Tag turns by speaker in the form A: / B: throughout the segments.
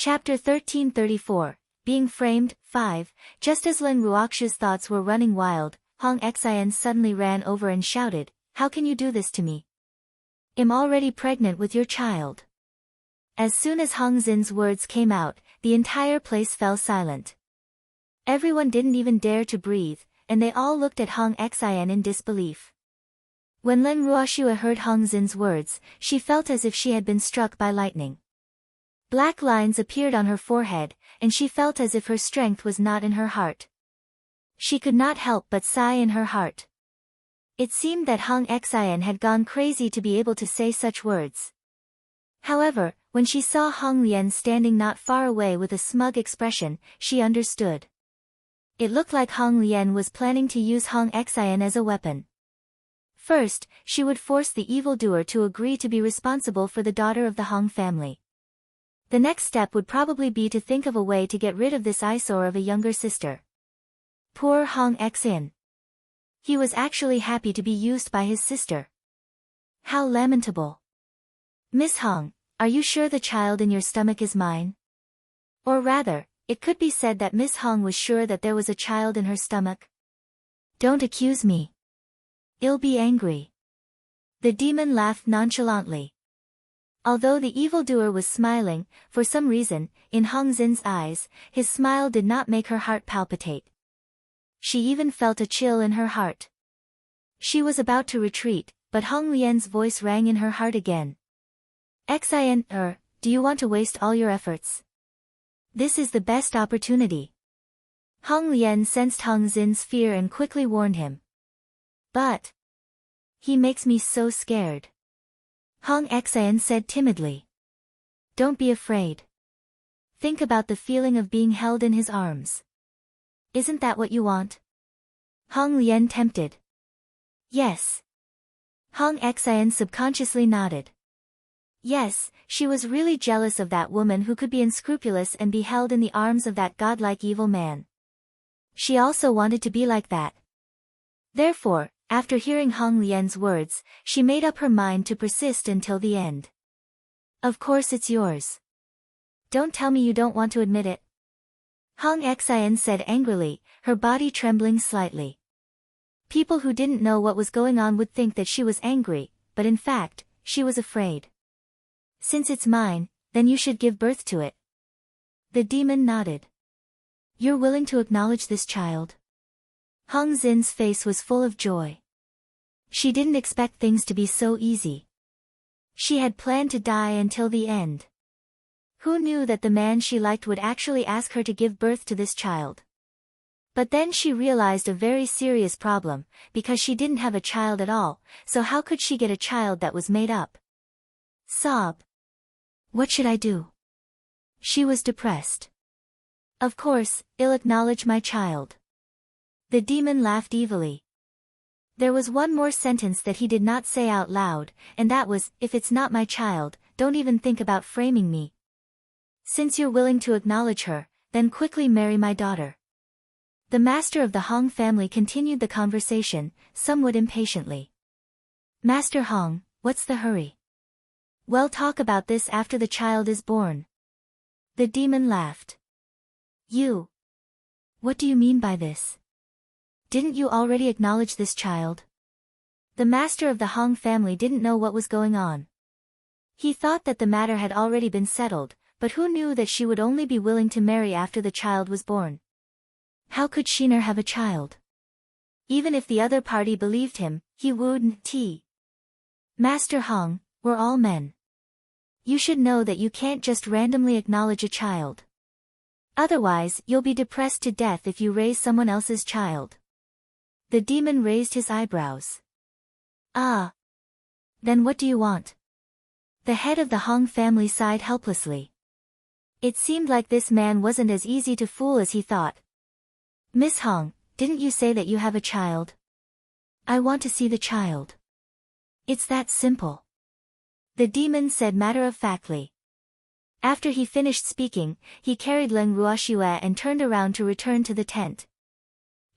A: Chapter 1334, Being Framed, 5. Just as Lin Ruoxu's thoughts were running wild, Hong Xian suddenly ran over and shouted, "How can you do this to me? I'm already pregnant with your child." As soon as Hong Xin's words came out, the entire place fell silent. Everyone didn't even dare to breathe, and they all looked at Hong Xian in disbelief. When Lin Ruoxu heard Hong Xin's words, she felt as if she had been struck by lightning. Black lines appeared on her forehead, and she felt as if her strength was not in her heart. She could not help but sigh in her heart. It seemed that Hong Xian had gone crazy to be able to say such words. However, when she saw Hong Lian standing not far away with a smug expression, she understood. It looked like Hong Lian was planning to use Hong Xian as a weapon. First, she would force the evildoer to agree to be responsible for the daughter of the Hong family. The next step would probably be to think of a way to get rid of this eyesore of a younger sister. Poor Hong Xian. He was actually happy to be used by his sister. How lamentable. "Miss Hong, are you sure the child in your stomach is mine?" Or rather, it could be said that Miss Hong was sure that there was a child in her stomach. "Don't accuse me. I'll be angry." The demon laughed nonchalantly. Although the evildoer was smiling, for some reason, in Hong Xin's eyes, his smile did not make her heart palpitate. She even felt a chill in her heart. She was about to retreat, but Hong Lian's voice rang in her heart again. "Xian, do you want to waste all your efforts? This is the best opportunity." Hong Lian sensed Hong Xin's fear and quickly warned him. "But he makes me so scared." Hong Xian said timidly. "Don't be afraid. Think about the feeling of being held in his arms. Isn't that what you want?" Hong Lian tempted. "Yes." Hong Xian subconsciously nodded. Yes, she was really jealous of that woman who could be unscrupulous and be held in the arms of that godlike evil man. She also wanted to be like that. Therefore, after hearing Hong Lian's words, she made up her mind to persist until the end. "Of course it's yours. Don't tell me you don't want to admit it." Hong Xian said angrily, her body trembling slightly. People who didn't know what was going on would think that she was angry, but in fact, she was afraid. "Since it's mine, then you should give birth to it." The demon nodded. "You're willing to acknowledge this child?" Hong Xin's face was full of joy. She didn't expect things to be so easy. She had planned to die until the end. Who knew that the man she liked would actually ask her to give birth to this child? But then she realized a very serious problem, because she didn't have a child at all, so how could she get a child that was made up? Sob. What should I do? She was depressed. "Of course, I'll acknowledge my child." The demon laughed evilly. There was one more sentence that he did not say out loud, and that was, "If it's not my child, don't even think about framing me. Since you're willing to acknowledge her, then quickly marry my daughter." The master of the Hong family continued the conversation, somewhat impatiently. "Master Hong, what's the hurry? We'll talk about this after the child is born." The demon laughed. "You? What do you mean by this? Didn't you already acknowledge this child?" The master of the Hong family didn't know what was going on. He thought that the matter had already been settled, but who knew that she would only be willing to marry after the child was born? How could Shiner have a child? Even if the other party believed him, he wouldn't. "Master Hong, we're all men. You should know that you can't just randomly acknowledge a child. Otherwise, you'll be depressed to death if you raise someone else's child." The demon raised his eyebrows. "Ah. Then what do you want?" The head of the Hong family sighed helplessly. It seemed like this man wasn't as easy to fool as he thought. "Miss Hong, didn't you say that you have a child?" "I want to see the child. It's that simple." The demon said matter-of-factly. After he finished speaking, he carried Lin Ruoxu and turned around to return to the tent.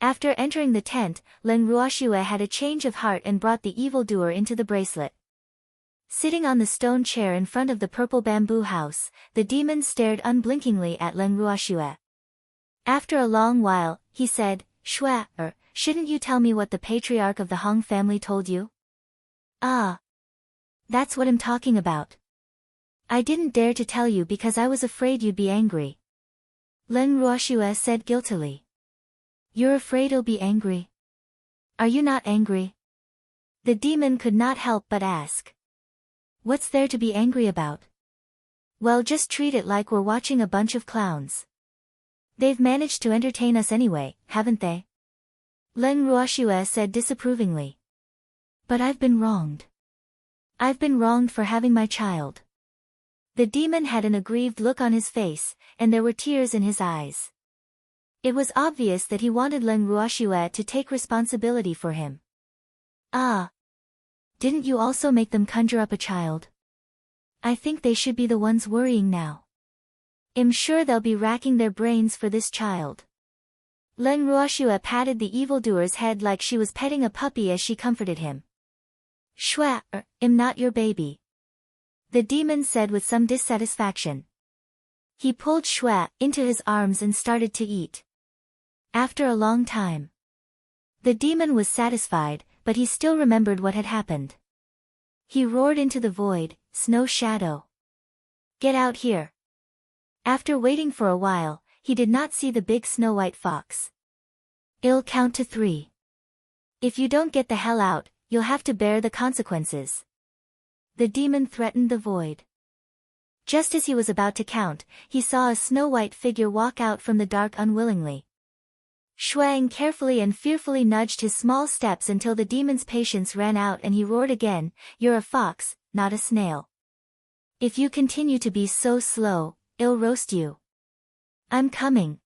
A: After entering the tent, Lin Ruoxu had a change of heart and brought the evildoer into the bracelet. Sitting on the stone chair in front of the purple bamboo house, the demon stared unblinkingly at Len Ruoxue. After a long while, he said, "Shue, shouldn't you tell me what the patriarch of the Hong family told you?" "Ah. That's what I'm talking about. I didn't dare to tell you because I was afraid you'd be angry." Len Ruoxue said guiltily. "You're afraid he'll be angry? Are you not angry?" The demon could not help but ask. "What's there to be angry about?" "Well, just treat it like we're watching a bunch of clowns. They've managed to entertain us anyway, haven't they?" Len Ruoxue said disapprovingly. "But I've been wronged. I've been wronged for having my child." The demon had an aggrieved look on his face, and there were tears in his eyes. It was obvious that he wanted Len Ruoxue to take responsibility for him. "Ah. Didn't you also make them conjure up a child? I think they should be the ones worrying now. I'm sure they'll be racking their brains for this child." Len Ruoxue patted the evildoer's head like she was petting a puppy as she comforted him. "Shue, I'm not your baby," the demon said with some dissatisfaction. He pulled Shue into his arms and started to eat. After a long time, the demon was satisfied, but he still remembered what had happened. He roared into the void, "Snow Shadow! Get out here!" After waiting for a while, he did not see the big snow-white fox. "I'll count to 3. If you don't get the hell out, you'll have to bear the consequences." The demon threatened the void. Just as he was about to count, he saw a snow-white figure walk out from the dark unwillingly. Shuang carefully and fearfully nudged his small steps until the demon's patience ran out and he roared again, "You're a fox, not a snail. If you continue to be so slow, I'll roast you. I'm coming."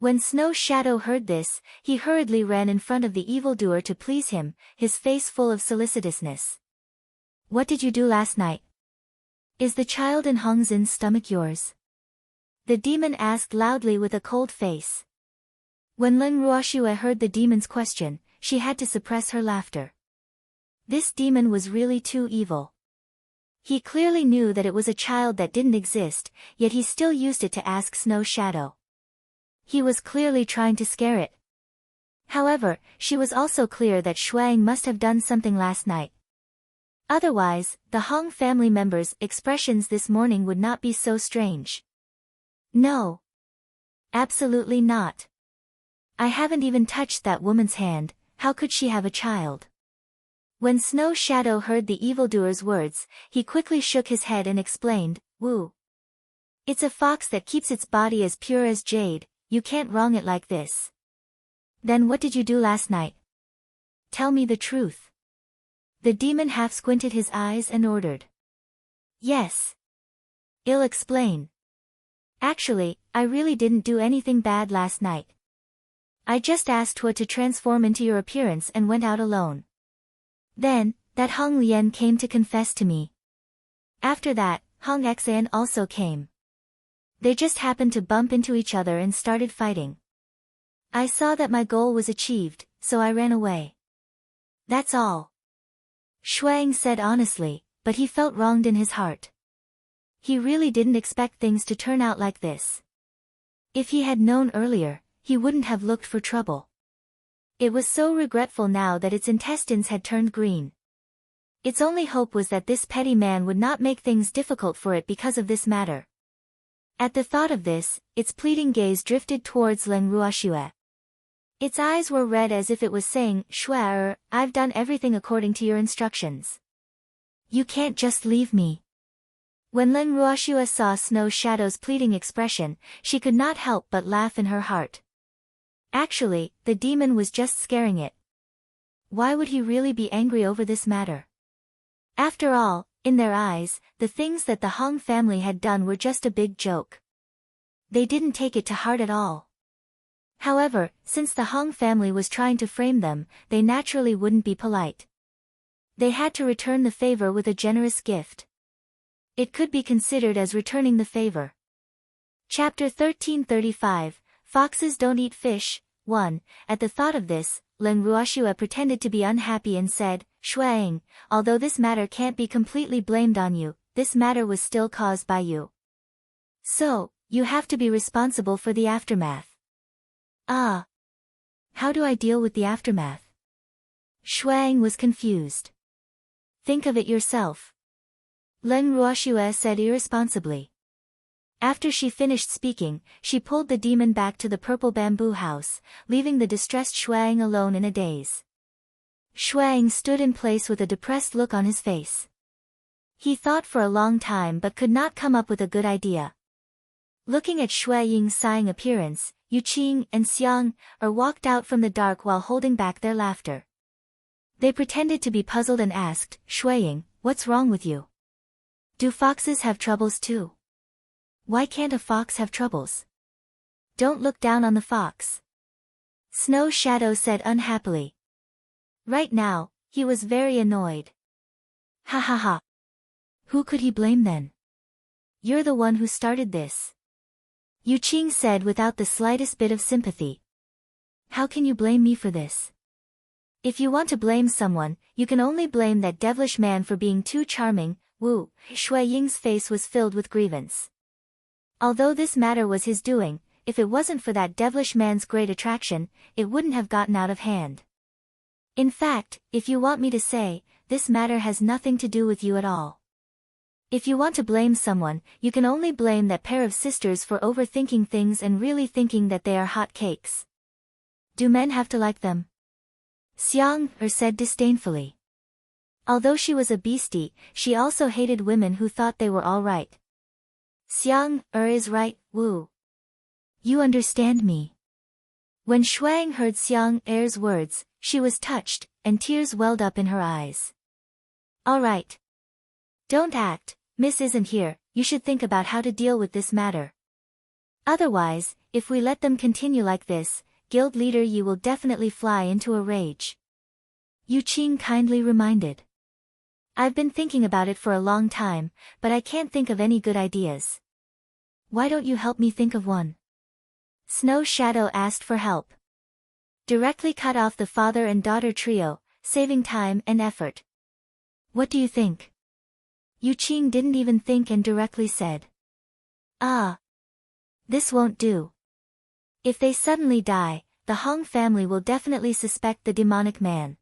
A: When Snow Shadow heard this, he hurriedly ran in front of the evildoer to please him, his face full of solicitousness. "What did you do last night? Is the child in Hong Xin's stomach yours?" the demon asked loudly with a cold face. When Len Ruoxue heard the demon's question, she had to suppress her laughter. This demon was really too evil. He clearly knew that it was a child that didn't exist, yet he still used it to ask Snow Shadow. He was clearly trying to scare it. However, she was also clear that Shuang must have done something last night. Otherwise, the Hong family members' expressions this morning would not be so strange. "No. Absolutely not. I haven't even touched that woman's hand, how could she have a child?" When Snow Shadow heard the evildoer's words, he quickly shook his head and explained, "Woo. It's a fox that keeps its body as pure as jade, you can't wrong it like this." "Then what did you do last night? Tell me the truth." The demon half squinted his eyes and ordered. "Yes. I'll explain. Actually, I really didn't do anything bad last night. I just asked Hua to transform into your appearance and went out alone. Then, that Hong Lian came to confess to me. After that, Hong Xian also came. They just happened to bump into each other and started fighting. I saw that my goal was achieved, so I ran away. That's all." Shuang said honestly, but he felt wronged in his heart. He really didn't expect things to turn out like this. If he had known earlier, he wouldn't have looked for trouble. It was so regretful now that its intestines had turned green. Its only hope was that this petty man would not make things difficult for it because of this matter. At the thought of this, its pleading gaze drifted towards Len Ruoxue. Its eyes were red as if it was saying, "Shuai, I've done everything according to your instructions. You can't just leave me." When Len Ruoxue saw Snow Shadow's pleading expression, she could not help but laugh in her heart. Actually, the demon was just scaring it. Why would he really be angry over this matter? After all, in their eyes, the things that the Hong family had done were just a big joke. They didn't take it to heart at all. However, since the Hong family was trying to frame them, they naturally wouldn't be polite. They had to return the favor with a generous gift. It could be considered as returning the favor. Chapter 1335, Foxes Don't Eat Fish. 1. At the thought of this, Lin Ruoxue pretended to be unhappy and said, Shuang, although this matter can't be completely blamed on you, this matter was still caused by you. So, you have to be responsible for the aftermath. Ah. How do I deal with the aftermath? Shuang was confused. Think of it yourself. Lin Ruoxue said irresponsibly. After she finished speaking, she pulled the demon back to the purple bamboo house, leaving the distressed Shuang alone in a daze. Shuang stood in place with a depressed look on his face. He thought for a long time but could not come up with a good idea. Looking at Shui Ying's sighing appearance, Yu Qing and Xiang walked out from the dark while holding back their laughter. They pretended to be puzzled and asked, Shui Ying, what's wrong with you? Do foxes have troubles too? Why can't a fox have troubles? Don't look down on the fox. Snow Shadow said unhappily. Right now, he was very annoyed. Ha ha ha. Who could he blame then? You're the one who started this. Yu Qing said without the slightest bit of sympathy. How can you blame me for this? If you want to blame someone, you can only blame that devilish man for being too charming. Wu Shui Ying's face was filled with grievance. Although this matter was his doing, if it wasn't for that devilish man's great attraction, it wouldn't have gotten out of hand. In fact, if you want me to say, this matter has nothing to do with you at all. If you want to blame someone, you can only blame that pair of sisters for overthinking things and really thinking that they are hot cakes. Do men have to like them? Xiang said disdainfully. Although she was a beastie, she also hated women who thought they were all right. Xiang is right, Wu. You understand me. When Shuang heard Xiang Er's words, she was touched, and tears welled up in her eyes. All right. Don't act. Miss isn't here, you should think about how to deal with this matter. Otherwise, if we let them continue like this, guild leader Yi will definitely fly into a rage. Yu Qing kindly reminded. I've been thinking about it for a long time, but I can't think of any good ideas. Why don't you help me think of one? Snow Shadow asked for help. Directly cut off the father and daughter trio, saving time and effort. What do you think? Yu Qing didn't even think and directly said. Ah. This won't do. If they suddenly die, the Hong family will definitely suspect the demonic man.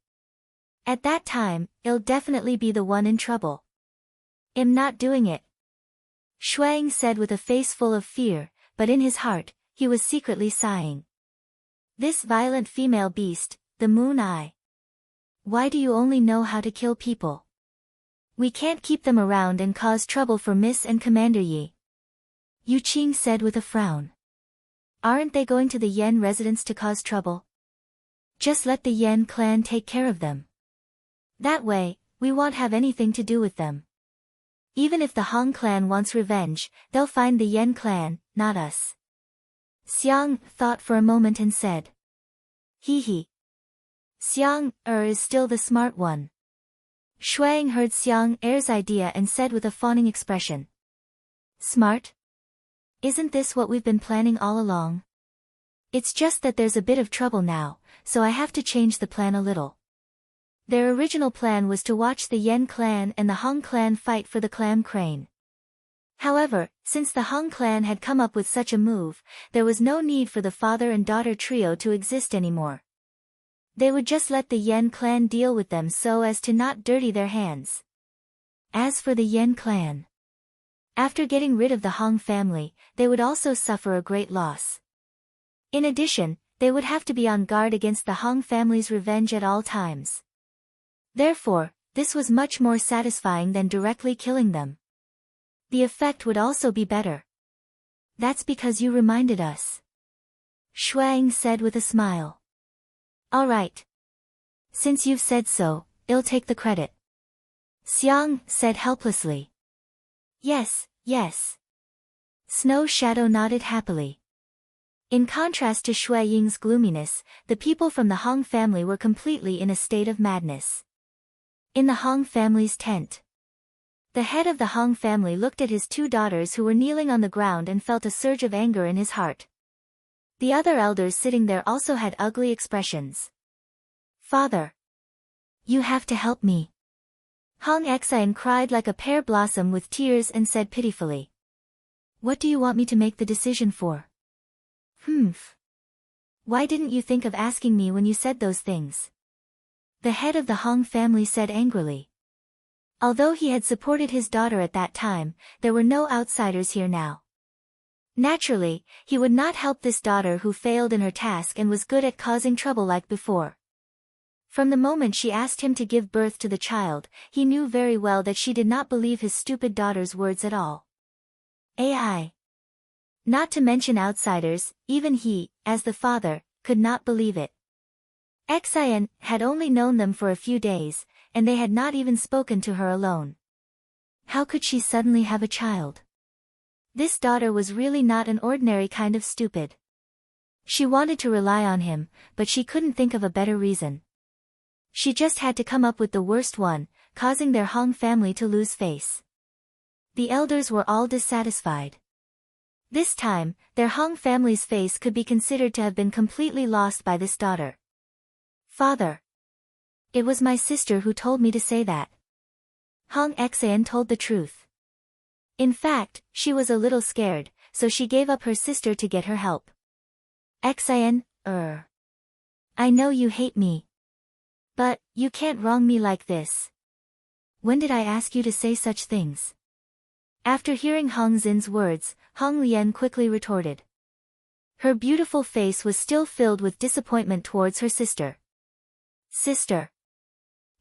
A: At that time, it'll definitely be the one in trouble. I'm not doing it. Shuang said with a face full of fear, but in his heart, he was secretly sighing. This violent female beast, the Moon Eye. Why do you only know how to kill people? We can't keep them around and cause trouble for Miss and Commander Yi. Yu Qing said with a frown. Aren't they going to the Yen residence to cause trouble? Just let the Yen clan take care of them. That way, we won't have anything to do with them. Even if the Hong clan wants revenge, they'll find the Yen clan, not us. Xiang thought for a moment and said. Hee hee. Xiang is still the smart one. Shuang heard Xiang Er's idea and said with a fawning expression. Smart? Isn't this what we've been planning all along? It's just that there's a bit of trouble now, so I have to change the plan a little. Their original plan was to watch the Yen clan and the Hong clan fight for the clam crane. However, since the Hong clan had come up with such a move, there was no need for the father and daughter trio to exist anymore. They would just let the Yen clan deal with them so as to not dirty their hands. As for the Yen clan, after getting rid of the Hong family, they would also suffer a great loss. In addition, they would have to be on guard against the Hong family's revenge at all times. Therefore, this was much more satisfying than directly killing them. The effect would also be better. That's because you reminded us. Shuang said with a smile. All right. Since you've said so, I'll take the credit. Xiang said helplessly. Yes, yes. Snow Shadow nodded happily. In contrast to Shui Ying's gloominess, the people from the Hong family were completely in a state of madness. In the Hong family's tent, the head of the Hong family looked at his two daughters who were kneeling on the ground and felt a surge of anger in his heart. The other elders sitting there also had ugly expressions. Father. You have to help me. Hong Xian cried like a pear blossom with tears and said pitifully. What do you want me to make the decision for? Humph. Why didn't you think of asking me when you said those things? The head of the Hong family said angrily. Although he had supported his daughter at that time, there were no outsiders here now. Naturally, he would not help this daughter who failed in her task and was good at causing trouble like before. From the moment she asked him to give birth to the child, he knew very well that she did not believe his stupid daughter's words at all. AI. Not to mention outsiders, even he, as the father, could not believe it. Xian had only known them for a few days, and they had not even spoken to her alone. How could she suddenly have a child? This daughter was really not an ordinary kind of stupid. She wanted to rely on him, but she couldn't think of a better reason. She just had to come up with the worst one, causing their Hong family to lose face. The elders were all dissatisfied. This time, their Hong family's face could be considered to have been completely lost by this daughter. Father. It was my sister who told me to say that. Hong Xian told the truth. In fact, she was a little scared, so she gave up her sister to get her help. Xian, I know you hate me. But, you can't wrong me like this. When did I ask you to say such things? After hearing Hong Xin's words, Hong Lian quickly retorted. Her beautiful face was still filled with disappointment towards her sister. Sister.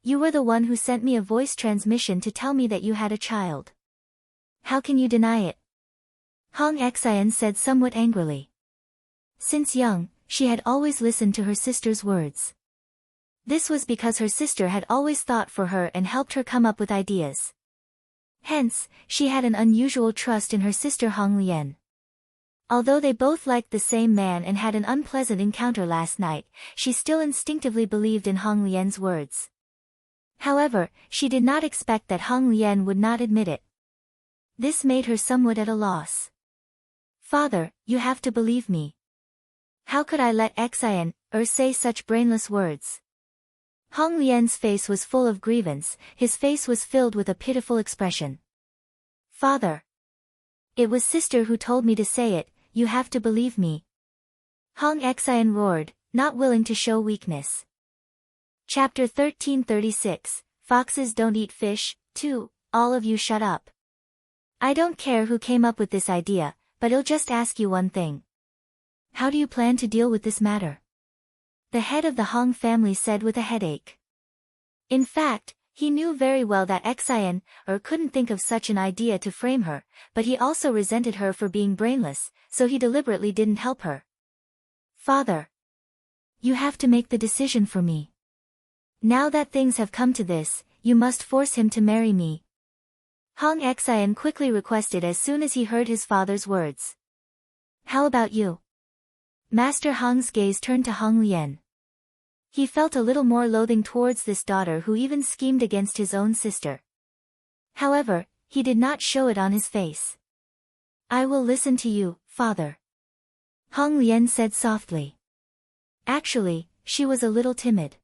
A: You were the one who sent me a voice transmission to tell me that you had a child. How can you deny it? Hong Xian said somewhat angrily. Since young, she had always listened to her sister's words. This was because her sister had always thought for her and helped her come up with ideas. Hence, she had an unusual trust in her sister Hong Lian. Although they both liked the same man and had an unpleasant encounter last night, she still instinctively believed in Hong Lian's words. However, she did not expect that Hong Lian would not admit it. This made her somewhat at a loss. Father, you have to believe me. How could I let Xian say such brainless words? Hong Lian's face was full of grievance, his face was filled with a pitiful expression. Father. It was sister who told me to say it, you have to believe me. Hong Xian roared, not willing to show weakness. Chapter 1336, Foxes Don't Eat Fish, 2, all of you shut up. I don't care who came up with this idea, but I'll just ask you one thing. How do you plan to deal with this matter? The head of the Hong family said with a headache. In fact, he knew very well that Xian couldn't think of such an idea to frame her, but he also resented her for being brainless, so he deliberately didn't help her. Father. You have to make the decision for me. Now that things have come to this, you must force him to marry me. Hong Xian quickly requested as soon as he heard his father's words. How about you? Master Hong's gaze turned to Hong Lian. He felt a little more loathing towards this daughter who even schemed against his own sister. However, he did not show it on his face. I will listen to you, father. Hong Lian said softly. Actually, she was a little timid.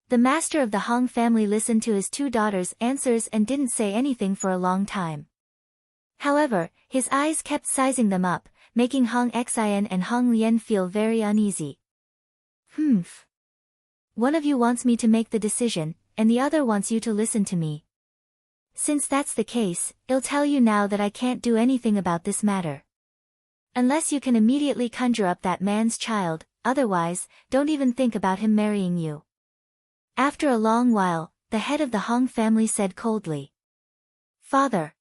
A: The master of the Hong family listened to his two daughters' answers and didn't say anything for a long time. However, his eyes kept sizing them up, making Hong Xian and Hong Lian feel very uneasy. Humph. One of you wants me to make the decision, and the other wants you to listen to me. Since that's the case, I'll tell you now that I can't do anything about this matter. Unless you can immediately conjure up that man's child, otherwise, don't even think about him marrying you. After a long while, the head of the Hong family said coldly. Father.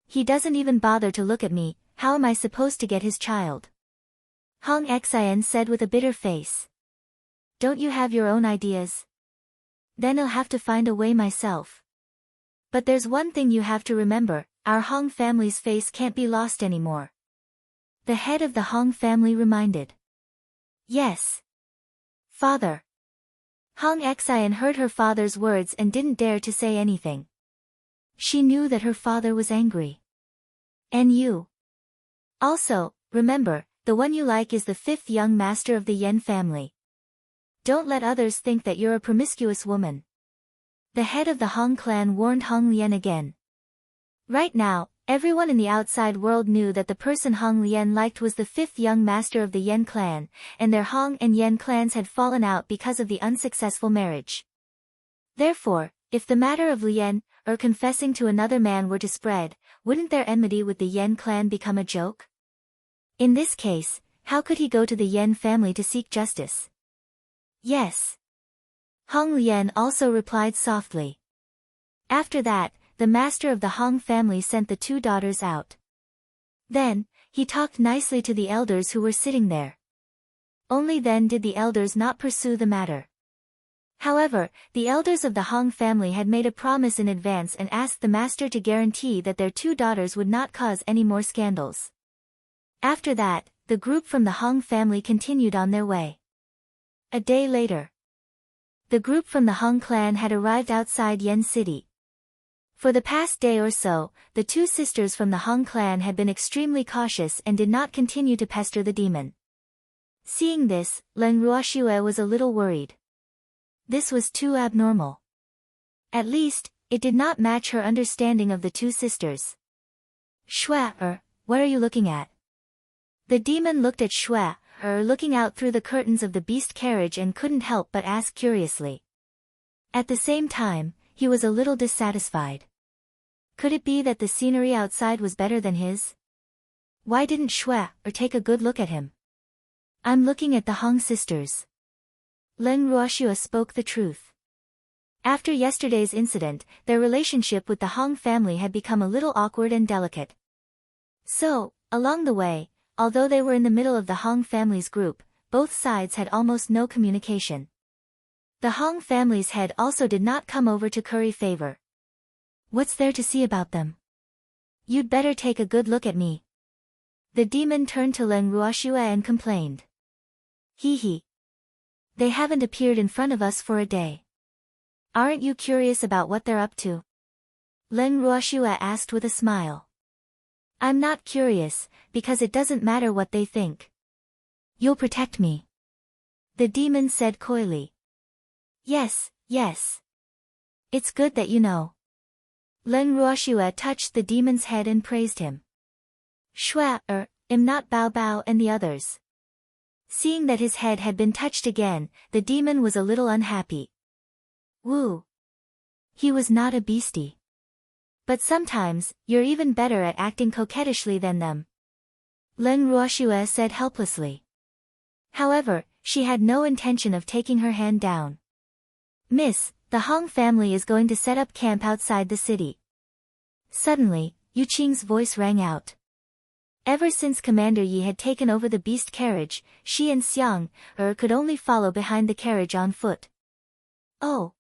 A: He doesn't even bother to look at me, how am I supposed to get his child? Hong Xian said with a bitter face. Don't you have your own ideas? Then I'll have to find a way myself. But there's one thing you have to remember, our Hong family's face can't be lost anymore. The head of the Hong family reminded. Yes. Father. Hong Xian heard her father's words and didn't dare to say anything. She knew that her father was angry. And you. Also, remember, the one you like is the fifth young master of the Yen family. Don't let others think that you're a promiscuous woman. The head of the Hong clan warned Hong Lian again. Right now, everyone in the outside world knew that the person Hong Lian liked was the fifth young master of the Yen clan, and their Hong and Yen clans had fallen out because of the unsuccessful marriage. Therefore, if the matter of Lian, or confessing to another man were to spread, wouldn't their enmity with the Yen clan become a joke? In this case, how could he go to the Yen family to seek justice? Yes. Hong Lian also replied softly. After that, the master of the Hong family sent the two daughters out. Then, he talked nicely to the elders who were sitting there. Only then did the elders not pursue the matter. However, the elders of the Hong family had made a promise in advance and asked the master to guarantee that their two daughters would not cause any more scandals. After that, the group from the Hong family continued on their way. A day later, the group from the Hong clan had arrived outside Yen City. For the past day or so, the two sisters from the Hong clan had been extremely cautious and did not continue to pester the demon. Seeing this, Leng Ruoxue was a little worried. This was too abnormal. At least, it did not match her understanding of the two sisters. Shue, what are you looking at? The demon looked at Shue, looking out through the curtains of the beast carriage and couldn't help but ask curiously. At the same time, he was a little dissatisfied. Could it be that the scenery outside was better than his? Why didn't Shue take a good look at him? I'm looking at the Hong sisters. Leng Ruoxue spoke the truth. After yesterday's incident, their relationship with the Hong family had become a little awkward and delicate. So, along the way, although they were in the middle of the Hong family's group, both sides had almost no communication. The Hong family's head also did not come over to curry favor. What's there to see about them? You'd better take a good look at me. The demon turned to Leng Ruoxue and complained. Hee. They haven't appeared in front of us for a day. Aren't you curious about what they're up to? Leng Ruoxue asked with a smile. I'm not curious, because it doesn't matter what they think. You'll protect me. The demon said coyly. Yes. It's good that you know. Leng Ruoxue touched the demon's head and praised him. Shue, not Bao Bao and the others. Seeing that his head had been touched again, the demon was a little unhappy. Woo. He was not a beastie. But sometimes, you're even better at acting coquettishly than them. Leng Ruoxue said helplessly. However, she had no intention of taking her hand down. Miss, the Hong family is going to set up camp outside the city. Suddenly, Yu Qing's voice rang out. Ever since Commander Yi had taken over the beast carriage, she and Xiang, could only follow behind the carriage on foot. Oh.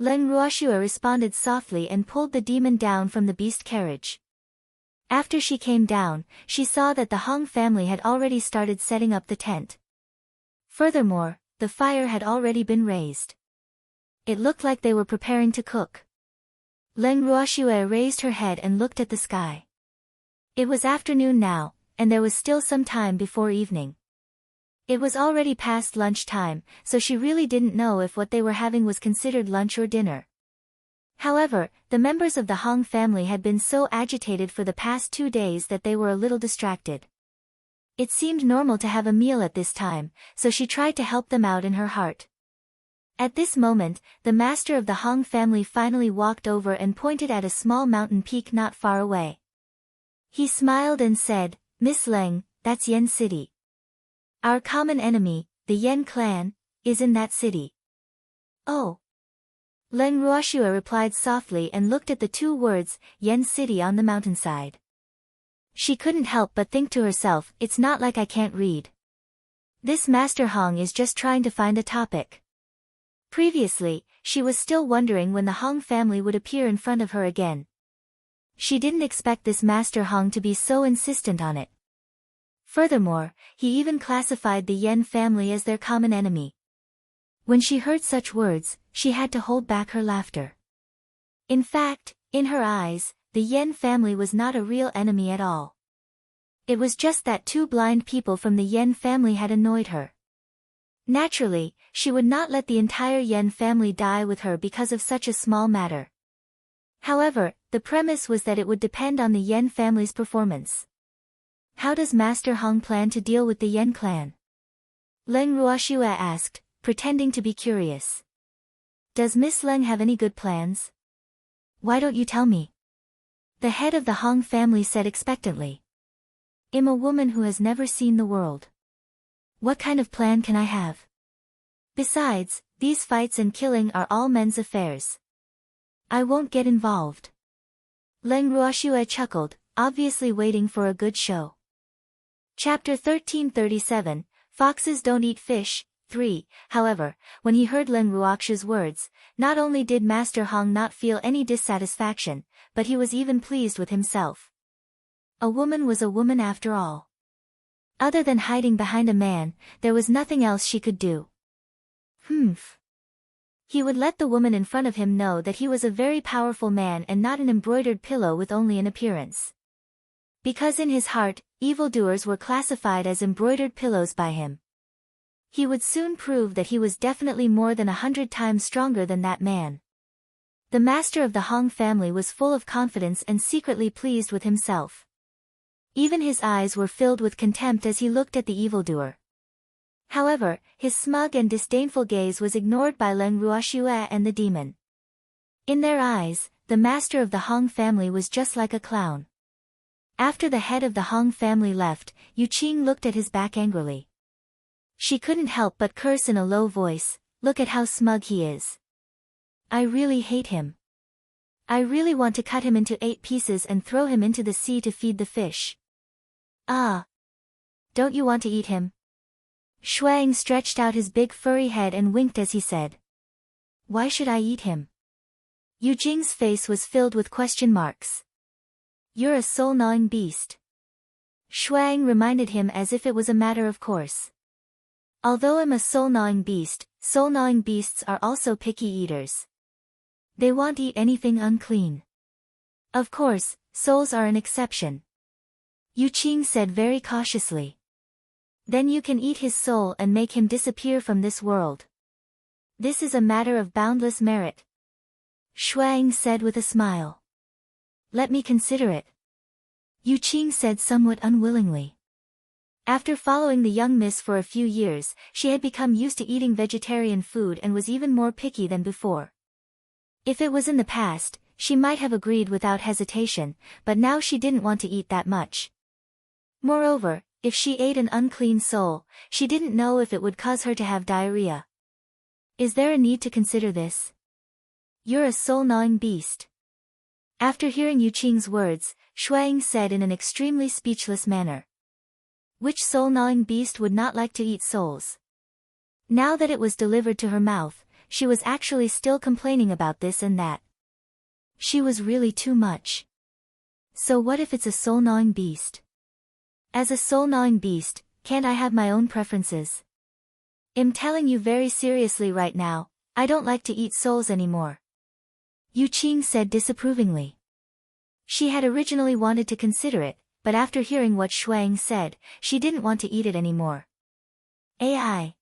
A: Leng Ruoxue responded softly and pulled the demon down from the beast carriage. After she came down, she saw that the Hong family had already started setting up the tent. Furthermore, the fire had already been raised. It looked like they were preparing to cook. Leng Ruoxue raised her head and looked at the sky. It was afternoon now, and there was still some time before evening. It was already past lunchtime, so she really didn't know if what they were having was considered lunch or dinner. However, the members of the Hong family had been so agitated for the past 2 days that they were a little distracted. It seemed normal to have a meal at this time, so she tried to help them out in her heart. At this moment, the master of the Hong family finally walked over and pointed at a small mountain peak not far away. He smiled and said, Miss Leng, that's Yen City. Our common enemy, the Yen clan, is in that city. Oh. Leng Ruoxue replied softly and looked at the 2 words, Yen City on the mountainside. She couldn't help but think to herself, it's not like I can't read. This Master Hong is just trying to find a topic. Previously, she was still wondering when the Hong family would appear in front of her again. She didn't expect this Master Hong to be so insistent on it. Furthermore, he even classified the Yen family as their common enemy. When she heard such words, she had to hold back her laughter. In fact, in her eyes, the Yen family was not a real enemy at all. It was just that 2 blind people from the Yen family had annoyed her. Naturally, she would not let the entire Yen family die with her because of such a small matter. However, the premise was that it would depend on the Yen family's performance. How does Master Hong plan to deal with the Yen clan? Leng Ruoxue asked, pretending to be curious. Does Miss Leng have any good plans? Why don't you tell me? The head of the Hong family said expectantly. I'm a woman who has never seen the world. What kind of plan can I have? Besides, these fights and killing are all men's affairs. I won't get involved. Leng Ruoxue chuckled, obviously waiting for a good show. Chapter 1337, Foxes Don't Eat Fish, 3. However, when he heard Leng Ruoxue's words, not only did Master Hong not feel any dissatisfaction, but he was even pleased with himself. A woman was a woman after all. Other than hiding behind a man, there was nothing else she could do. Humph. He would let the woman in front of him know that he was a very powerful man and not an embroidered pillow with only an appearance. Because in his heart, evildoers were classified as embroidered pillows by him. He would soon prove that he was definitely more than 100 times stronger than that man. The master of the Hong family was full of confidence and secretly pleased with himself. Even his eyes were filled with contempt as he looked at the evildoer. However, his smug and disdainful gaze was ignored by Leng Ruoxue and the demon. In their eyes, the master of the Hong family was just like a clown. After the head of the Hong family left, Yu Qing looked at his back angrily. She couldn't help but curse in a low voice, look at how smug he is. I really hate him. I really want to cut him into 8 pieces and throw him into the sea to feed the fish. Ah! Don't you want to eat him? Shuang stretched out his big furry head and winked as he said. Why should I eat him? Yu Jing's face was filled with question marks. You're a soul-gnawing beast. Shuang reminded him as if it was a matter of course. Although I'm a soul-gnawing beasts are also picky eaters. They won't eat anything unclean. Of course, souls are an exception. Yu Qing said very cautiously. Then you can eat his soul and make him disappear from this world. This is a matter of boundless merit. Shuang said with a smile. Let me consider it. Yu Qing said somewhat unwillingly. After following the young miss for a few years, she had become used to eating vegetarian food and was even more picky than before. If it was in the past, she might have agreed without hesitation, but now she didn't want to eat that much. Moreover, if she ate an unclean soul, she didn't know if it would cause her to have diarrhea. Is there a need to consider this? You're a soul-gnawing beast. After hearing Yu Qing's words, Shuang said in an extremely speechless manner. Which soul-gnawing beast would not like to eat souls? Now that it was delivered to her mouth, she was actually still complaining about this and that. She was really too much. So what if it's a soul-gnawing beast? As a soul-gnawing beast, can't I have my own preferences? I'm telling you very seriously right now, I don't like to eat souls anymore. Yu Qing said disapprovingly. She had originally wanted to consider it, but after hearing what Shuang said, she didn't want to eat it anymore. AI.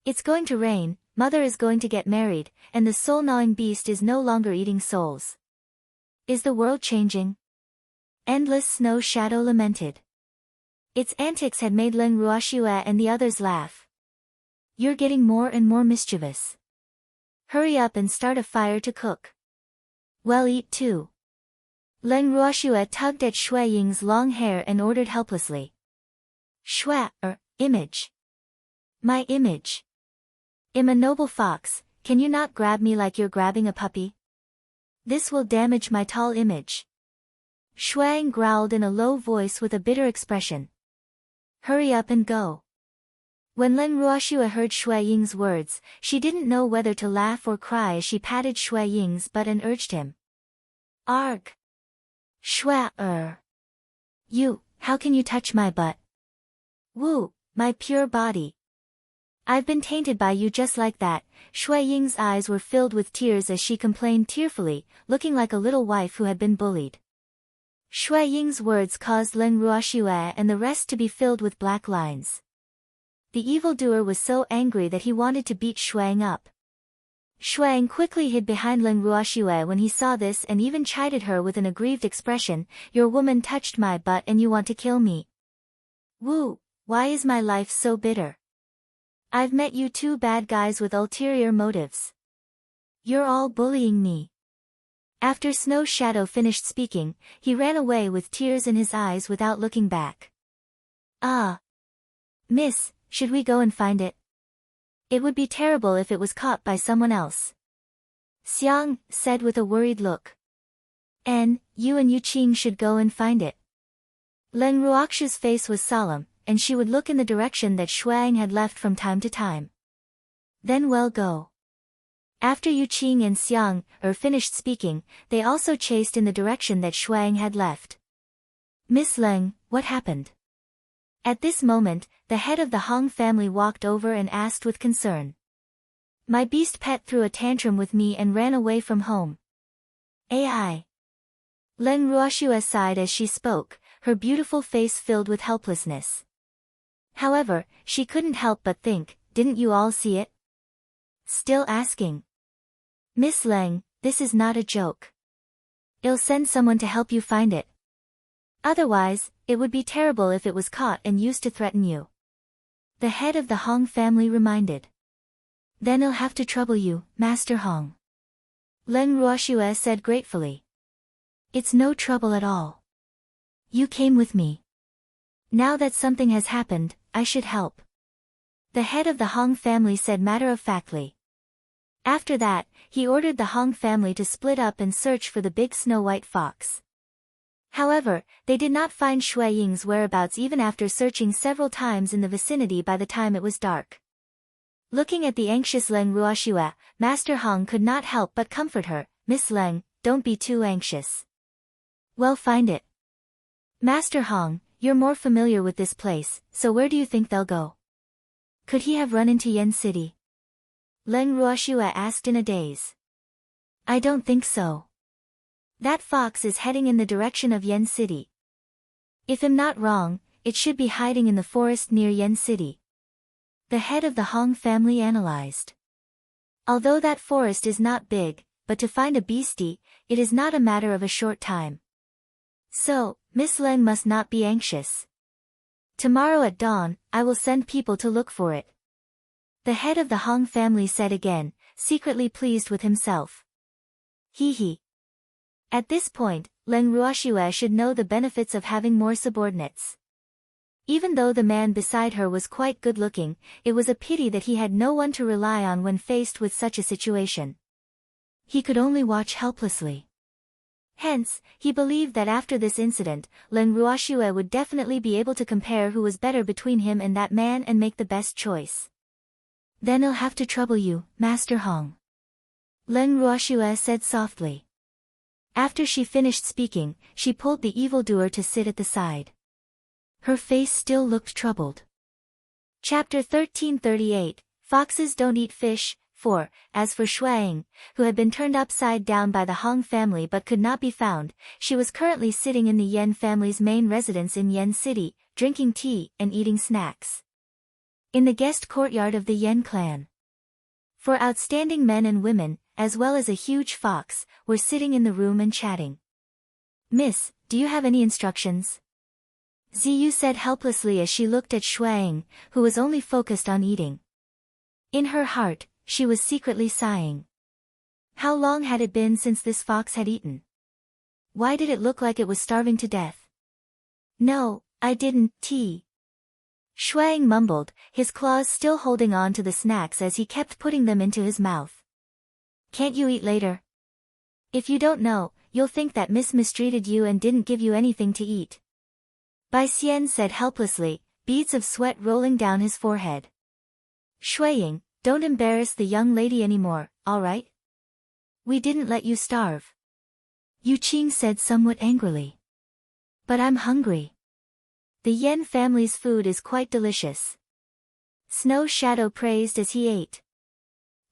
A: It's going to rain, mother is going to get married, and the soul-gnawing beast is no longer eating souls. Is the world changing? Endless Snow Shadow lamented. Its antics had made Leng Ruoxue and the others laugh. You're getting more and more mischievous. Hurry up and start a fire to cook. Well, eat too. Leng Ruoxue tugged at Shui Ying's long hair and ordered helplessly. Image. My image. I'm a noble fox, can you not grab me like you're grabbing a puppy? This will damage my tall image. Shuang growled in a low voice with a bitter expression. Hurry up and go. When Leng Ruoxue heard Shui Ying's words, she didn't know whether to laugh or cry as she patted Shui Ying's butt and urged him. Arg! Shui, You, how can you touch my butt? Woo, my pure body. I've been tainted by you just like that. Shui Ying's eyes were filled with tears as she complained tearfully, looking like a little wife who had been bullied. Shui Ying's words caused Leng Ruoxue and the rest to be filled with black lines. the evildoer was so angry that he wanted to beat Shuang up. Shuang quickly hid behind Ling Ruoxue when he saw this and even chided her with an aggrieved expression, "Your woman touched my butt and you want to kill me. Woo, why is my life so bitter? I've met you two bad guys with ulterior motives. You're all bullying me." After Snow Shadow finished speaking, he ran away with tears in his eyes without looking back. "Ah. Miss, should we go and find it? It would be terrible if it was caught by someone else," Xiang said with a worried look. "And, you and Yu Qing should go and find it." Len Ruoxu's face was solemn, and she would look in the direction that Shuang had left from time to time. "Then we'll go." After Yu Qing and Xiang finished speaking, they also chased in the direction that Shuang had left. "Miss Leng, what happened?" At this moment, the head of the Hong family walked over and asked with concern. "My beast pet threw a tantrum with me and ran away from home." AI. Len Ruoxue sighed as she spoke, her beautiful face filled with helplessness. However, she couldn't help but think, didn't you all see it? Still asking. "Miss Leng, this is not a joke. I'll send someone to help you find it. Otherwise, it would be terrible if it was caught and used to threaten you," the head of the Hong family reminded. "Then I'll have to trouble you, Master Hong," Len Ruoxue said gratefully. "It's no trouble at all. You came with me. Now that something has happened, I should help," the head of the Hong family said matter-of-factly. After that, he ordered the Hong family to split up and search for the big snow-white fox. However, they did not find Shui Ying's whereabouts even after searching several times in the vicinity by the time it was dark. Looking at the anxious Len Ruoxue, Master Hong could not help but comfort her, "Miss Leng, don't be too anxious. We'll find it." "Master Hong, you're more familiar with this place, so where do you think they'll go? Could he have run into Yen City?" Len Ruoxue asked in a daze. "I don't think so. That fox is heading in the direction of Yen City. If I'm not wrong, it should be hiding in the forest near Yen City," the head of the Hong family analyzed. "Although that forest is not big, but to find a beastie, it is not a matter of a short time. So, Miss Leng must not be anxious. Tomorrow at dawn, I will send people to look for it," the head of the Hong family said again, secretly pleased with himself. Hee hee. At this point, Len Ruoxue should know the benefits of having more subordinates. Even though the man beside her was quite good-looking, it was a pity that he had no one to rely on when faced with such a situation. He could only watch helplessly. Hence, he believed that after this incident, Len Ruoxue would definitely be able to compare who was better between him and that man and make the best choice. "Then I'll have to trouble you, Master Hong," Len Ruoxue said softly. After she finished speaking, she pulled the evildoer to sit at the side. Her face still looked troubled. Chapter 1338, Foxes Don't Eat Fish, 4. As for Shuang, who had been turned upside down by the Hong family but could not be found, she was currently sitting in the Yen family's main residence in Yen City, drinking tea and eating snacks. In the guest courtyard of the Yen clan. 4 outstanding men and women, as well as a huge fox, were sitting in the room and chatting. "Miss, do you have any instructions?" Ziyu said helplessly as she looked at Shuang, who was only focused on eating. In her heart, she was secretly sighing. How long had it been since this fox had eaten? Why did it look like it was starving to death? "No, I didn't, tea." Shuang mumbled, his claws still holding on to the snacks as he kept putting them into his mouth. "Can't you eat later? If you don't know, you'll think that Miss mistreated you and didn't give you anything to eat." Bai Xian said helplessly, beads of sweat rolling down his forehead. "Shuiying, don't embarrass the young lady anymore, all right? We didn't let you starve." Yu Qing said somewhat angrily. "But I'm hungry. The Yen family's food is quite delicious." Snow Shadow praised as he ate.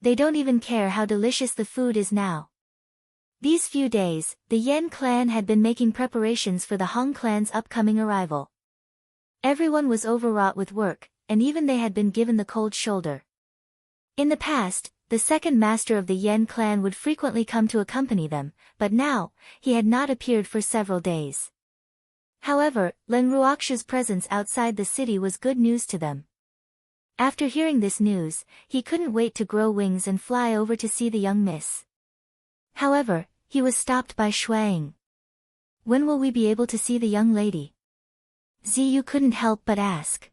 A: "They don't even care how delicious the food is now." These few days, the Yen clan had been making preparations for the Hong clan's upcoming arrival. Everyone was overwrought with work, and even they had been given the cold shoulder. In the past, the second master of the Yen clan would frequently come to accompany them, but now, he had not appeared for several days. However, Lin Ruoxia's presence outside the city was good news to them. After hearing this news, he couldn't wait to grow wings and fly over to see the young miss. However, he was stopped by Shuang. When will we be able to see the young lady? Ziyu couldn't help but ask.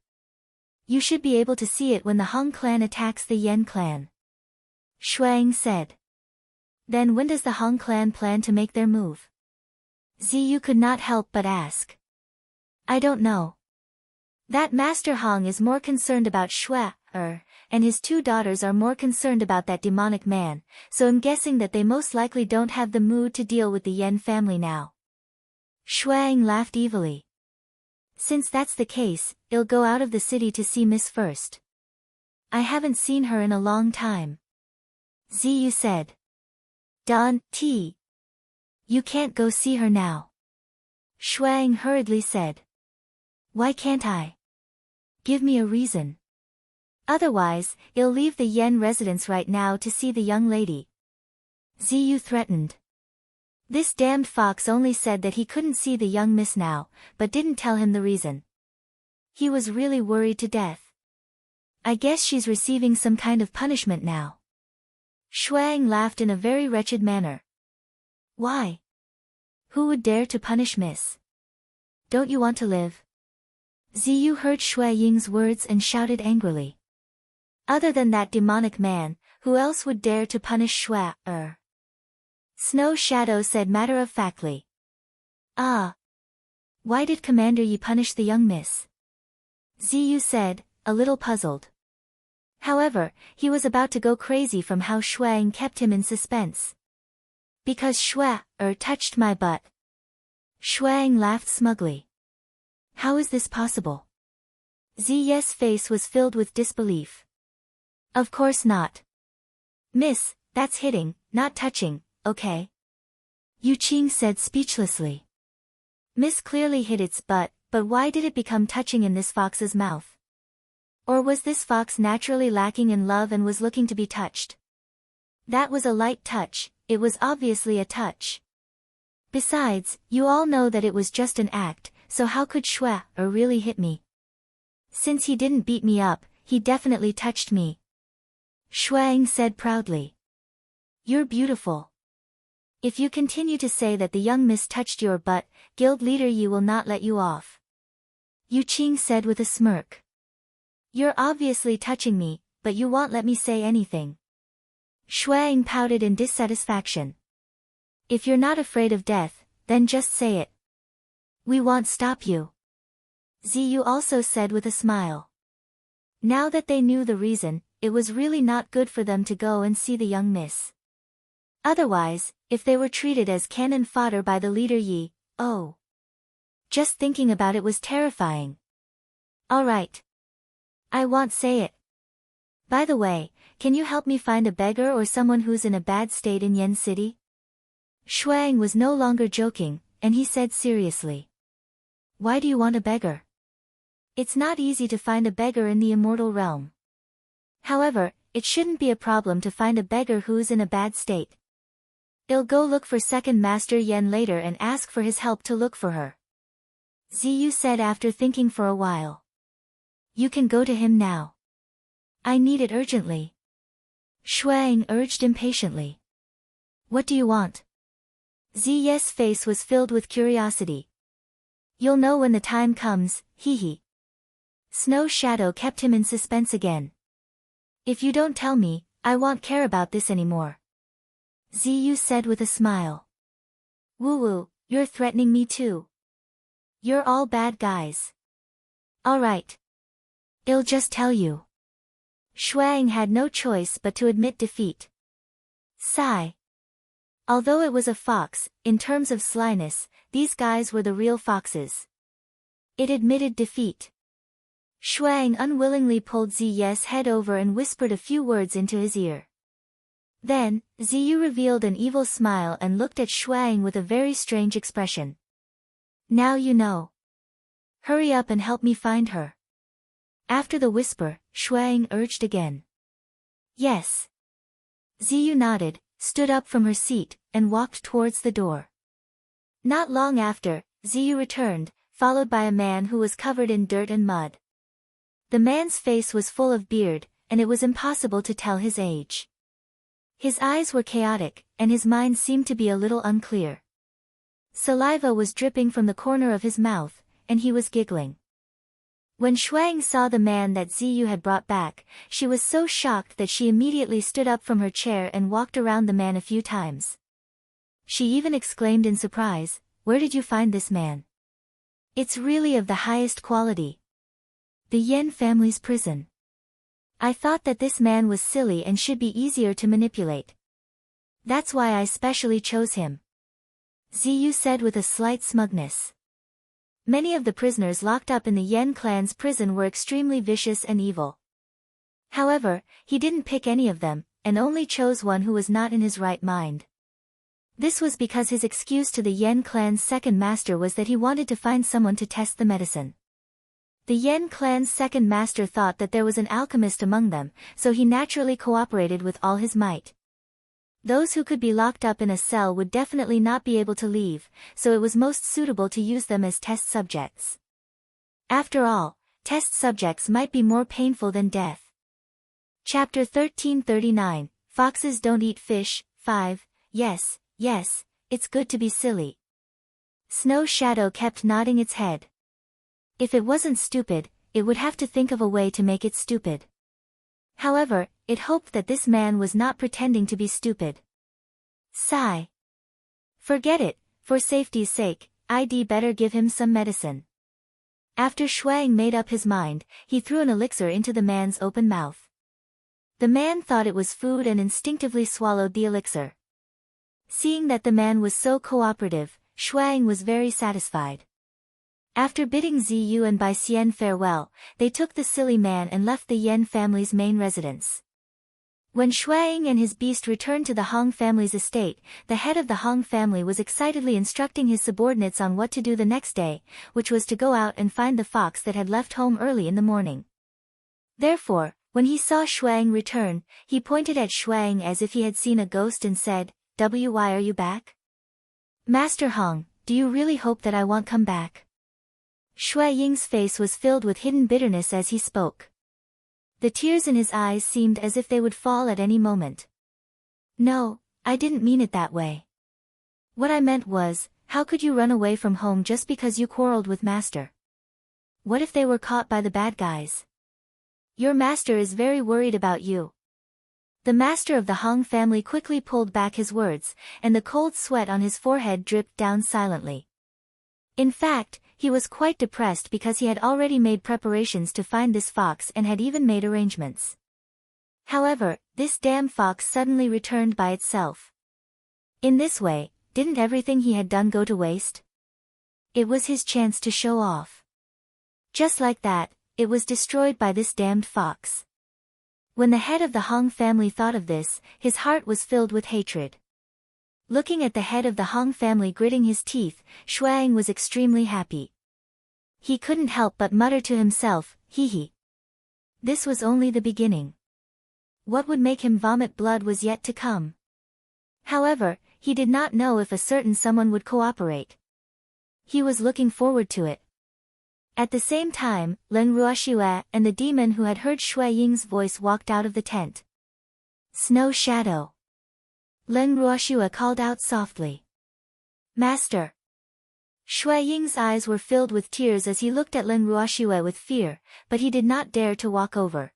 A: You should be able to see it when the Hong clan attacks the Yen clan. Shuang said. Then when does the Hong clan plan to make their move? Ziyu could not help but ask. I don't know. That Master Hong is more concerned about Shui, and his two daughters are more concerned about that demonic man, so I'm guessing that they most likely don't have the mood to deal with the Yen family now. Shuang laughed evilly. Since that's the case, I'll go out of the city to see Miss first. I haven't seen her in a long time. Ziyu said. Don, T. You can't go see her now. Shuang hurriedly said. Why can't I? Give me a reason. Otherwise, I'll leave the Yen residence right now to see the young lady. Ziyu threatened. This damned fox only said that he couldn't see the young miss now, but didn't tell him the reason. He was really worried to death. I guess she's receiving some kind of punishment now. Shuang laughed in a very wretched manner. Why? Who would dare to punish Miss? Don't you want to live? Ziyu heard Shui Ying's words and shouted angrily. Other than that demonic man, who else would dare to punish Shui? Snow Shadow said matter-of-factly. Ah. Why did Commander Yi punish the young miss? Ziyu said, a little puzzled. However, he was about to go crazy from how Shuang kept him in suspense. Because Shui, touched my butt. Shuang laughed smugly. How is this possible? Ziyu's face was filled with disbelief. Of course not. Miss, that's hitting, not touching, okay? Yu Qing said speechlessly. Miss clearly hit its butt, but why did it become touching in this fox's mouth? Or was this fox naturally lacking in love and was looking to be touched? That was a light touch, it was obviously a touch. Besides, you all know that it was just an act, so how could Shui really hit me? Since he didn't beat me up, he definitely touched me. Shuang said proudly. You're beautiful. If you continue to say that the young miss touched your butt, guild leader Yi will not let you off. Yu Qing said with a smirk. You're obviously touching me, but you won't let me say anything. Shuang pouted in dissatisfaction. If you're not afraid of death, then just say it. We won't stop you. Ziyu also said with a smile. Now that they knew the reason, it was really not good for them to go and see the young miss. Otherwise, if they were treated as cannon fodder by the leader Yi, oh. Just thinking about it was terrifying. Alright. I won't say it. By the way, can you help me find a beggar or someone who's in a bad state in Yen City? Shuang was no longer joking, and he said seriously. Why do you want a beggar? It's not easy to find a beggar in the immortal realm. However, it shouldn't be a problem to find a beggar who's in a bad state. I'll go look for Second Master Yen later and ask for his help to look for her. Ziyu said after thinking for a while. You can go to him now. I need it urgently. Shuang urged impatiently. What do you want? Ziyu's face was filled with curiosity. You'll know when the time comes, hee. Snow Shadow kept him in suspense again. If you don't tell me, I won't care about this anymore. Ziyu said with a smile. Woo-woo, you're threatening me too. You're all bad guys. Alright. I'll just tell you. Shuang had no choice but to admit defeat. Sigh. Although it was a fox, in terms of slyness, these guys were the real foxes. It admitted defeat. Shuang unwillingly pulled Ziyu's head over and whispered a few words into his ear. Then, Ziyu revealed an evil smile and looked at Shuang with a very strange expression. Now you know. Hurry up and help me find her. After the whisper, Shuang urged again. Yes. Ziyu nodded, stood up from her seat, and walked towards the door. Not long after, Ziyu returned, followed by a man who was covered in dirt and mud. The man's face was full of beard, and it was impossible to tell his age. His eyes were chaotic, and his mind seemed to be a little unclear. Saliva was dripping from the corner of his mouth, and he was giggling. When Shuang saw the man that Ziyu had brought back, she was so shocked that she immediately stood up from her chair and walked around the man a few times. She even exclaimed in surprise, "Where did you find this man? It's really of the highest quality. The Yen family's prison. I thought that this man was silly and should be easier to manipulate. That's why I specially chose him," Ziyu said with a slight smugness. Many of the prisoners locked up in the Yen clan's prison were extremely vicious and evil. However, he didn't pick any of them, and only chose one who was not in his right mind. This was because his excuse to the Yen clan's second master was that he wanted to find someone to test the medicine. The Yen clan's second master thought that there was an alchemist among them, so he naturally cooperated with all his might. Those who could be locked up in a cell would definitely not be able to leave, so it was most suitable to use them as test subjects. After all, test subjects might be more painful than death. Chapter 1339, Foxes Don't Eat Fish, 5, Yes, it's good to be silly. Snow Shadow kept nodding its head. If it wasn't stupid, it would have to think of a way to make it stupid. However, it hoped that this man was not pretending to be stupid. Sigh. Forget it, for safety's sake, I'd better give him some medicine. After Shuang made up his mind, he threw an elixir into the man's open mouth. The man thought it was food and instinctively swallowed the elixir. Seeing that the man was so cooperative, Shuang was very satisfied. After bidding Ziyu and Bai Xian farewell, they took the silly man and left the Yen family's main residence. When Shuang and his beast returned to the Hong family's estate, the head of the Hong family was excitedly instructing his subordinates on what to do the next day, which was to go out and find the fox that had left home early in the morning. Therefore, when he saw Shuang return, he pointed at Shuang as if he had seen a ghost and said, "Why are you back? Master Hong, do you really hope that I won't come back?" Shui Ying's face was filled with hidden bitterness as he spoke. The tears in his eyes seemed as if they would fall at any moment. "No, I didn't mean it that way. What I meant was, how could you run away from home just because you quarreled with Master? What if they were caught by the bad guys? Your master is very worried about you." The master of the Hong family quickly pulled back his words, and the cold sweat on his forehead dripped down silently. In fact, he was quite depressed because he had already made preparations to find this fox and had even made arrangements. However, this damn fox suddenly returned by itself. In this way, didn't everything he had done go to waste? It was his chance to show off. Just like that, it was destroyed by this damned fox. When the head of the Hong family thought of this, his heart was filled with hatred. Looking at the head of the Hong family gritting his teeth, Shuang was extremely happy. He couldn't help but mutter to himself, "Hee." This was only the beginning. What would make him vomit blood was yet to come. However, he did not know if a certain someone would cooperate. He was looking forward to it. At the same time, Leng Ruoxue and the demon who had heard Shui Ying's voice walked out of the tent. "Snow Shadow." Leng Ruoxue called out softly. "Master." Shui Ying's eyes were filled with tears as he looked at Leng Ruoxue with fear, but he did not dare to walk over.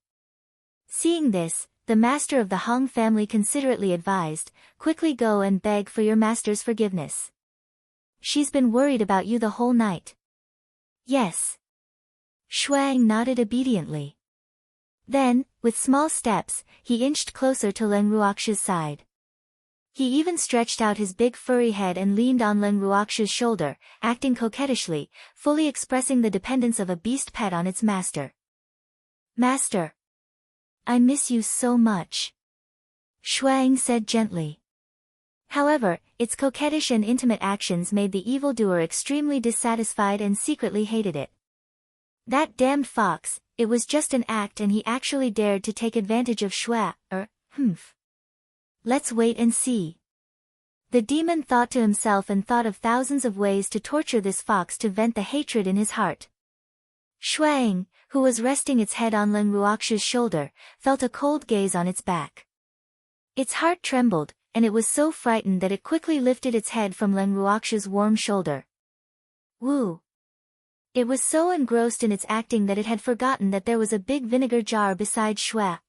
A: Seeing this, the master of the Hong family considerately advised, "Quickly go and beg for your master's forgiveness. She's been worried about you the whole night." "Yes." Shuang nodded obediently. Then, with small steps, he inched closer to Leng Ruoxue's side. He even stretched out his big furry head and leaned on Leng Ruoxue's shoulder, acting coquettishly, fully expressing the dependence of a beast pet on its master. "Master. I miss you so much," Shuang said gently. However, its coquettish and intimate actions made the evildoer extremely dissatisfied and secretly hated it. "That damned fox, it was just an act and he actually dared to take advantage of humph. Let's wait and see. The demon thought to himself and thought of thousands of ways to torture this fox to vent the hatred in his heart. Shuang, who was resting its head on Len Ruox's shoulder, felt a cold gaze on its back. Its heart trembled, and it was so frightened that it quickly lifted its head from Len Ruox's warm shoulder. Woo! It was so engrossed in its acting that it had forgotten that there was a big vinegar jar beside Shua.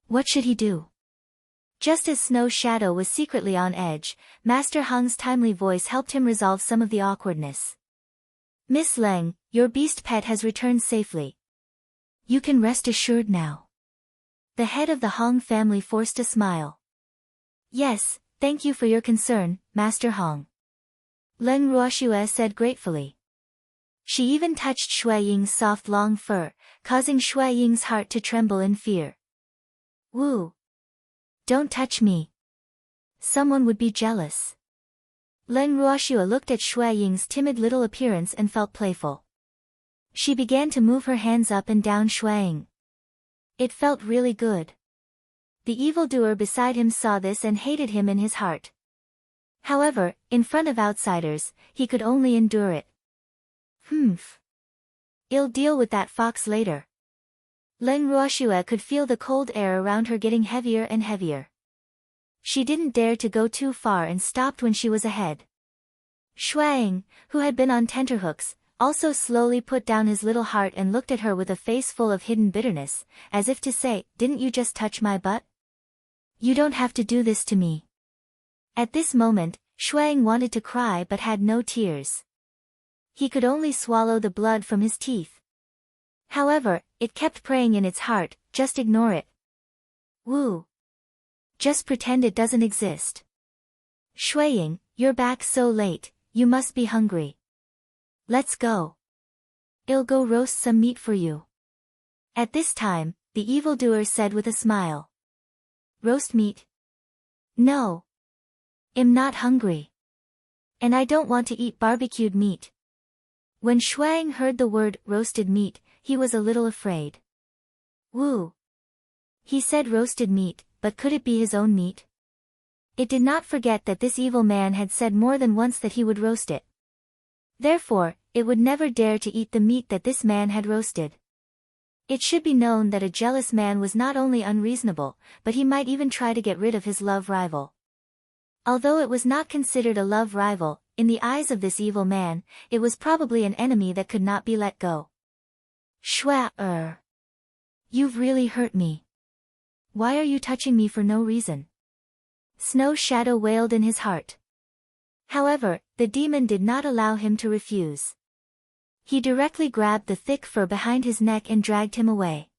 A: What should he do? Just as Snow's shadow was secretly on edge, Master Hung's timely voice helped him resolve some of the awkwardness. Miss Leng, your beast pet has returned safely. You can rest assured now. The head of the Hong family forced a smile. Yes, thank you for your concern, Master Hong. Len Ruoxue said gratefully. She even touched Shui Ying's soft long fur, causing Shui Ying's heart to tremble in fear. Woo! Don't touch me. Someone would be jealous. Len Ruoxue looked at Shui Ying's timid little appearance and felt playful. She began to move her hands up and down Shui Ying. It felt really good. The evildoer beside him saw this and hated him in his heart. However, in front of outsiders, he could only endure it. Humph. I'll deal with that fox later. Len Ruoxue could feel the cold air around her getting heavier and heavier. She didn't dare to go too far and stopped when she was ahead. Shuang, who had been on tenterhooks, also slowly put down his little heart and looked at her with a face full of hidden bitterness, as if to say, didn't you just touch my butt? You don't have to do this to me. At this moment, Shuang wanted to cry but had no tears. He could only swallow the blood from his teeth. However, it kept praying in its heart, just ignore it. Woo! Just pretend it doesn't exist. Shuiying, you're back so late, you must be hungry. Let's go. I'll go roast some meat for you. At this time, the evildoer said with a smile. Roast meat? No. I'm not hungry. And I don't want to eat barbecued meat. When Shuang heard the word roasted meat, he was a little afraid. Woo! He said roasted meat, but could it be his own meat? It did not forget that this evil man had said more than once that he would roast it. Therefore, it would never dare to eat the meat that this man had roasted. It should be known that a jealous man was not only unreasonable, but he might even try to get rid of his love rival. Although it was not considered a love rival, in the eyes of this evil man, it was probably an enemy that could not be let go. Shua, you've really hurt me. Why are you touching me for no reason? Snow's shadow wailed in his heart. However, the demon did not allow him to refuse. He directly grabbed the thick fur behind his neck and dragged him away.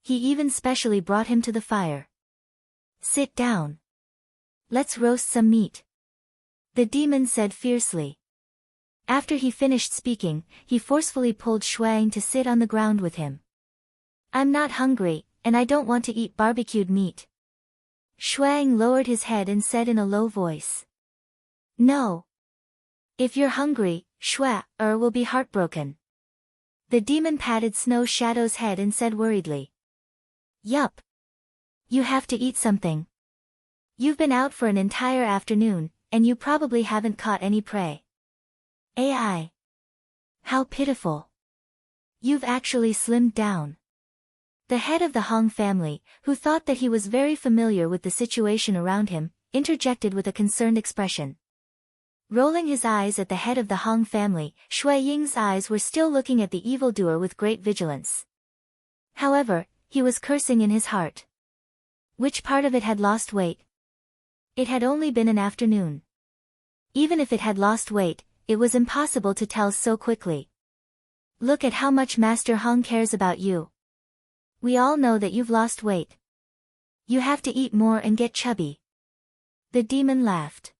A: He even specially brought him to the fire. Sit down. Let's roast some meat. The demon said fiercely. After he finished speaking, he forcefully pulled Shuang to sit on the ground with him. I'm not hungry, and I don't want to eat barbecued meat. Shuang lowered his head and said in a low voice. No. If you're hungry, Shua, will be heartbroken. The demon patted Snow Shadow's head and said worriedly. Yup. You have to eat something. You've been out for an entire afternoon, and you probably haven't caught any prey. AI. How pitiful. You've actually slimmed down. The head of the Hong family, who thought that he was very familiar with the situation around him, interjected with a concerned expression. Rolling his eyes at the head of the Hong family, Shui Ying's eyes were still looking at the evildoer with great vigilance. However, he was cursing in his heart. Which part of it had lost weight? It had only been an afternoon. Even if it had lost weight, it was impossible to tell so quickly. Look at how much Master Hong cares about you. We all know that you've lost weight. You have to eat more and get chubby. The demon laughed.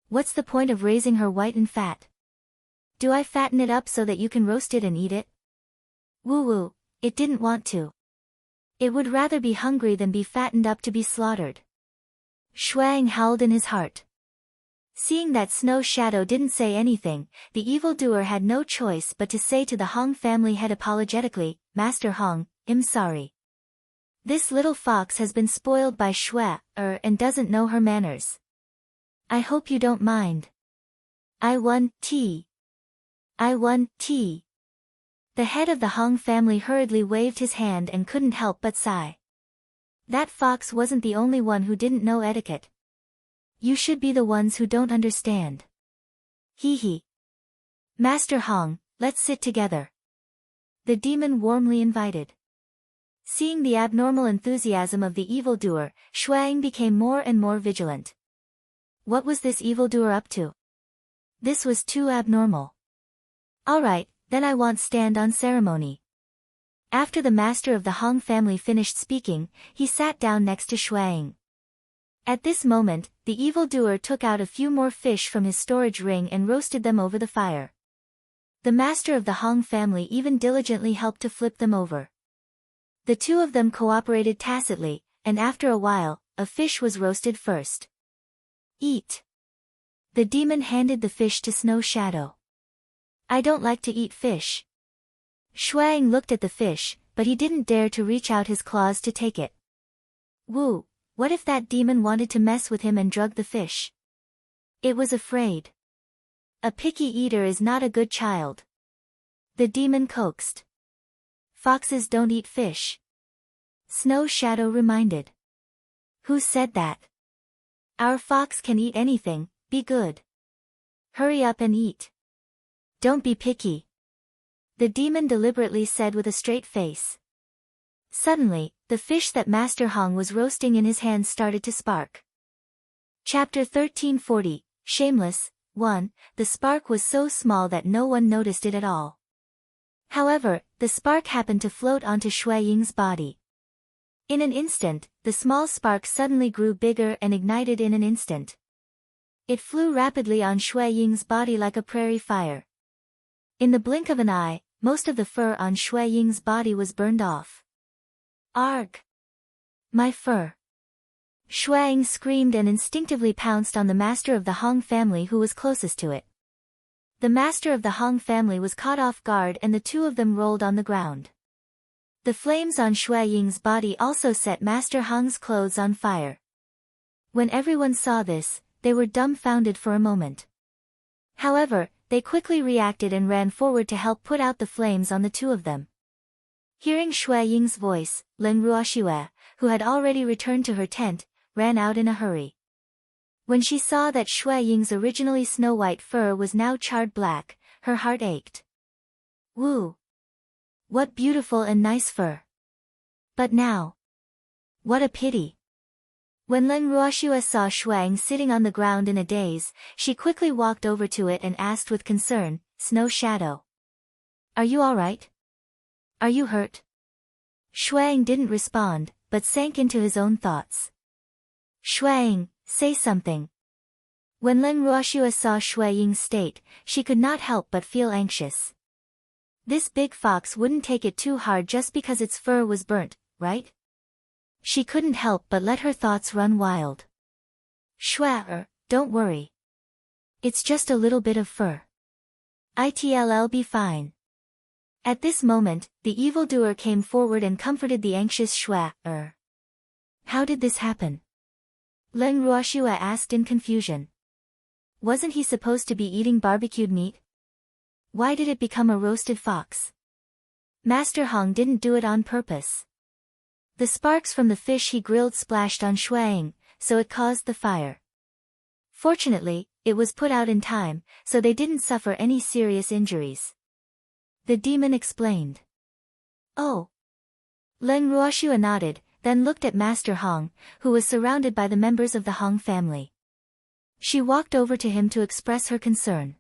A: What's the point of raising her white and fat? Do I fatten it up so that you can roast it and eat it? Woo-woo, it didn't want to. It would rather be hungry than be fattened up to be slaughtered. Shuang howled in his heart. Seeing that Snow Shadow didn't say anything, the evildoer had no choice but to say to the Hong family head apologetically, Master Hong, I'm sorry. This little fox has been spoiled by and doesn't know her manners. I hope you don't mind. I want tea. I want tea. The head of the Hong family hurriedly waved his hand and couldn't help but sigh. That fox wasn't the only one who didn't know etiquette. You should be the ones who don't understand. Hee hee. Master Hong, let's sit together. The demon warmly invited. Seeing the abnormal enthusiasm of the evildoer, Shuang became more and more vigilant. What was this evildoer up to? This was too abnormal. Alright, then I want stand on ceremony. After the master of the Hong family finished speaking, he sat down next to Shuang. At this moment, the evildoer took out a few more fish from his storage ring and roasted them over the fire. The master of the Hong family even diligently helped to flip them over. The two of them cooperated tacitly, and after a while, a fish was roasted first. Eat. The demon handed the fish to Snow Shadow. I don't like to eat fish. Shuang looked at the fish, but he didn't dare to reach out his claws to take it. Woo, what if that demon wanted to mess with him and drug the fish? It was afraid. A picky eater is not a good child. The demon coaxed. Foxes don't eat fish. Snow Shadow reminded. Who said that? Our fox can eat anything, be good. Hurry up and eat. Don't be picky. The demon deliberately said with a straight face. Suddenly, the fish that Master Hong was roasting in his hands started to spark. Chapter 1340, Shameless, 1. The spark was so small that no one noticed it at all. However, the spark happened to float onto Shui Ying's body. In an instant, the small spark suddenly grew bigger and ignited in an instant. It flew rapidly on Shui Ying's body like a prairie fire. In the blink of an eye, most of the fur on Shui Ying's body was burned off. Arg! My fur! Shuang screamed and instinctively pounced on the master of the Hong family who was closest to it. The master of the Hong family was caught off guard and the two of them rolled on the ground. The flames on Shui Ying's body also set Master Hong's clothes on fire. When everyone saw this, they were dumbfounded for a moment. However, they quickly reacted and ran forward to help put out the flames on the two of them. Hearing Shui Ying's voice, Len Ruoxue, who had already returned to her tent, ran out in a hurry. When she saw that Shui Ying's originally snow-white fur was now charred black, her heart ached. Woo! What beautiful and nice fur! But now... what a pity! When Len Ruoxue saw Shuang sitting on the ground in a daze, she quickly walked over to it and asked with concern, Snow Shadow. Are you alright? Are you hurt? Shuang didn't respond, but sank into his own thoughts. Shuang, say something. When Len Ruoxue saw Shui Ying's state, she could not help but feel anxious. This big fox wouldn't take it too hard just because its fur was burnt, right? She couldn't help but let her thoughts run wild. Don't worry. It's just a little bit of fur. It'll be fine. At this moment, the evildoer came forward and comforted the anxious How did this happen? Len Ruoxue asked in confusion. Wasn't he supposed to be eating barbecued meat? Why did it become a roasted fox? Master Hong didn't do it on purpose. The sparks from the fish he grilled splashed on Shuang, so it caused the fire. Fortunately, it was put out in time, so they didn't suffer any serious injuries. The demon explained. Oh. Len Ruoxue nodded, then looked at Master Hong, who was surrounded by the members of the Hong family. She walked over to him to express her concern.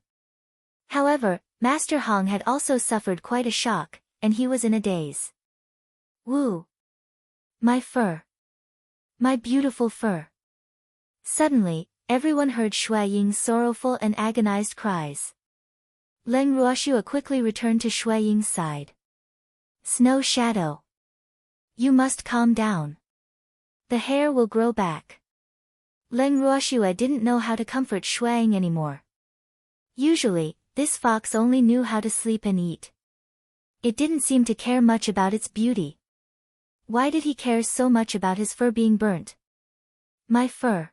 A: However, Master Hong had also suffered quite a shock, and he was in a daze. Woo! My fur! My beautiful fur! Suddenly, everyone heard Shui Ying's sorrowful and agonized cries. Len Ruoxue quickly returned to Shui Ying's side. Snow Shadow! You must calm down. The hair will grow back. Leng Ruoxue didn't know how to comfort Shuang anymore. Usually, this fox only knew how to sleep and eat. It didn't seem to care much about its beauty. Why did he care so much about his fur being burnt? My fur.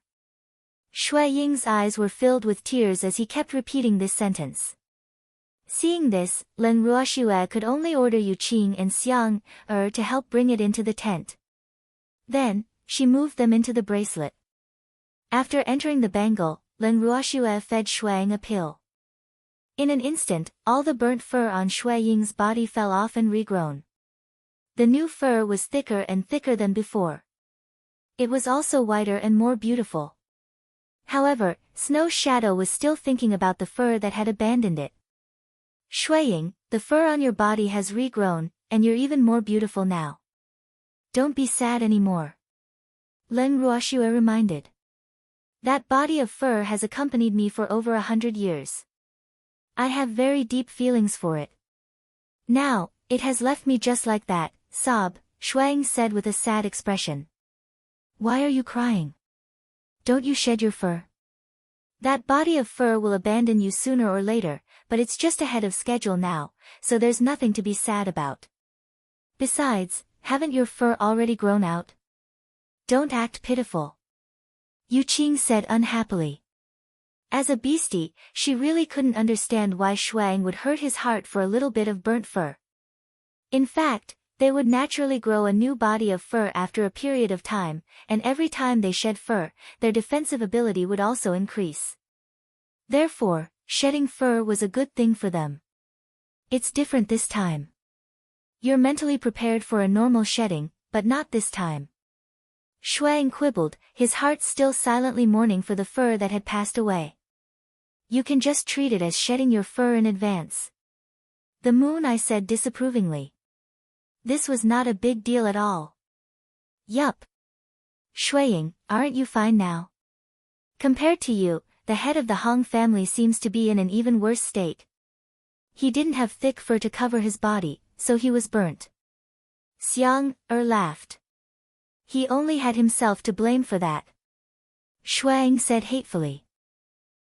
A: Shui Ying's eyes were filled with tears as he kept repeating this sentence. Seeing this, Leng Ruoxue could only order Yu Qing and Xiang to help bring it into the tent. Then, she moved them into the bracelet. After entering the bangle, Leng Ruoxue fed Shuang a pill. In an instant, all the burnt fur on Shui Ying's body fell off and regrown. The new fur was thicker and thicker than before. It was also whiter and more beautiful. However, Snow Shadow was still thinking about the fur that had abandoned it. Shuiying, the fur on your body has regrown, and you're even more beautiful now. Don't be sad anymore. Leng Ruoxue reminded. That body of fur has accompanied me for over 100 years. I have very deep feelings for it. Now, it has left me just like that, sob, Shuang said with a sad expression. Why are you crying? Don't you shed your fur? That body of fur will abandon you sooner or later, but it's just ahead of schedule now, so there's nothing to be sad about. Besides, haven't your fur already grown out? Don't act pitiful. Yu Qing said unhappily. As a beastie, she really couldn't understand why Shuang would hurt his heart for a little bit of burnt fur. In fact, they would naturally grow a new body of fur after a period of time, and every time they shed fur, their defensive ability would also increase. Therefore, shedding fur was a good thing for them. It's different this time. You're mentally prepared for a normal shedding, but not this time. Shuang quibbled, his heart still silently mourning for the fur that had passed away. You can just treat it as shedding your fur in advance. The moon, I said disapprovingly. This was not a big deal at all. Yup. Shuiying, aren't you fine now? Compared to you, the head of the Hong family seems to be in an even worse state. He didn't have thick fur to cover his body, so he was burnt. Xiang laughed. He only had himself to blame for that. Shuang said hatefully.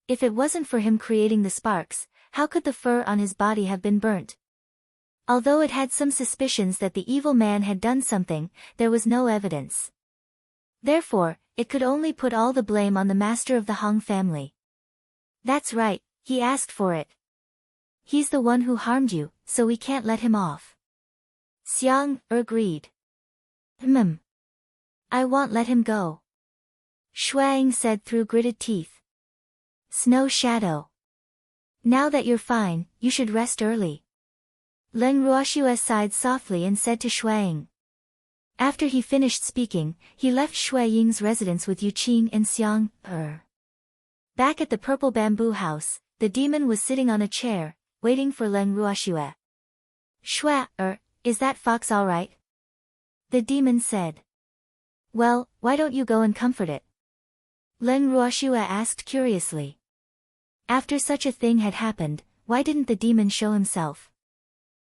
A: If it wasn't for him creating the sparks, how could the fur on his body have been burnt? Although it had some suspicions that the evil man had done something, there was no evidence. Therefore, it could only put all the blame on the master of the Hong family. That's right, he asked for it. He's the one who harmed you, so we can't let him off. Xiang agreed. I won't let him go. Shuang said through gritted teeth. Snow Shadow. Now that you're fine, you should rest early. Leng Ruoxue sighed softly and said to Shuang. After he finished speaking, he left Shui Ying's residence with Yu Qing and Xiang. Back at the purple bamboo house, the demon was sitting on a chair, waiting for Leng Ruoxue. Shua, is that fox all right? The demon said. Well, why don't you go and comfort it? Leng Ruoxue asked curiously. After such a thing had happened, why didn't the demon show himself?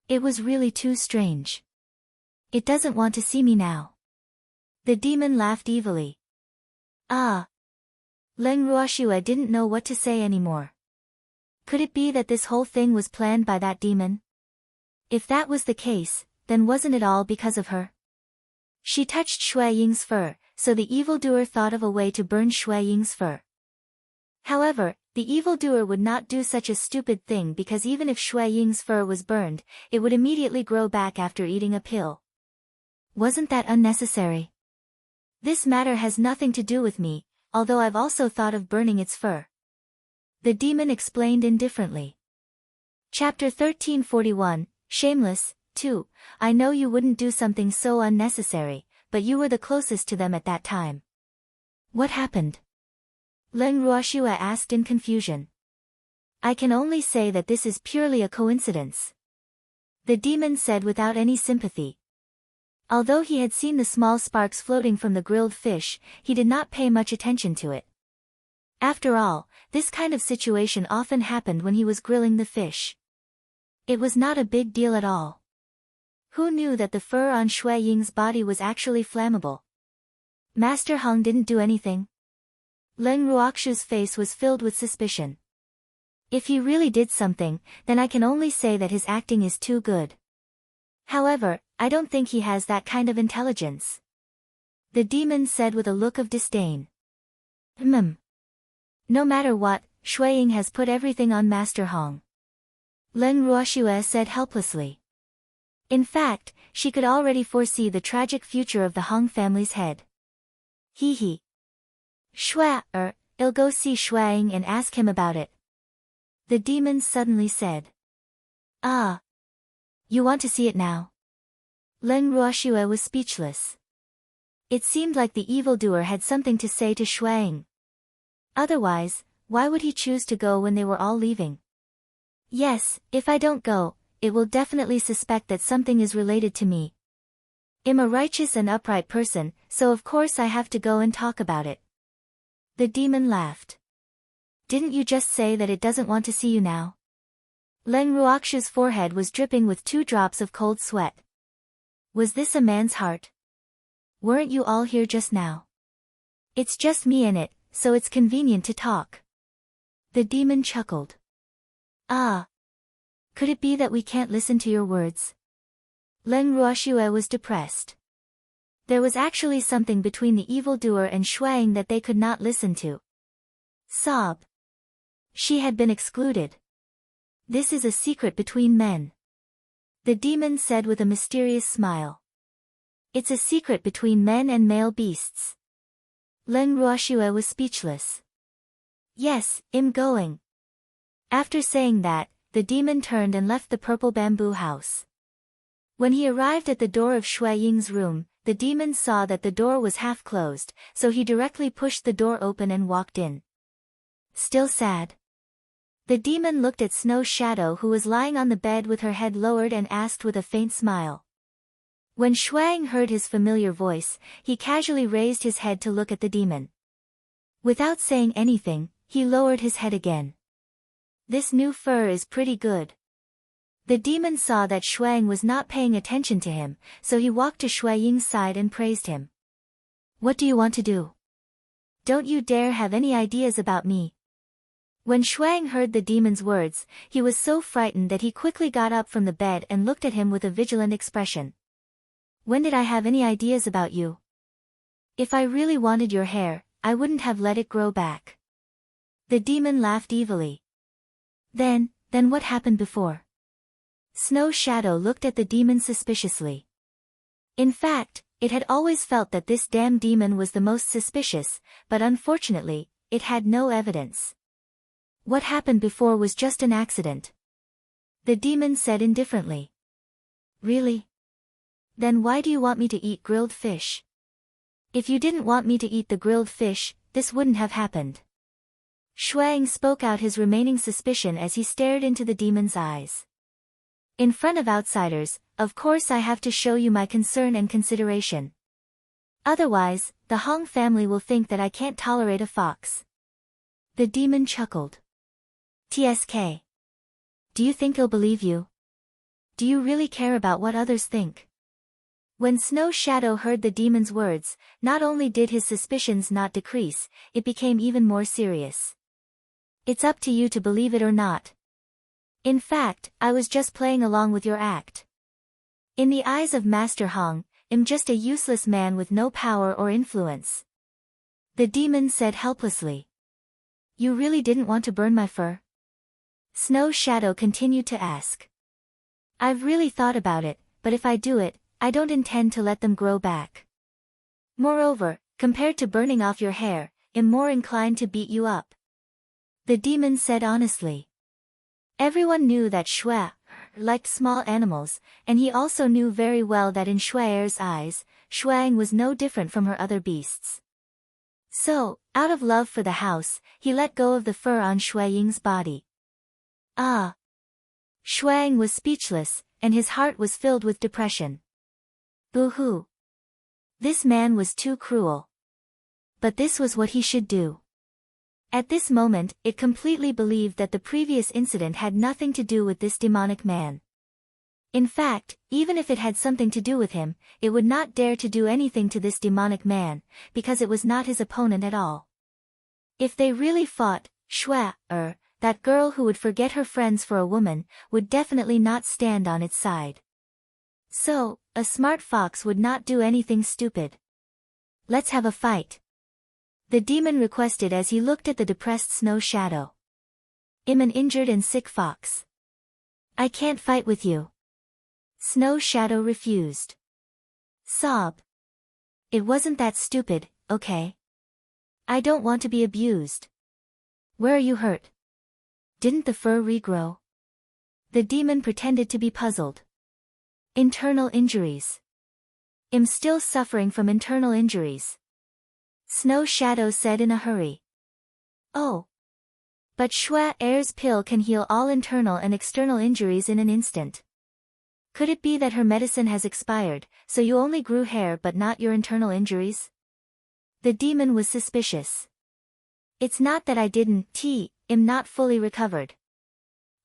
A: It was really too strange. It doesn't want to see me now. The demon laughed evilly. Ah. Leng Ruoxue didn't know what to say anymore. Could it be that this whole thing was planned by that demon? If that was the case, then wasn't it all because of her? She touched Shui Ying's fur, so the evildoer thought of a way to burn Shui Ying's fur. However, the evildoer would not do such a stupid thing because even if Shui Ying's fur was burned, it would immediately grow back after eating a pill. Wasn't that unnecessary? This matter has nothing to do with me, although I've also thought of burning its fur. The demon explained indifferently. Chapter 1341, Shameless, 2. I know you wouldn't do something so unnecessary, but you were the closest to them at that time. What happened? Leng Ruoxue asked in confusion. I can only say that this is purely a coincidence. The demon said without any sympathy. Although he had seen the small sparks floating from the grilled fish, he did not pay much attention to it. After all, this kind of situation often happened when he was grilling the fish. It was not a big deal at all. Who knew that the fur on Shui Ying's body was actually flammable? Master Hong didn't do anything. Len Ruoxu's face was filled with suspicion. If he really did something, then I can only say that his acting is too good. However, I don't think he has that kind of intelligence. The demon said with a look of disdain. No matter what, Shui Ying has put everything on Master Hong. Len Ruoxue said helplessly. In fact, she could already foresee the tragic future of the Hong family's head. He. I'll go see Shui Ying and ask him about it. The demon suddenly said. Ah. You want to see it now? Len Ruoxue was speechless. It seemed like the evildoer had something to say to Shui Ying. Otherwise, why would he choose to go when they were all leaving? Yes, if I don't go, it will definitely suspect that something is related to me. I'm a righteous and upright person, so of course I have to go and talk about it. The demon laughed. Didn't you just say that it doesn't want to see you now? Len Ruoxu's forehead was dripping with 2 drops of cold sweat. Was this a man's heart? Weren't you all here just now? It's just me in it, so it's convenient to talk. The demon chuckled. Ah. Could it be that we can't listen to your words? Len Ruoxue was depressed. There was actually something between the evildoer and Shui Ying that they could not listen to. Sob. She had been excluded. This is a secret between men. The demon said with a mysterious smile. It's a secret between men and male beasts. Len Ruoxue was speechless. Yes, I'm going. After saying that, the demon turned and left the purple bamboo house. When he arrived at the door of Shui Ying's room, the demon saw that the door was half closed, so he directly pushed the door open and walked in. Still sad? The demon looked at Snow's shadow, who was lying on the bed with her head lowered, and asked with a faint smile. When Shui Ying heard his familiar voice, he casually raised his head to look at the demon. Without saying anything, he lowered his head again. This new fur is pretty good. The demon saw that Shui Ying was not paying attention to him, so he walked to Shui Ying's side and praised him. What do you want to do? Don't you dare have any ideas about me. When Shui Ying heard the demon's words, he was so frightened that he quickly got up from the bed and looked at him with a vigilant expression. When did I have any ideas about you? If I really wanted your hair, I wouldn't have let it grow back. The demon laughed evilly. Then what happened before? Snow's shadow looked at the demon suspiciously. In fact, it had always felt that this damn demon was the most suspicious, but unfortunately, it had no evidence. What happened before was just an accident. The demon said indifferently. Really? Then why do you want me to eat grilled fish? If you didn't want me to eat the grilled fish, this wouldn't have happened. Shui Ying spoke out his remaining suspicion as he stared into the demon's eyes. In front of outsiders, of course I have to show you my concern and consideration. Otherwise, the Hong family will think that I can't tolerate a fox. The demon chuckled. TSK. Do you think he'll believe you? Do you really care about what others think? When Snow's shadow heard the demon's words, not only did his suspicions not decrease, it became even more serious. It's up to you to believe it or not. In fact, I was just playing along with your act. In the eyes of Master Hong, I'm just a useless man with no power or influence. The demon said helplessly. You really didn't want to burn my fur? Snow's shadow continued to ask. I've really thought about it, but if I do it, I don't intend to let them grow back. Moreover, compared to burning off your hair, I'm more inclined to beat you up. The demon said honestly. Everyone knew that Shui liked small animals, and he also knew very well that in Shui's eyes, Shui Ying was no different from her other beasts. So, out of love for the house, he let go of the fur on Shui Ying's body. Ah! Shui Ying was speechless, and his heart was filled with depression. Boo-hoo! This man was too cruel. But this was what he should do. At this moment, it completely believed that the previous incident had nothing to do with this demonic man. In fact, even if it had something to do with him, it would not dare to do anything to this demonic man, because it was not his opponent at all. If they really fought, that girl who would forget her friends for a woman, would definitely not stand on its side. So, a smart fox would not do anything stupid. Let's have a fight. The demon requested as he looked at the depressed Snow Shadow. I'm an injured and sick fox. I can't fight with you. Snow Shadow refused. Sob. It wasn't that stupid, okay? I don't want to be abused. Where are you hurt? Didn't the fur regrow? The demon pretended to be puzzled. Internal injuries. I'm still suffering from internal injuries. Snow Shadow said in a hurry. Oh. But Air's pill can heal all internal and external injuries in an instant. Could it be that her medicine has expired, so you only grew hair but not your internal injuries? The demon was suspicious. It's not that I I'm not fully recovered.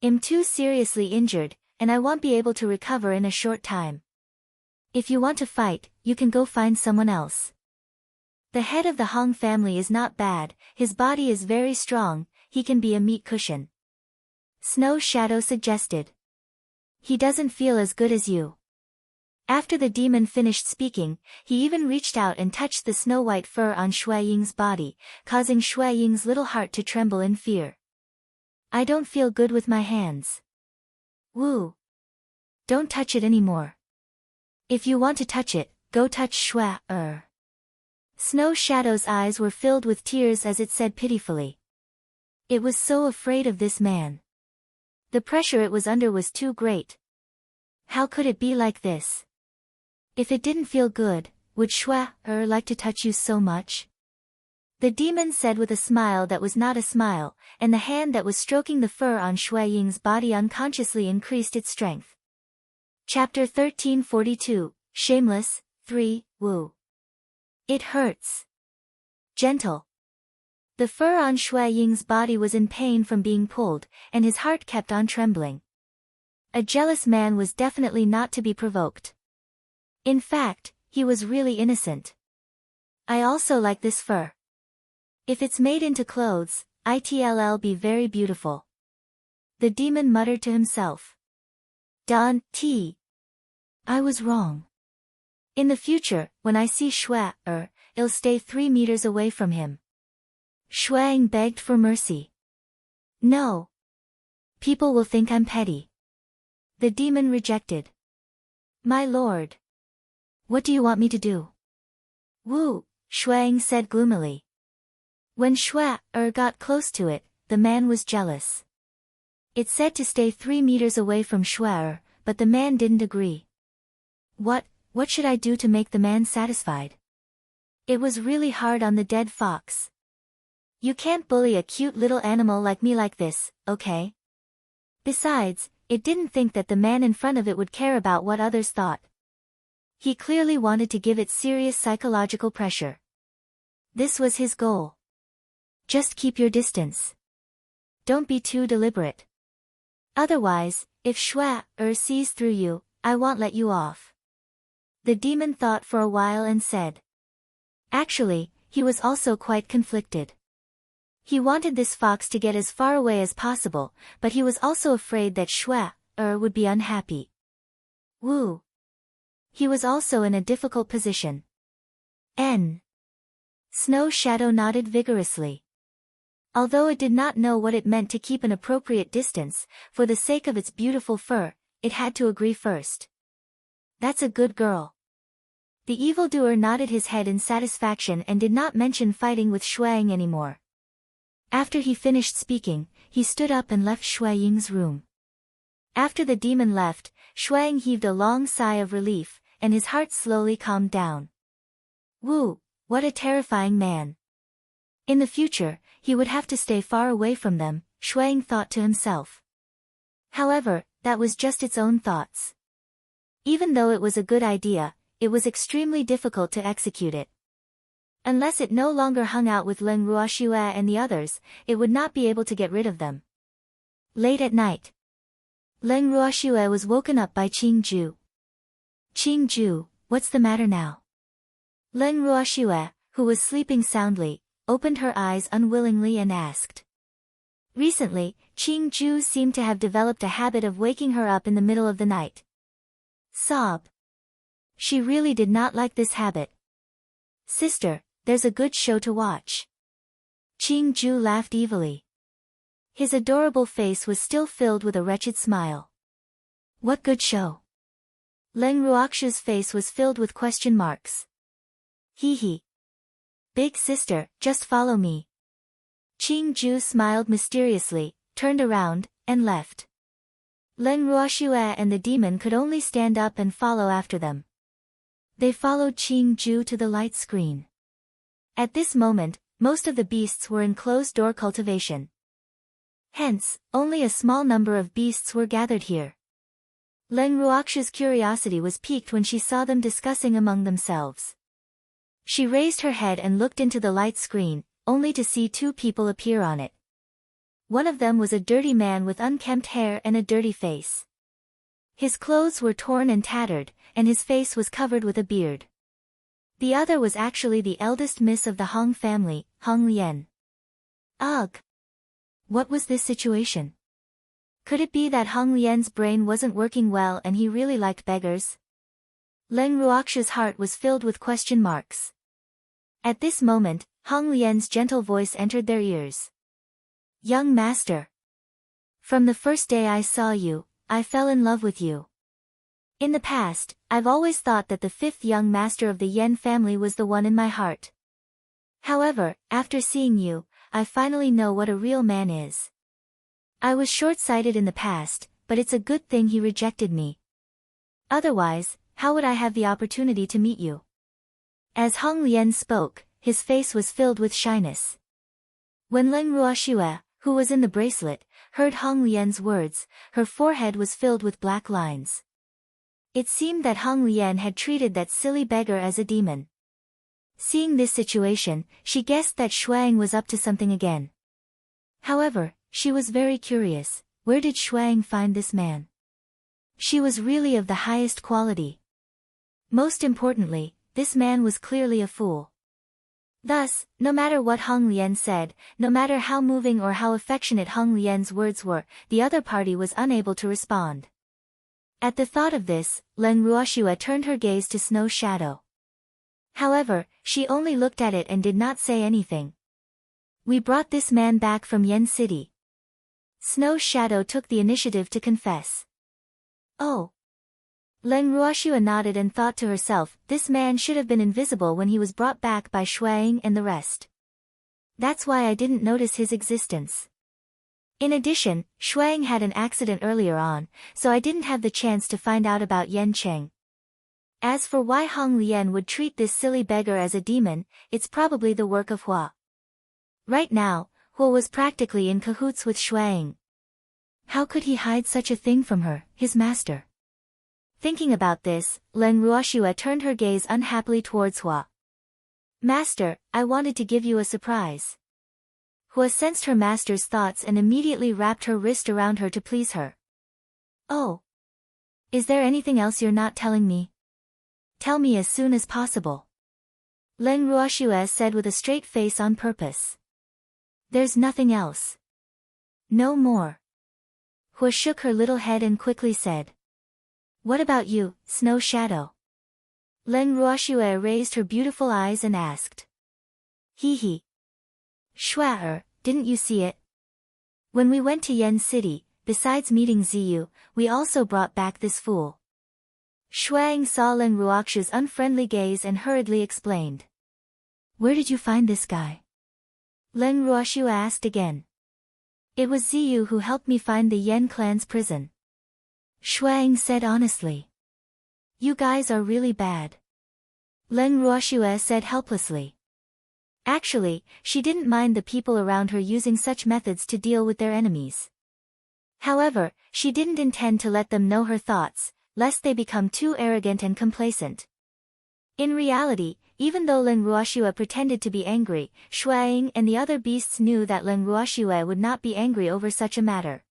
A: I'm too seriously injured, and I won't be able to recover in a short time. If you want to fight, you can go find someone else. The head of the Hong family is not bad, his body is very strong, he can be a meat cushion. Snow Shadow suggested. He doesn't feel as good as you. After the demon finished speaking, he even reached out and touched the snow-white fur on Shui Ying's body, causing Shui Ying's little heart to tremble in fear. I don't feel good with my hands. Woo. Don't touch it anymore. If you want to touch it, go touch Shui. Snow Shadow's eyes were filled with tears as it said pitifully. It was so afraid of this man. The pressure it was under was too great. How could it be like this? If it didn't feel good, would Shui like to touch you so much? The demon said with a smile that was not a smile, and the hand that was stroking the fur on Shui Ying's body unconsciously increased its strength. Chapter 1342, Shameless, 3, Woo. It hurts. Gentle. The fur on Shui Ying's body was in pain from being pulled, and his heart kept on trembling. A jealous man was definitely not to be provoked. In fact, he was really innocent. I also like this fur. If it's made into clothes, it'll be very beautiful. The demon muttered to himself. I was wrong. In the future, when I see Shui, I'll stay 3 meters away from him. Shuang begged for mercy. No. People will think I'm petty. The demon rejected. My lord. What do you want me to do? Woo, Shuang said gloomily. When Shui got close to it, the man was jealous. It said to stay 3 meters away from Shui, but the man didn't agree. What should I do to make the man satisfied? It was really hard on the dead fox. You can't bully a cute little animal like me like this, okay? Besides, it didn't think that the man in front of it would care about what others thought. He clearly wanted to give it serious psychological pressure. This was his goal. Just keep your distance. Don't be too deliberate. Otherwise, if Shui sees through you, I won't let you off. The demon thought for a while and said. Actually, he was also quite conflicted. He wanted this fox to get as far away as possible, but he was also afraid that Shui would be unhappy. Woo. He was also in a difficult position. Snow Shadow nodded vigorously. Although it did not know what it meant to keep an appropriate distance, for the sake of its beautiful fur, it had to agree first. That's a good girl. The evildoer nodded his head in satisfaction and did not mention fighting with Shuang anymore. After he finished speaking, he stood up and left Shui Ying's room. After the demon left, Shuang heaved a long sigh of relief, and his heart slowly calmed down. Woo, what a terrifying man. In the future, he would have to stay far away from them, Shuang thought to himself. However, that was just its own thoughts. Even though it was a good idea, it was extremely difficult to execute it. Unless it no longer hung out with Leng Ruoxue and the others, it would not be able to get rid of them. Late at night. Leng Ruoxue was woken up by Qing Ju. Qing Ju, what's the matter now? Leng Ruoxue, who was sleeping soundly, opened her eyes unwillingly and asked. Recently, Qing-ju seemed to have developed a habit of waking her up in the middle of the night. Sob. She really did not like this habit. Sister, there's a good show to watch. Qing-ju laughed evilly. His adorable face was still filled with a wretched smile. What good show? Leng Ruoxu's face was filled with question marks. Hee. Big sister, just follow me. Qing-ju smiled mysteriously, turned around, and left. Leng Ruoxue and the demon could only stand up and follow after them. They followed Qing-ju to the light screen. At this moment, most of the beasts were in closed-door cultivation. Hence, only a small number of beasts were gathered here. Leng Ruoxu's curiosity was piqued when she saw them discussing among themselves. She raised her head and looked into the light screen, only to see two people appear on it. One of them was a dirty man with unkempt hair and a dirty face. His clothes were torn and tattered, and his face was covered with a beard. The other was actually the eldest miss of the Hong family, Hong Lian. Ugh! What was this situation? Could it be that Hong Lian's brain wasn't working well and he really liked beggars? Leng Ruoxu's heart was filled with question marks. At this moment, Hong Lian's gentle voice entered their ears. Young master. From the first day I saw you, I fell in love with you. In the past, I've always thought that the fifth young master of the Yen family was the one in my heart. However, after seeing you, I finally know what a real man is. I was short-sighted in the past, but it's a good thing he rejected me. Otherwise, how would I have the opportunity to meet you? As Hong Lian spoke, his face was filled with shyness. When Leng Ruoxue, who was in the bracelet, heard Hong Lian's words, her forehead was filled with black lines. It seemed that Hong Lian had treated that silly beggar as a demon. Seeing this situation, she guessed that Shuang was up to something again. However, she was very curious, where did Shuang find this man? She was really of the highest quality. Most importantly, this man was clearly a fool. Thus, no matter what Hong Lian said, no matter how moving or how affectionate Hong Lian's words were, the other party was unable to respond. At the thought of this, Leng Ruoxue turned her gaze to Snow Shadow. However, she only looked at it and did not say anything. We brought this man back from Yen City. Snow Shadow took the initiative to confess. Oh. Leng Ruoxue nodded and thought to herself, this man should have been invisible when he was brought back by Shuang and the rest. That's why I didn't notice his existence. In addition, Shuang had an accident earlier on, so I didn't have the chance to find out about Yen Cheng. As for why Hong Lian would treat this silly beggar as a demon, it's probably the work of Hua. Right now, Hua was practically in cahoots with Shuang. How could he hide such a thing from her, his master? Thinking about this, Leng Ruoxue turned her gaze unhappily towards Hua. Master, I wanted to give you a surprise. Hua sensed her master's thoughts and immediately wrapped her wrist around her to please her. Oh. Is there anything else you're not telling me? Tell me as soon as possible. Leng Ruoxue said with a straight face on purpose. There's nothing else. No more. Hua shook her little head and quickly said. What about you, Snow Shadow? Leng Ruoxue raised her beautiful eyes and asked. Hee. Shua, didn't you see it? When we went to Yen City, besides meeting Ziyu, we also brought back this fool. Shuang saw Leng Ruoxue's unfriendly gaze and hurriedly explained. Where did you find this guy? Leng Ruoxue asked again. It was Ziyu who helped me find the Yen clan's prison. Shuang said honestly. You guys are really bad. Leng Ruoxue said helplessly. Actually, she didn't mind the people around her using such methods to deal with their enemies. However, she didn't intend to let them know her thoughts, lest they become too arrogant and complacent. In reality, even though Leng Ruoxue pretended to be angry, Shuang and the other beasts knew that Leng Ruoxue would not be angry over such a matter.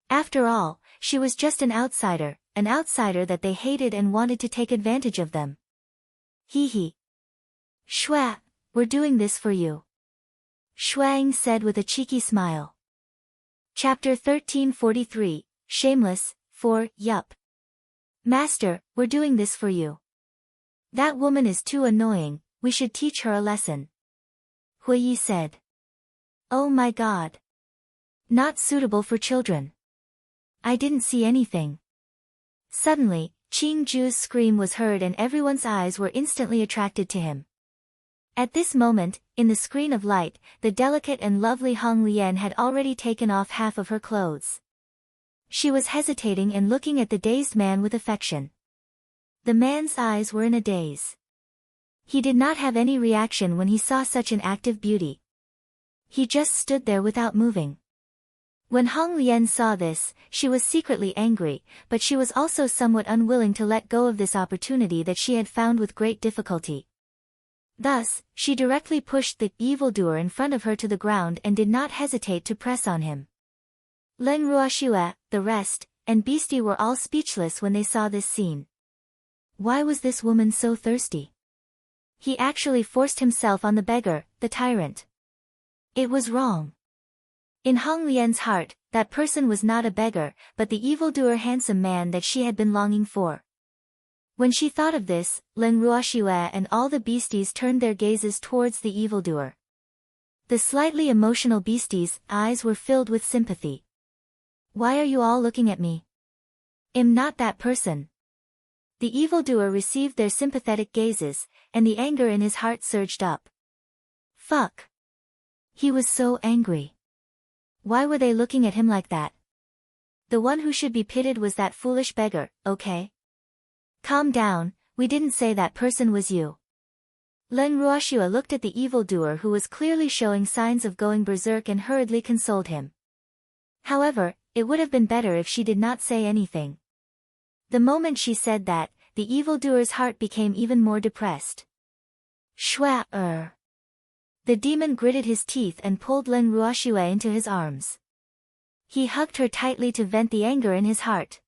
A: After all, she was just an outsider that they hated and wanted to take advantage of them. Hee. Shua, we're doing this for you. Shuang said with a cheeky smile. Chapter 1343, Shameless, 4, Yup. Master, we're doing this for you. That woman is too annoying, we should teach her a lesson. Huiyi said. Oh my god. Not suitable for children. I didn't see anything. Suddenly, Qing Ju's scream was heard and everyone's eyes were instantly attracted to him. At this moment, in the screen of light, the delicate and lovely Hong Lian had already taken off half of her clothes. She was hesitating and looking at the dazed man with affection. The man's eyes were in a daze. He did not have any reaction when he saw such an active beauty. He just stood there without moving. When Hong Lian saw this, she was secretly angry, but she was also somewhat unwilling to let go of this opportunity that she had found with great difficulty. Thus, she directly pushed the evildoer in front of her to the ground and did not hesitate to press on him. Len Ruoxue, the rest, and Beastie were all speechless when they saw this scene. Why was this woman so thirsty? He actually forced himself on the beggar, the tyrant. It was wrong. In Hong Lian's heart, that person was not a beggar, but the evildoer handsome man that she had been longing for. When she thought of this, Len Ruoxue and all the beasties turned their gazes towards the evildoer. The slightly emotional beastie's eyes were filled with sympathy. Why are you all looking at me? I'm not that person. The evildoer received their sympathetic gazes, and the anger in his heart surged up. Fuck. He was so angry. Why were they looking at him like that? The one who should be pitied was that foolish beggar, okay? Calm down, we didn't say that person was you. Len Ruoxue looked at the evildoer who was clearly showing signs of going berserk and hurriedly consoled him. However, it would have been better if she did not say anything. The moment she said that, the evildoer's heart became even more depressed. Shua. The demon gritted his teeth and pulled Len Ruoxue into his arms. He hugged her tightly to vent the anger in his heart.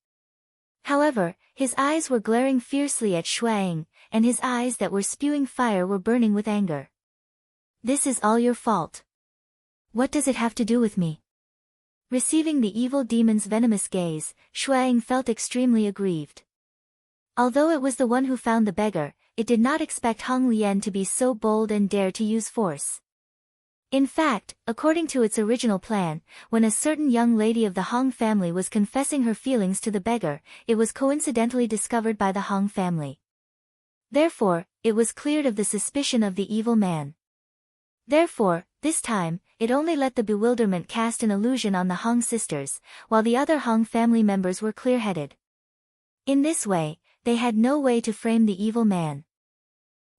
A: However, his eyes were glaring fiercely at Shuang, and his eyes that were spewing fire were burning with anger. This is all your fault. What does it have to do with me? Receiving the evil demon's venomous gaze, Shuang felt extremely aggrieved. Although it was the one who found the beggar, it did not expect Hong Lian to be so bold and dare to use force. In fact, according to its original plan, when a certain young lady of the Hong family was confessing her feelings to the beggar, it was coincidentally discovered by the Hong family. Therefore, it was cleared of the suspicion of the evil man. Therefore, this time, it only let the bewilderment cast an illusion on the Hong sisters, while the other Hong family members were clear-headed. In this way, they had no way to frame the evil man.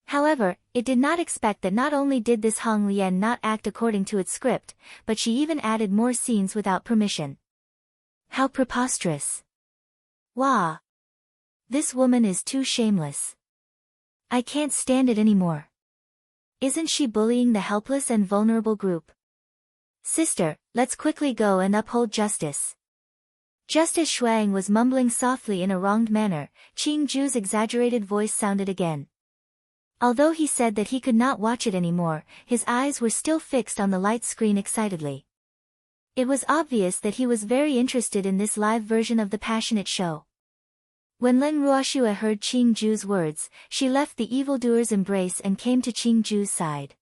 A: However, it did not expect that not only did this Hong Lian not act according to its script, but she even added more scenes without permission. How preposterous. Wah! This woman is too shameless. I can't stand it anymore. Isn't she bullying the helpless and vulnerable group? Sister, let's quickly go and uphold justice. Just as Shuang was mumbling softly in a wronged manner, Qing Ju's exaggerated voice sounded again. Although he said that he could not watch it anymore, his eyes were still fixed on the light screen excitedly. It was obvious that he was very interested in this live version of the passionate show. When Len Ruoxue heard Qing Ju's words, she left the evildoer's embrace and came to Qing Ju's side.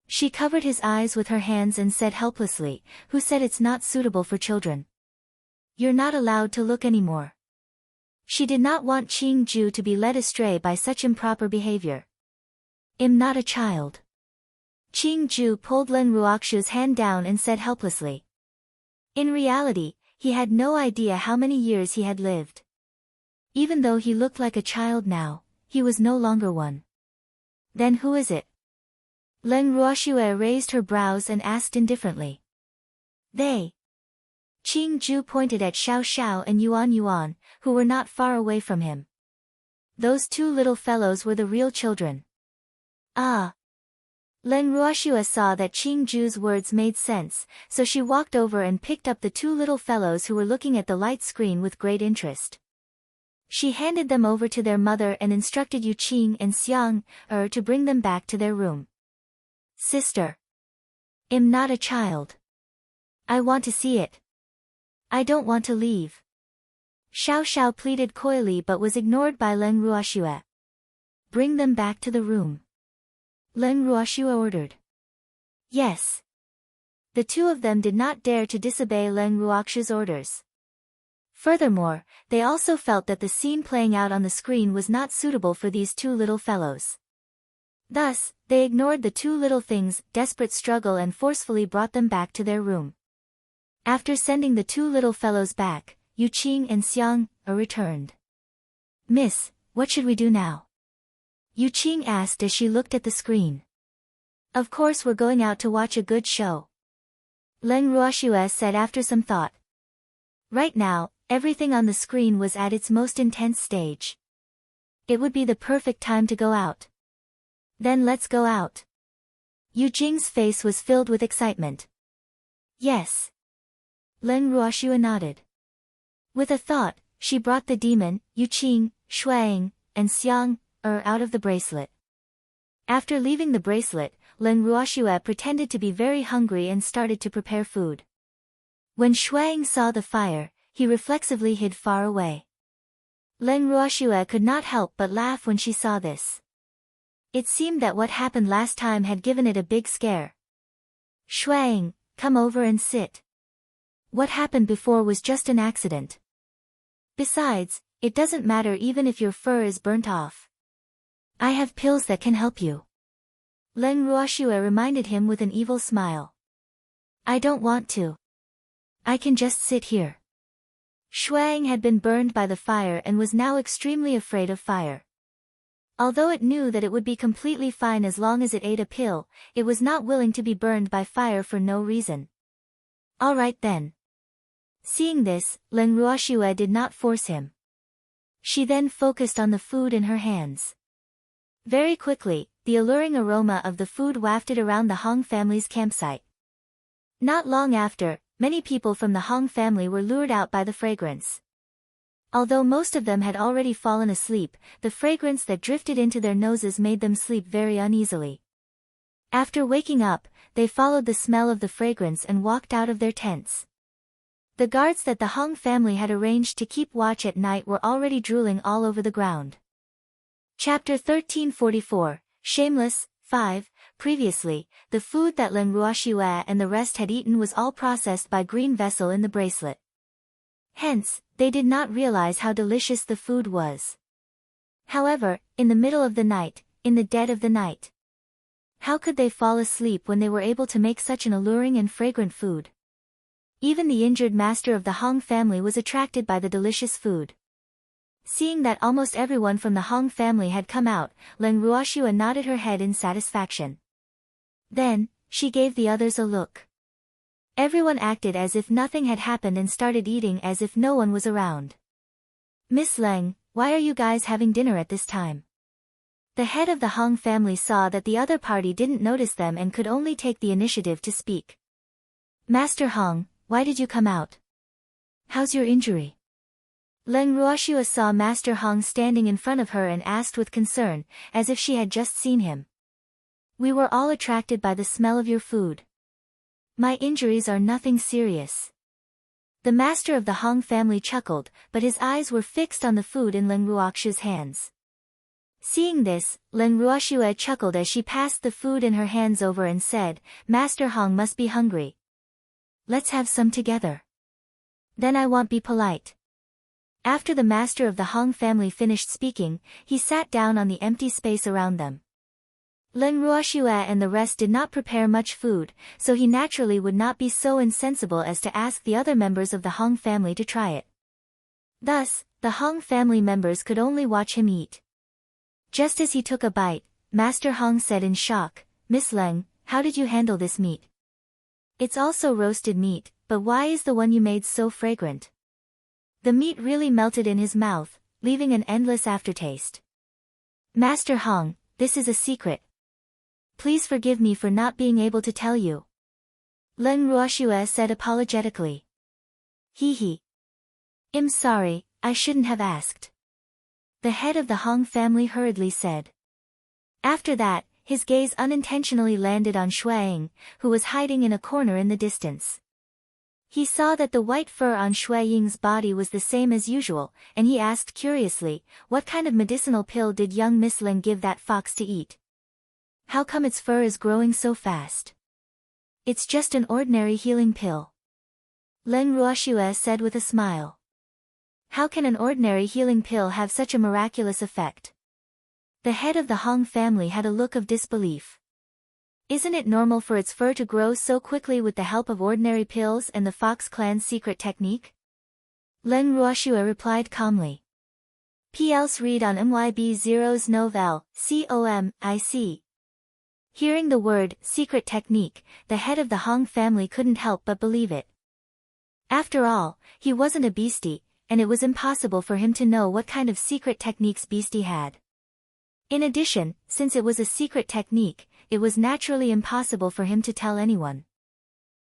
A: She covered his eyes with her hands and said helplessly, "Who said it's not suitable for children? You're not allowed to look anymore." She did not want Qing Ju to be led astray by such improper behavior. I'm not a child. Qing Ju pulled Len Ruoxue's hand down and said helplessly. In reality, he had no idea how many years he had lived. Even though he looked like a child now, he was no longer one. Then who is it? Len Ruoxue raised her brows and asked indifferently. They. Qing Ju pointed at Xiao Xiao and Yuan Yuan, who were not far away from him. Those two little fellows were the real children. Ah. Len Ruoxue saw that Qing Ju's words made sense, so she walked over and picked up the two little fellows who were looking at the light screen with great interest. She handed them over to their mother and instructed Yu Qing and Xiang to bring them back to their room. Sister. I'm not a child. I want to see it. I don't want to leave. Xiao Xiao pleaded coyly but was ignored by Leng Ruoxue. Bring them back to the room. Leng Ruoxue ordered. Yes. The two of them did not dare to disobey Leng Ruoxue's orders. Furthermore, they also felt that the scene playing out on the screen was not suitable for these two little fellows. Thus, they ignored the two little things' desperate struggle and forcefully brought them back to their room. After sending the two little fellows back, Yu Qing and Xiang returned. Miss, what should we do now? Yu Qing asked as she looked at the screen. Of course we're going out to watch a good show. Leng Ruoxue said after some thought. Right now, everything on the screen was at its most intense stage. It would be the perfect time to go out. Then let's go out. Yu Jing's face was filled with excitement. Yes. Leng Ruoxue nodded. With a thought, she brought the demon, Yu Qing, Shuang, and Xiang out of the bracelet. After leaving the bracelet, Leng Ruoxue pretended to be very hungry and started to prepare food. When Shuang saw the fire, he reflexively hid far away. Leng Ruoxue could not help but laugh when she saw this. It seemed that what happened last time had given it a big scare. Shuang, come over and sit. What happened before was just an accident. Besides, it doesn't matter even if your fur is burnt off. I have pills that can help you. Leng Ruoxue reminded him with an evil smile. I don't want to. I can just sit here. Shuang had been burned by the fire and was now extremely afraid of fire. Although it knew that it would be completely fine as long as it ate a pill, it was not willing to be burned by fire for no reason. All right then. Seeing this, Leng Ruoxue did not force him. She then focused on the food in her hands. Very quickly, the alluring aroma of the food wafted around the Hong family's campsite. Not long after, many people from the Hong family were lured out by the fragrance. Although most of them had already fallen asleep, the fragrance that drifted into their noses made them sleep very uneasily. After waking up, they followed the smell of the fragrance and walked out of their tents. The guards that the Hong family had arranged to keep watch at night were already drooling all over the ground. Chapter 1344, Shameless, 5. Previously, the food that Leng Ruoxue and the rest had eaten was all processed by green vessel in the bracelet. Hence, they did not realize how delicious the food was. However, in the middle of the night, in the dead of the night, how could they fall asleep when they were able to make such an alluring and fragrant food? Even the injured master of the Hong family was attracted by the delicious food. Seeing that almost everyone from the Hong family had come out, Leng Ruoxue nodded her head in satisfaction. Then, she gave the others a look. Everyone acted as if nothing had happened and started eating as if no one was around. Miss Leng, why are you guys having dinner at this time? The head of the Hong family saw that the other party didn't notice them and could only take the initiative to speak. Master Hong, why did you come out? How's your injury? Leng Ruoxue saw Master Hong standing in front of her and asked with concern, as if she had just seen him. We were all attracted by the smell of your food. My injuries are nothing serious. The master of the Hong family chuckled, but his eyes were fixed on the food in Leng Ruoxue's hands. Seeing this, Leng Ruoxue chuckled as she passed the food in her hands over and said, Master Hong must be hungry. Let's have some together. Then I won't be polite. After the master of the Hong family finished speaking, he sat down on the empty space around them. Leng Ruoxue and the rest did not prepare much food, so he naturally would not be so insensible as to ask the other members of the Hong family to try it. Thus, the Hong family members could only watch him eat. Just as he took a bite, Master Hong said in shock, Miss Leng, how did you handle this meat? It's also roasted meat, but why is the one you made so fragrant? The meat really melted in his mouth, leaving an endless aftertaste. Master Hong, this is a secret. Please forgive me for not being able to tell you. Leng Ruoxue said apologetically. Hee. I'm sorry, I shouldn't have asked. The head of the Hong family hurriedly said. After that, his gaze unintentionally landed on Shuang, who was hiding in a corner in the distance. He saw that the white fur on Shuang's body was the same as usual, and he asked curiously, what kind of medicinal pill did young Miss Ling give that fox to eat? How come its fur is growing so fast? It's just an ordinary healing pill. Leng Ruoxue said with a smile. How can an ordinary healing pill have such a miraculous effect? The head of the Hong family had a look of disbelief. Isn't it normal for its fur to grow so quickly with the help of ordinary pills and the Fox clan's secret technique? Leng Ruoxue replied calmly. P.L.'s read on MYB0's novel, COMIC. Hearing the word, secret technique, the head of the Hong family couldn't help but believe it. After all, he wasn't a beastie, and it was impossible for him to know what kind of secret techniques beastie had. In addition, since it was a secret technique, it was naturally impossible for him to tell anyone.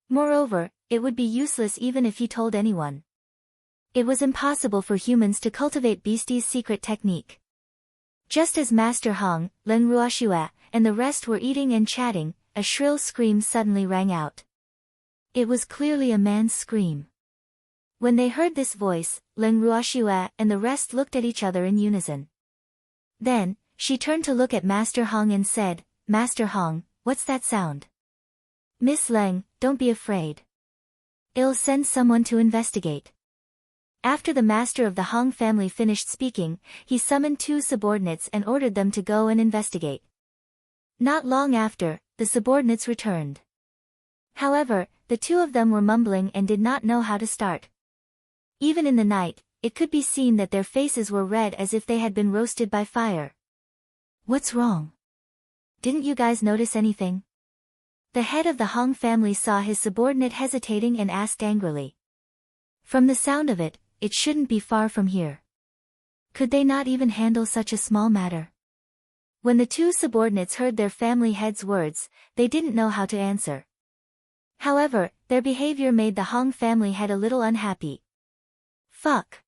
A: Moreover, it would be useless even if he told anyone. It was impossible for humans to cultivate beastie's secret technique. Just as Master Hong, Leng Ruoxue, and the rest were eating and chatting, a shrill scream suddenly rang out. It was clearly a man's scream. When they heard this voice, Leng Ruoxue and the rest looked at each other in unison. Then, she turned to look at Master Hong and said, Master Hong, what's that sound? Miss Leng, don't be afraid. I'll send someone to investigate. After the master of the Hong family finished speaking, he summoned 2 subordinates and ordered them to go and investigate. Not long after, the subordinates returned. However, the 2 of them were mumbling and did not know how to start. Even in the night, it could be seen that their faces were red as if they had been roasted by fire. What's wrong? Didn't you guys notice anything? The head of the Hong family saw his subordinate hesitating and asked angrily. From the sound of it, it shouldn't be far from here. Could they not even handle such a small matter? When the 2 subordinates heard their family head's words, they didn't know how to answer. However, their behavior made the Hong family head a little unhappy. Fuck.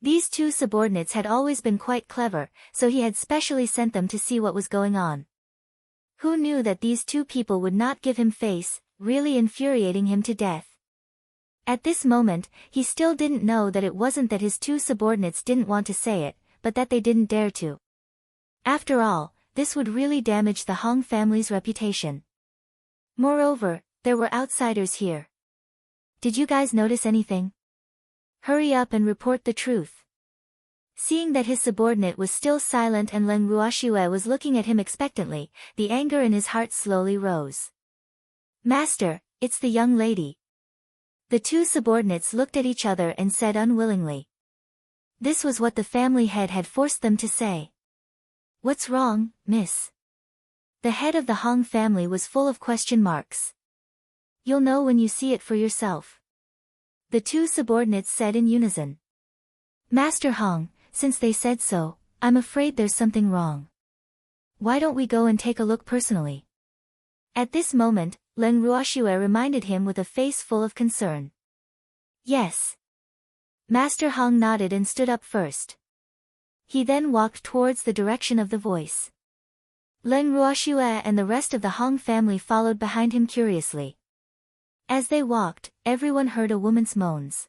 A: These 2 subordinates had always been quite clever, so he had specially sent them to see what was going on. Who knew that these 2 people would not give him face, really infuriating him to death. At this moment, he still didn't know that it wasn't that his 2 subordinates didn't want to say it, but that they didn't dare to. After all, this would really damage the Hong family's reputation. Moreover, there were outsiders here. Did you guys notice anything? Hurry up and report the truth. Seeing that his subordinate was still silent and Leng Ruoxue was looking at him expectantly, the anger in his heart slowly rose. Master, it's the young lady. The 2 subordinates looked at each other and said unwillingly. This was what the family head had forced them to say. What's wrong, miss? The head of the Hong family was full of question marks. You'll know when you see it for yourself. The 2 subordinates said in unison. Master Hong, since they said so, I'm afraid there's something wrong. Why don't we go and take a look personally? At this moment, Leng Ruoxue reminded him with a face full of concern. Yes. Master Hong nodded and stood up first. He then walked towards the direction of the voice. Leng Ruoxue and the rest of the Hong family followed behind him curiously. As they walked, everyone heard a woman's moans.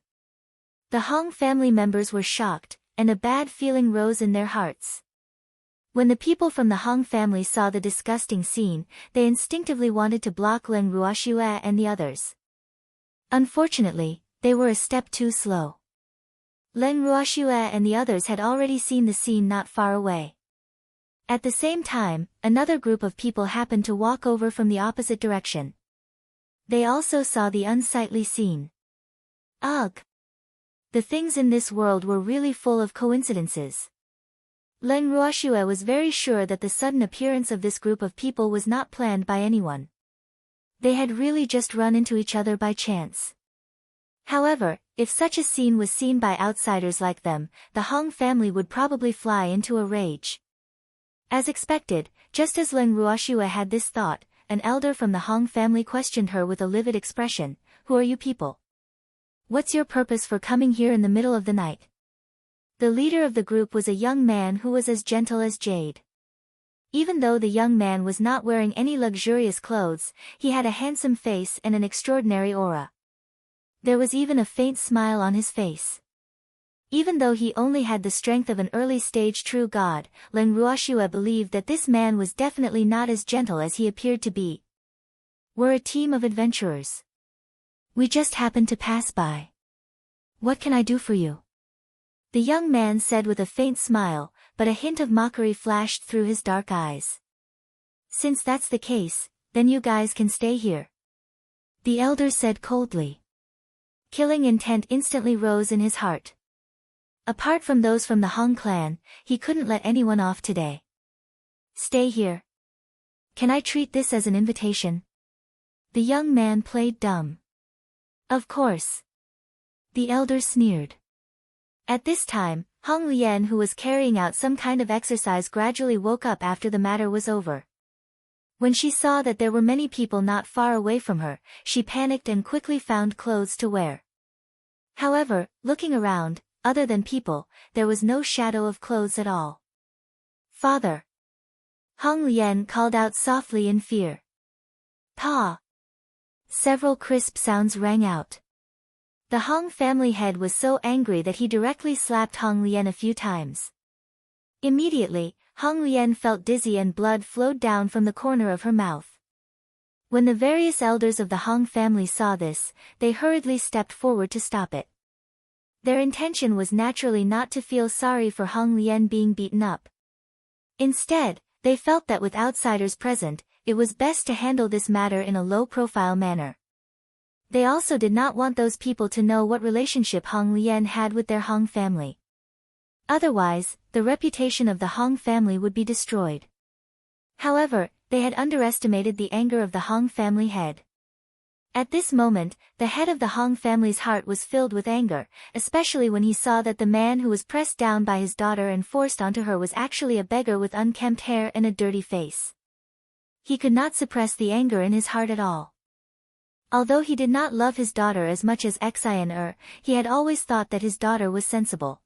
A: The Hong family members were shocked, and a bad feeling rose in their hearts. When the people from the Hong family saw the disgusting scene, they instinctively wanted to block Leng Ruoxue and the others. Unfortunately, they were a step too slow. Leng Ruoxue and the others had already seen the scene not far away. At the same time, another group of people happened to walk over from the opposite direction. They also saw the unsightly scene. Ugh! The things in this world were really full of coincidences. Leng Ruoxue was very sure that the sudden appearance of this group of people was not planned by anyone. They had really just run into each other by chance. However, if such a scene was seen by outsiders like them, the Hong family would probably fly into a rage. As expected, just as Leng Ruoxue had this thought, an elder from the Hong family questioned her with a livid expression. Who are you people? What's your purpose for coming here in the middle of the night? The leader of the group was a young man who was as gentle as jade. Even though the young man was not wearing any luxurious clothes, he had a handsome face and an extraordinary aura. There was even a faint smile on his face. Even though he only had the strength of an early-stage true god, Leng Ruoxue believed that this man was definitely not as gentle as he appeared to be. We're a team of adventurers. We just happened to pass by. What can I do for you? The young man said with a faint smile, but a hint of mockery flashed through his dark eyes. Since that's the case, then you guys can stay here. The elder said coldly. Killing intent instantly rose in his heart. Apart from those from the Hong clan, he couldn't let anyone off today. Stay here. Can I treat this as an invitation? The young man played dumb. Of course. The elder sneered. At this time, Hong Lian, who was carrying out some kind of exercise, gradually woke up after the matter was over. When she saw that there were many people not far away from her, she panicked and quickly found clothes to wear. However, looking around, other than people, there was no shadow of clothes at all. Father! Hong Lian called out softly in fear. Pa! Several crisp sounds rang out. The Hong family head was so angry that he directly slapped Hong Lian a few times. Immediately, Hong Lian felt dizzy and blood flowed down from the corner of her mouth. When the various elders of the Hong family saw this, they hurriedly stepped forward to stop it. Their intention was naturally not to feel sorry for Hong Lian being beaten up. Instead, they felt that with outsiders present, it was best to handle this matter in a low-profile manner. They also did not want those people to know what relationship Hong Lian had with their Hong family. Otherwise, the reputation of the Hong family would be destroyed. However, they had underestimated the anger of the Hong family head. At this moment, the head of the Hong family's heart was filled with anger, especially when he saw that the man who was pressed down by his daughter and forced onto her was actually a beggar with unkempt hair and a dirty face. He could not suppress the anger in his heart at all. Although he did not love his daughter as much as Xian, he had always thought that his daughter was sensible.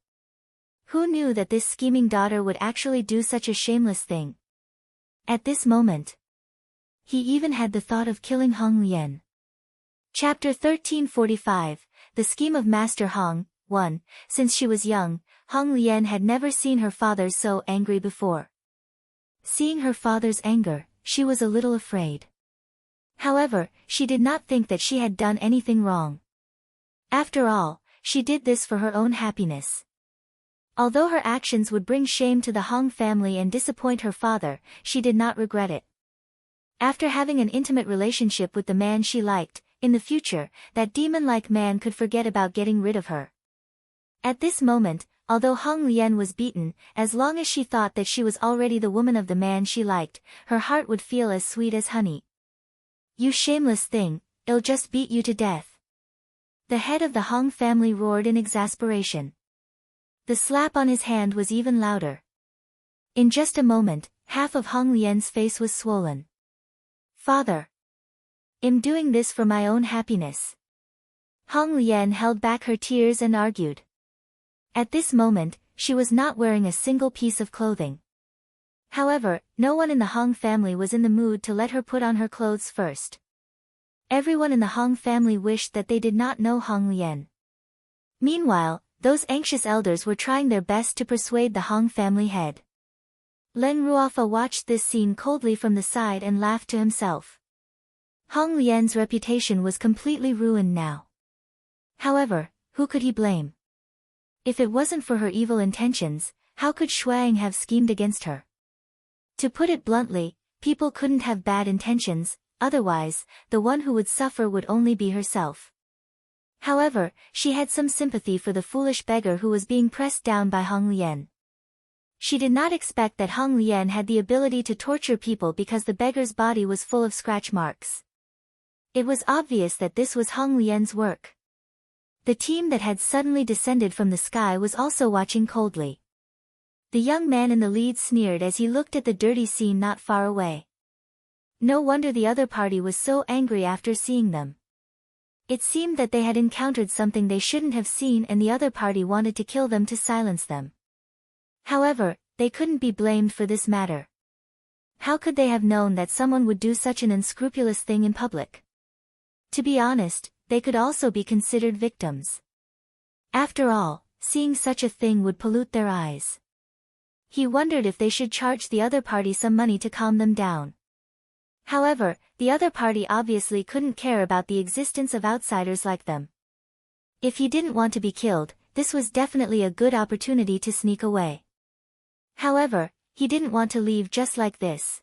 A: Who knew that this scheming daughter would actually do such a shameless thing? At this moment, he even had the thought of killing Hong Lian. Chapter 1345, The Scheme of Master Hong. 1. Since she was young, Hong Lian had never seen her father so angry before. Seeing her father's anger, she was a little afraid. However, she did not think that she had done anything wrong. After all, she did this for her own happiness. Although her actions would bring shame to the Hong family and disappoint her father, she did not regret it. After having an intimate relationship with the man she liked, in the future, that demon-like man could forget about getting rid of her. At this moment, although Hong Lian was beaten, as long as she thought that she was already the woman of the man she liked, her heart would feel as sweet as honey. You shameless thing, I'll just beat you to death. The head of the Hong family roared in exasperation. The slap on his hand was even louder. In just a moment, half of Hong Lian's face was swollen. Father! I'm doing this for my own happiness. Hong Lian held back her tears and argued. At this moment, she was not wearing a single piece of clothing. However, no one in the Hong family was in the mood to let her put on her clothes first. Everyone in the Hong family wished that they did not know Hong Lian. Meanwhile, those anxious elders were trying their best to persuade the Hong family head. Leng Ruofa watched this scene coldly from the side and laughed to himself. Hong Lian's reputation was completely ruined now. However, who could he blame? If it wasn't for her evil intentions, how could Shuang have schemed against her? To put it bluntly, people couldn't have bad intentions, otherwise, the one who would suffer would only be herself. However, she had some sympathy for the foolish beggar who was being pressed down by Hong Lian. She did not expect that Hong Lian had the ability to torture people because the beggar's body was full of scratch marks. It was obvious that this was Hong Lian's work. The team that had suddenly descended from the sky was also watching coldly. The young man in the lead sneered as he looked at the dirty scene not far away. No wonder the other party was so angry after seeing them. It seemed that they had encountered something they shouldn't have seen and the other party wanted to kill them to silence them. However, they couldn't be blamed for this matter. How could they have known that someone would do such an unscrupulous thing in public? To be honest, they could also be considered victims. After all, seeing such a thing would pollute their eyes. He wondered if they should charge the other party some money to calm them down. However, the other party obviously couldn't care about the existence of outsiders like them. If he didn't want to be killed, this was definitely a good opportunity to sneak away. However, he didn't want to leave just like this.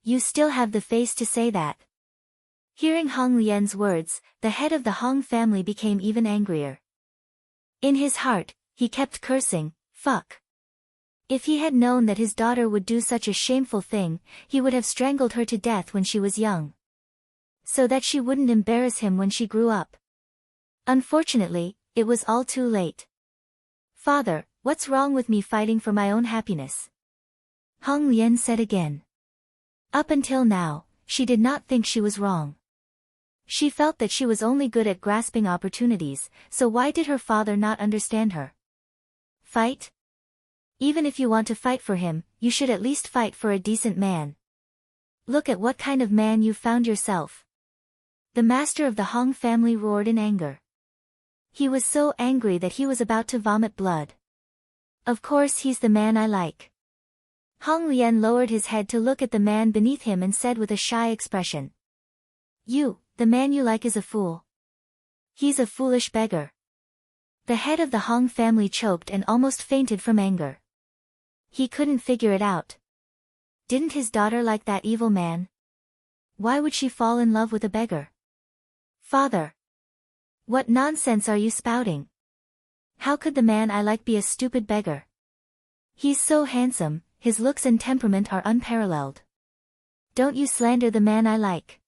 A: You still have the face to say that. Hearing Hong Lian's words, the head of the Hong family became even angrier. In his heart, he kept cursing, fuck. If he had known that his daughter would do such a shameful thing, he would have strangled her to death when she was young. So that she wouldn't embarrass him when she grew up. Unfortunately, it was all too late. Father, what's wrong with me fighting for my own happiness? Hong Lian said again. Up until now, she did not think she was wrong. She felt that she was only good at grasping opportunities, so why did her father not understand her? Fight? Even if you want to fight for him, you should at least fight for a decent man. Look at what kind of man you've found yourself. The master of the Hong family roared in anger. He was so angry that he was about to vomit blood. Of course he's the man I like. Hong Lian lowered his head to look at the man beneath him and said with a shy expression. The man you like is a fool. He's a foolish beggar. The head of the Hong family choked and almost fainted from anger. He couldn't figure it out. Didn't his daughter like that evil man? Why would she fall in love with a beggar? Father! What nonsense are you spouting? How could the man I like be a stupid beggar? He's so handsome, his looks and temperament are unparalleled. Don't you slander the man I like.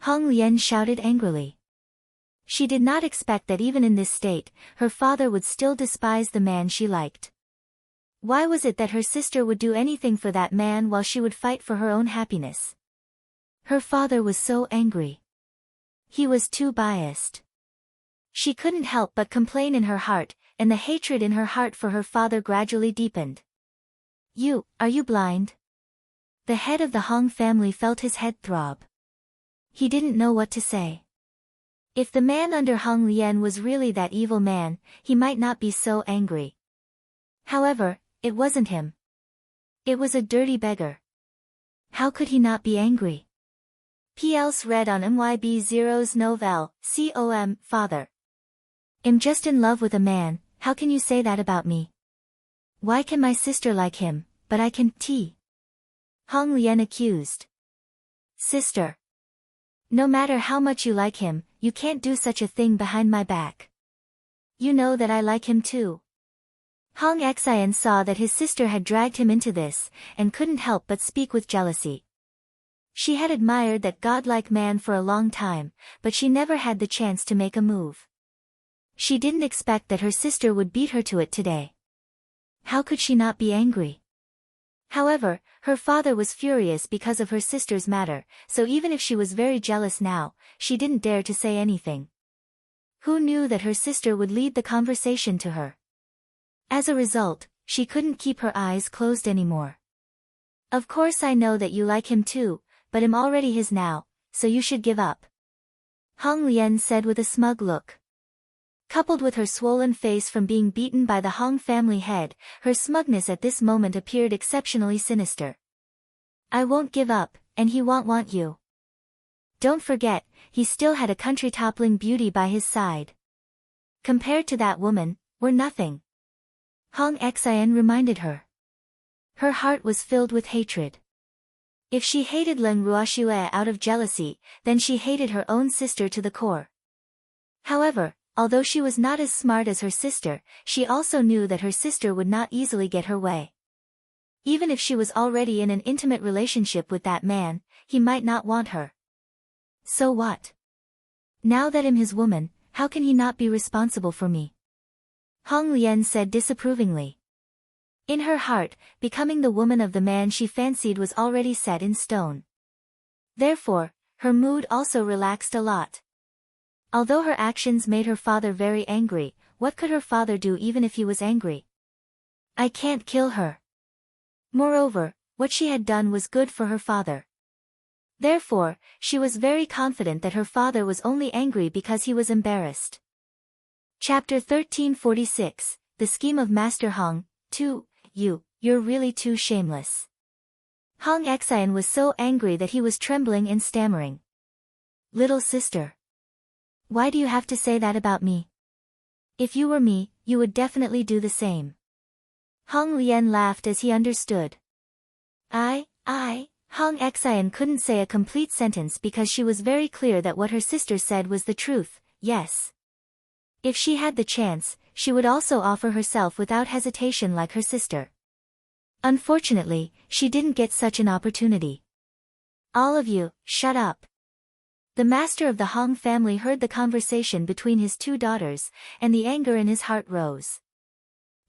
A: Hong Lian shouted angrily. She did not expect that even in this state, her father would still despise the man she liked. Why was it that her sister would do anything for that man while she would fight for her own happiness? Her father was so angry. He was too biased. She couldn't help but complain in her heart, and the hatred in her heart for her father gradually deepened. Are you blind? The head of the Hong family felt his head throb. He didn't know what to say. If the man under Hong Lian was really that evil man, he might not be so angry. However, it wasn't him. It was a dirty beggar. How could he not be angry? P.L.'s read on MYB0's novel, com, Father. I'm just in love with a man, how can you say that about me? Why can my sister like him, but I can't? Hong Lian accused. Sister. No matter how much you like him, you can't do such a thing behind my back. You know that I like him too. Hong Xian saw that his sister had dragged him into this, and couldn't help but speak with jealousy. She had admired that godlike man for a long time, but she never had the chance to make a move. She didn't expect that her sister would beat her to it today. How could she not be angry? However, her father was furious because of her sister's matter, so even if she was very jealous now, she didn't dare to say anything. Who knew that her sister would lead the conversation to her? As a result, she couldn't keep her eyes closed anymore. Of course I know that you like him too, but I'm already his now, so you should give up. Hong Lian said with a smug look. Coupled with her swollen face from being beaten by the Hong family head, her smugness at this moment appeared exceptionally sinister. I won't give up, and he won't want you. Don't forget, he still had a country-toppling beauty by his side. Compared to that woman, we're nothing. Hong Xian reminded her. Her heart was filled with hatred. If she hated Leng Ruoxue out of jealousy, then she hated her own sister to the core. However, although she was not as smart as her sister, she also knew that her sister would not easily get her way. Even if she was already in an intimate relationship with that man, he might not want her. So what? Now that I'm his woman, how can he not be responsible for me? Hong Lian said disapprovingly. In her heart, becoming the woman of the man she fancied was already set in stone. Therefore, her mood also relaxed a lot. Although her actions made her father very angry, what could her father do even if he was angry? I can't kill her. Moreover, What she had done was good for her father. Therefore, she was very confident that her father was only angry because he was embarrassed. Chapter 1346, The Scheme of Master Hong. 2. You're really too shameless. Hong Xian was so angry that he was trembling and stammering. Little sister. Why do you have to say that about me? If you were me, you would definitely do the same. Hong Lian laughed as he understood. Hong Xian couldn't say a complete sentence because she was very clear that what her sister said was the truth, yes. If she had the chance, she would also offer herself without hesitation like her sister. Unfortunately, she didn't get such an opportunity. All of you, shut up. The master of the Hong family heard the conversation between his two daughters, and the anger in his heart rose.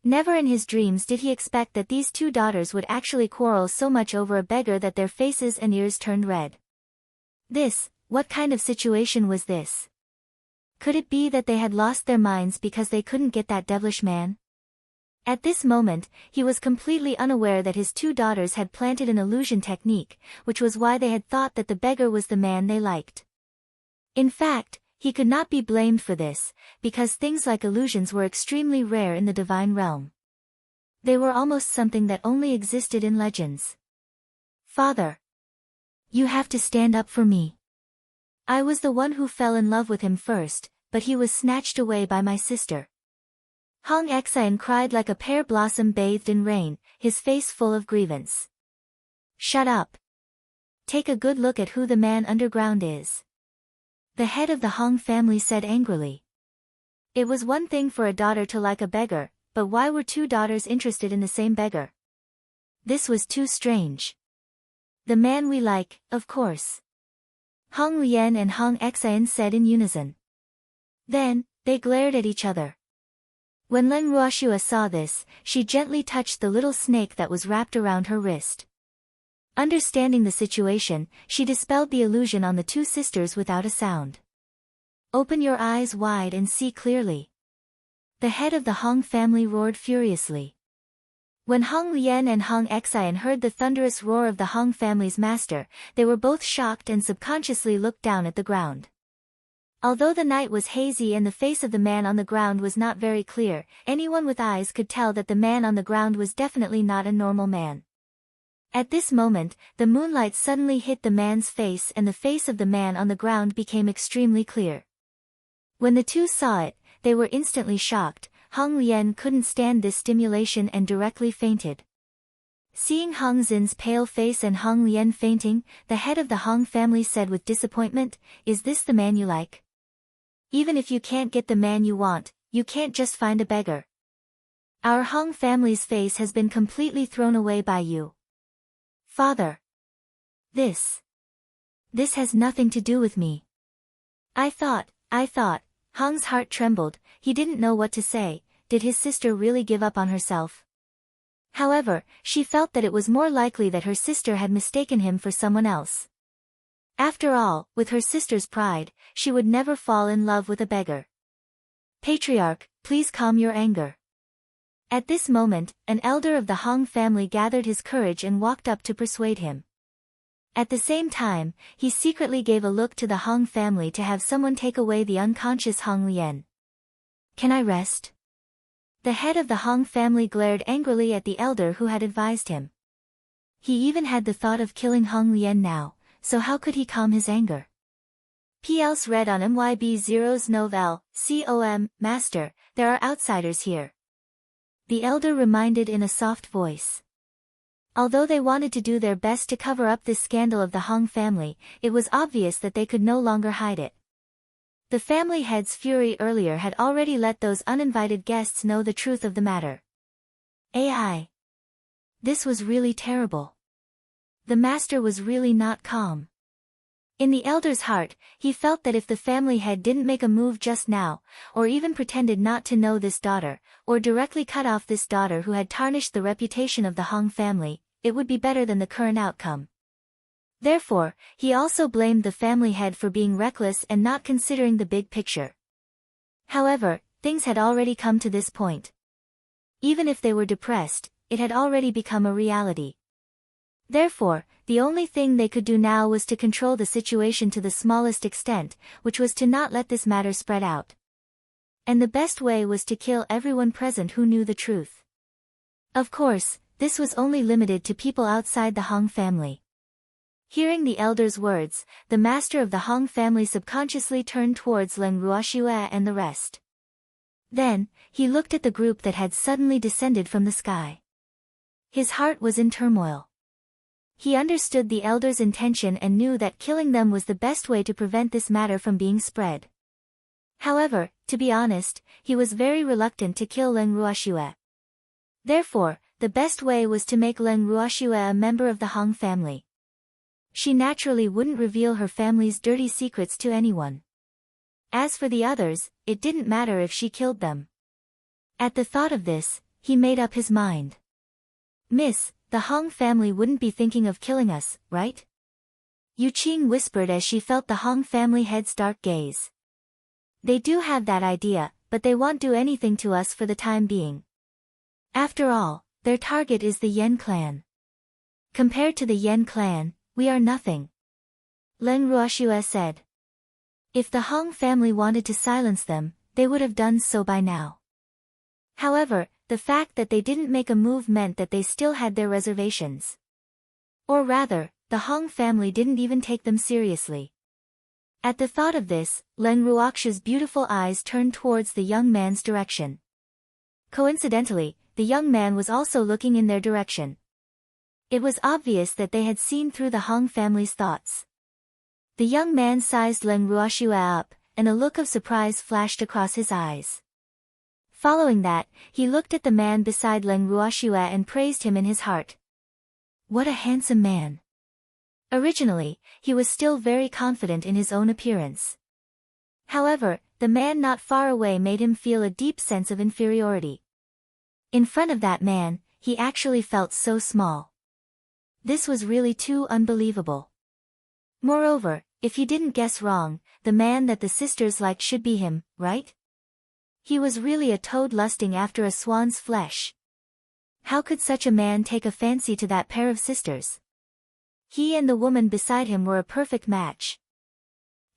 A: Never in his dreams did he expect that these two daughters would actually quarrel so much over a beggar that their faces and ears turned red. What kind of situation was this? Could it be that they had lost their minds because they couldn't get that devilish man? At this moment, he was completely unaware that his two daughters had planted an illusion technique, which was why they had thought that the beggar was the man they liked. In fact, he could not be blamed for this, because things like illusions were extremely rare in the divine realm. They were almost something that only existed in legends. Father. You have to stand up for me. I was the one who fell in love with him first, but he was snatched away by my sister. Hong Xian cried like a pear blossom bathed in rain, his face full of grievance. Shut up. Take a good look at who the man underground is. The head of the Hong family said angrily. It was one thing for a daughter to like a beggar, but why were two daughters interested in the same beggar? This was too strange. The man we like, of course. Hong Lian and Hong Xian said in unison. Then, they glared at each other. When Leng Ruoxua saw this, she gently touched the little snake that was wrapped around her wrist. Understanding the situation, she dispelled the illusion on the two sisters without a sound. Open your eyes wide and see clearly. The head of the Hong family roared furiously. When Hong Lian and Hong Xian heard the thunderous roar of the Hong family's master, they were both shocked and subconsciously looked down at the ground. Although the night was hazy and the face of the man on the ground was not very clear, anyone with eyes could tell that the man on the ground was definitely not a normal man. At this moment, the moonlight suddenly hit the man's face and the face of the man on the ground became extremely clear. When the two saw it, they were instantly shocked. Hong Lian couldn't stand this stimulation and directly fainted. Seeing Hong Xin's pale face and Hong Lian fainting, the head of the Hong family said with disappointment, "Is this the man you like? Even if you can't get the man you want, you can't just find a beggar. Our Hong family's face has been completely thrown away by you. Father. This has nothing to do with me. I thought, Hong's heart trembled, he didn't know what to say. Did his sister really give up on herself? However, she felt that it was more likely that her sister had mistaken him for someone else. After all, with her sister's pride, she would never fall in love with a beggar. Patriarch, please calm your anger. At this moment, an elder of the Hong family gathered his courage and walked up to persuade him. At the same time, he secretly gave a look to the Hong family to have someone take away the unconscious Hong Lian. Can I rest? The head of the Hong family glared angrily at the elder who had advised him. He even had the thought of killing Hong Lian now, so how could he calm his anger? P.L.S. read on MYB0's Novel, COM, Master, there are outsiders here. The elder reminded in a soft voice. Although they wanted to do their best to cover up this scandal of the Hong family, it was obvious that they could no longer hide it. The family head's fury earlier had already let those uninvited guests know the truth of the matter. AI. This was really terrible. The master was really not calm. In the elder's heart, he felt that if the family head didn't make a move just now, or even pretended not to know this daughter, or directly cut off this daughter who had tarnished the reputation of the Hong family, it would be better than the current outcome. Therefore, he also blamed the family head for being reckless and not considering the big picture. However, things had already come to this point. Even if they were depressed, it had already become a reality. Therefore, the only thing they could do now was to control the situation to the smallest extent, which was to not let this matter spread out. And the best way was to kill everyone present who knew the truth. Of course, this was only limited to people outside the Hong family. Hearing the elder's words, the master of the Hong family subconsciously turned towards Leng Ruoxue and the rest. Then, he looked at the group that had suddenly descended from the sky. His heart was in turmoil. He understood the elder's intention and knew that killing them was the best way to prevent this matter from being spread. However, to be honest, he was very reluctant to kill Leng Ruoxue. Therefore, the best way was to make Leng Ruoxue a member of the Hong family. She naturally wouldn't reveal her family's dirty secrets to anyone. As for the others, it didn't matter if she killed them. At the thought of this, he made up his mind. "Miss, the Hong family wouldn't be thinking of killing us, right?" Yu Qing whispered as she felt the Hong family head's dark gaze. "They do have that idea, but they won't do anything to us for the time being. After all, their target is the Yen clan. Compared to the Yen clan, we are nothing," Leng Ruoxue said. If the Hong family wanted to silence them, they would have done so by now. However, the fact that they didn't make a move meant that they still had their reservations. Or rather, the Hong family didn't even take them seriously. At the thought of this, Leng Ruoxue's beautiful eyes turned towards the young man's direction. Coincidentally, the young man was also looking in their direction. It was obvious that they had seen through the Hong family's thoughts. The young man sized Leng Ruoxue up, and a look of surprise flashed across his eyes. Following that, he looked at the man beside Leng Ruoxue and praised him in his heart. What a handsome man! Originally, he was still very confident in his own appearance. However, the man not far away made him feel a deep sense of inferiority. In front of that man, he actually felt so small. This was really too unbelievable. Moreover, if he didn't guess wrong, the man that the sisters liked should be him, right? He was really a toad lusting after a swan's flesh. How could such a man take a fancy to that pair of sisters? He and the woman beside him were a perfect match.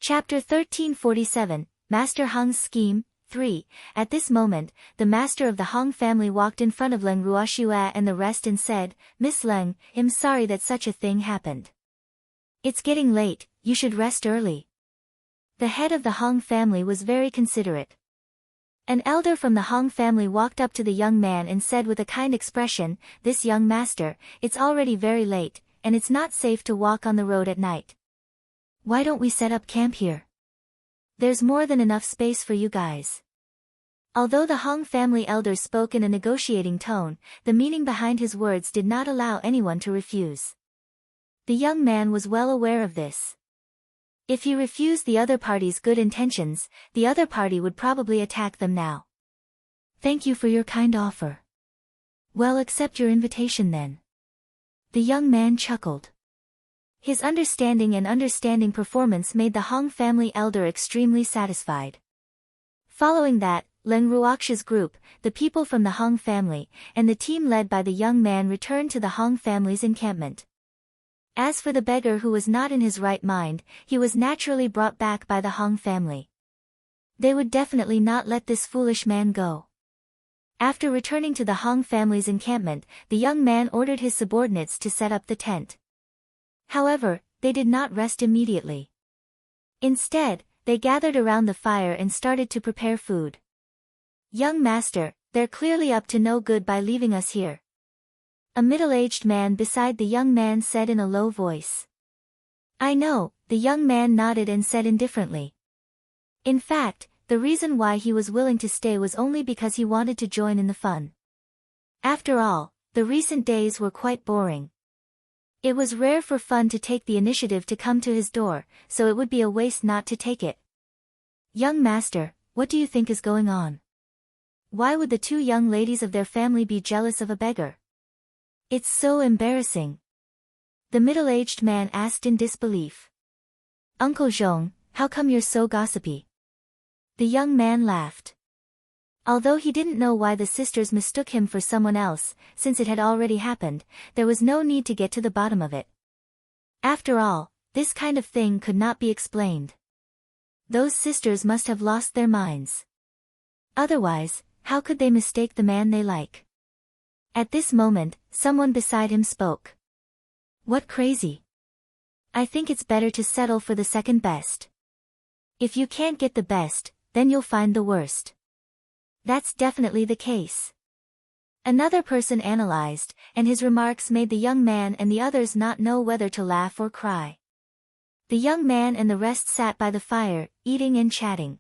A: Chapter 1347, Master Hong's Scheme, 3. At this moment, the master of the Hong family walked in front of Leng Ruoxue and the rest and said, "Miss Leng, I'm sorry that such a thing happened. It's getting late, you should rest early." The head of the Hong family was very considerate. An elder from the Hong family walked up to the young man and said with a kind expression, "This young master, it's already very late, and it's not safe to walk on the road at night. Why don't we set up camp here? There's more than enough space for you guys." Although the Hong family elder spoke in a negotiating tone, the meaning behind his words did not allow anyone to refuse. The young man was well aware of this. If he refused the other party's good intentions, the other party would probably attack them now. "Thank you for your kind offer. Well, accept your invitation then." The young man chuckled. His understanding performance made the Hong family elder extremely satisfied. Following that, Leng Ruoxue's group, the people from the Hong family, and the team led by the young man returned to the Hong family's encampment. As for the beggar who was not in his right mind, he was naturally brought back by the Hong family. They would definitely not let this foolish man go. After returning to the Hong family's encampment, the young man ordered his subordinates to set up the tent. However, they did not rest immediately. Instead, they gathered around the fire and started to prepare food. "Young master, they're clearly up to no good by leaving us here," a middle-aged man beside the young man said in a low voice. "I know," the young man nodded and said indifferently. In fact, the reason why he was willing to stay was only because he wanted to join in the fun. After all, the recent days were quite boring. It was rare for fun to take the initiative to come to his door, so it would be a waste not to take it. "Young master, what do you think is going on? Why would the two young ladies of their family be jealous of a beggar? It's so embarrassing," the middle-aged man asked in disbelief. "Uncle Zhong, how come you're so gossipy?" The young man laughed. Although he didn't know why the sisters mistook him for someone else, since it had already happened, there was no need to get to the bottom of it. After all, this kind of thing could not be explained. Those sisters must have lost their minds. Otherwise, how could they mistake the man they like? At this moment, someone beside him spoke. What crazy? I think it's better to settle for the second best. If you can't get the best, then you'll find the worst. That's definitely the case. Another person analyzed, and his remarks made the young man and the others not know whether to laugh or cry. The young man and the rest sat by the fire, eating and chatting.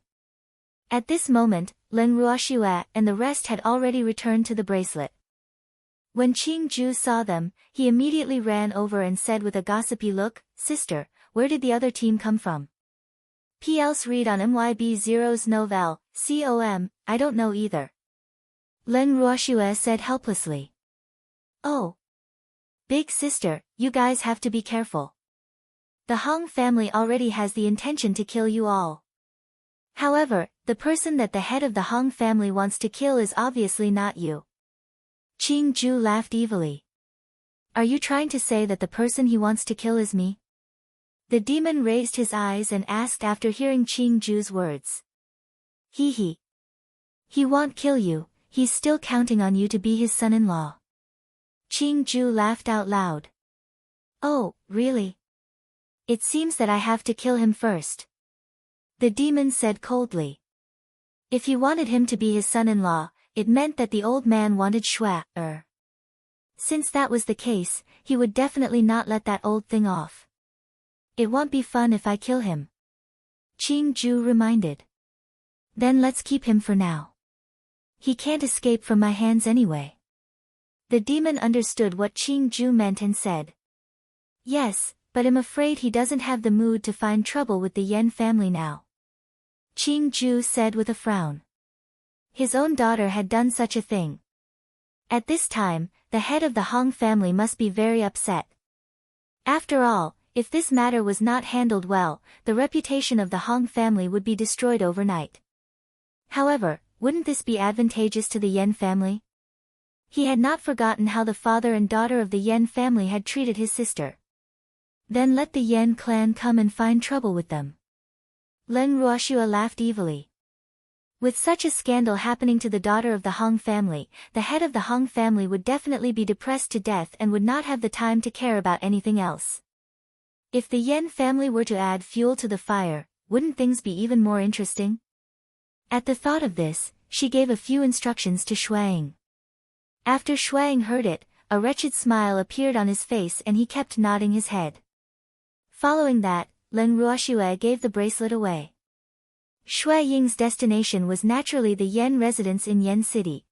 A: At this moment, Len Ruoxue and the rest had already returned to the bracelet. When Qingju saw them, he immediately ran over and said with a gossipy look, "Sister, where did the other team come from?" "P.L.'s read on MYB0's novel, com, I don't know either." Len Ruoxue said helplessly. "Oh. Big sister, you guys have to be careful. The Hong family already has the intention to kill you all. However, the person that the head of the Hong family wants to kill is obviously not you." Qingju laughed evilly. "Are you trying to say that the person he wants to kill is me?" The demon raised his eyes and asked after hearing Qingju's words. He won't kill you, he's still counting on you to be his son-in-law." Qingju laughed out loud. "Oh, really? It seems that I have to kill him first." The demon said coldly. If he wanted him to be his son-in-law, it meant that the old man wanted Shui. Since that was the case, he would definitely not let that old thing off. "It won't be fun if I kill him," Qingju reminded. "Then let's keep him for now. He can't escape from my hands anyway." The demon understood what Qingju meant and said. "Yes, but I'm afraid he doesn't have the mood to find trouble with the Yen family now," Qingju said with a frown. His own daughter had done such a thing. At this time, the head of the Hong family must be very upset. After all, if this matter was not handled well, the reputation of the Hong family would be destroyed overnight. However, wouldn't this be advantageous to the Yen family? He had not forgotten how the father and daughter of the Yen family had treated his sister. Then let the Yen clan come and find trouble with them. Len Ruoxue laughed evilly. With such a scandal happening to the daughter of the Hong family, the head of the Hong family would definitely be depressed to death and would not have the time to care about anything else. If the Yen family were to add fuel to the fire, wouldn't things be even more interesting? At the thought of this, she gave a few instructions to Shuang. After Shuang heard it, a wretched smile appeared on his face and he kept nodding his head. Following that, Len Ruoxue gave the bracelet away. Shui Ying's destination was naturally the Yen residence in Yen City.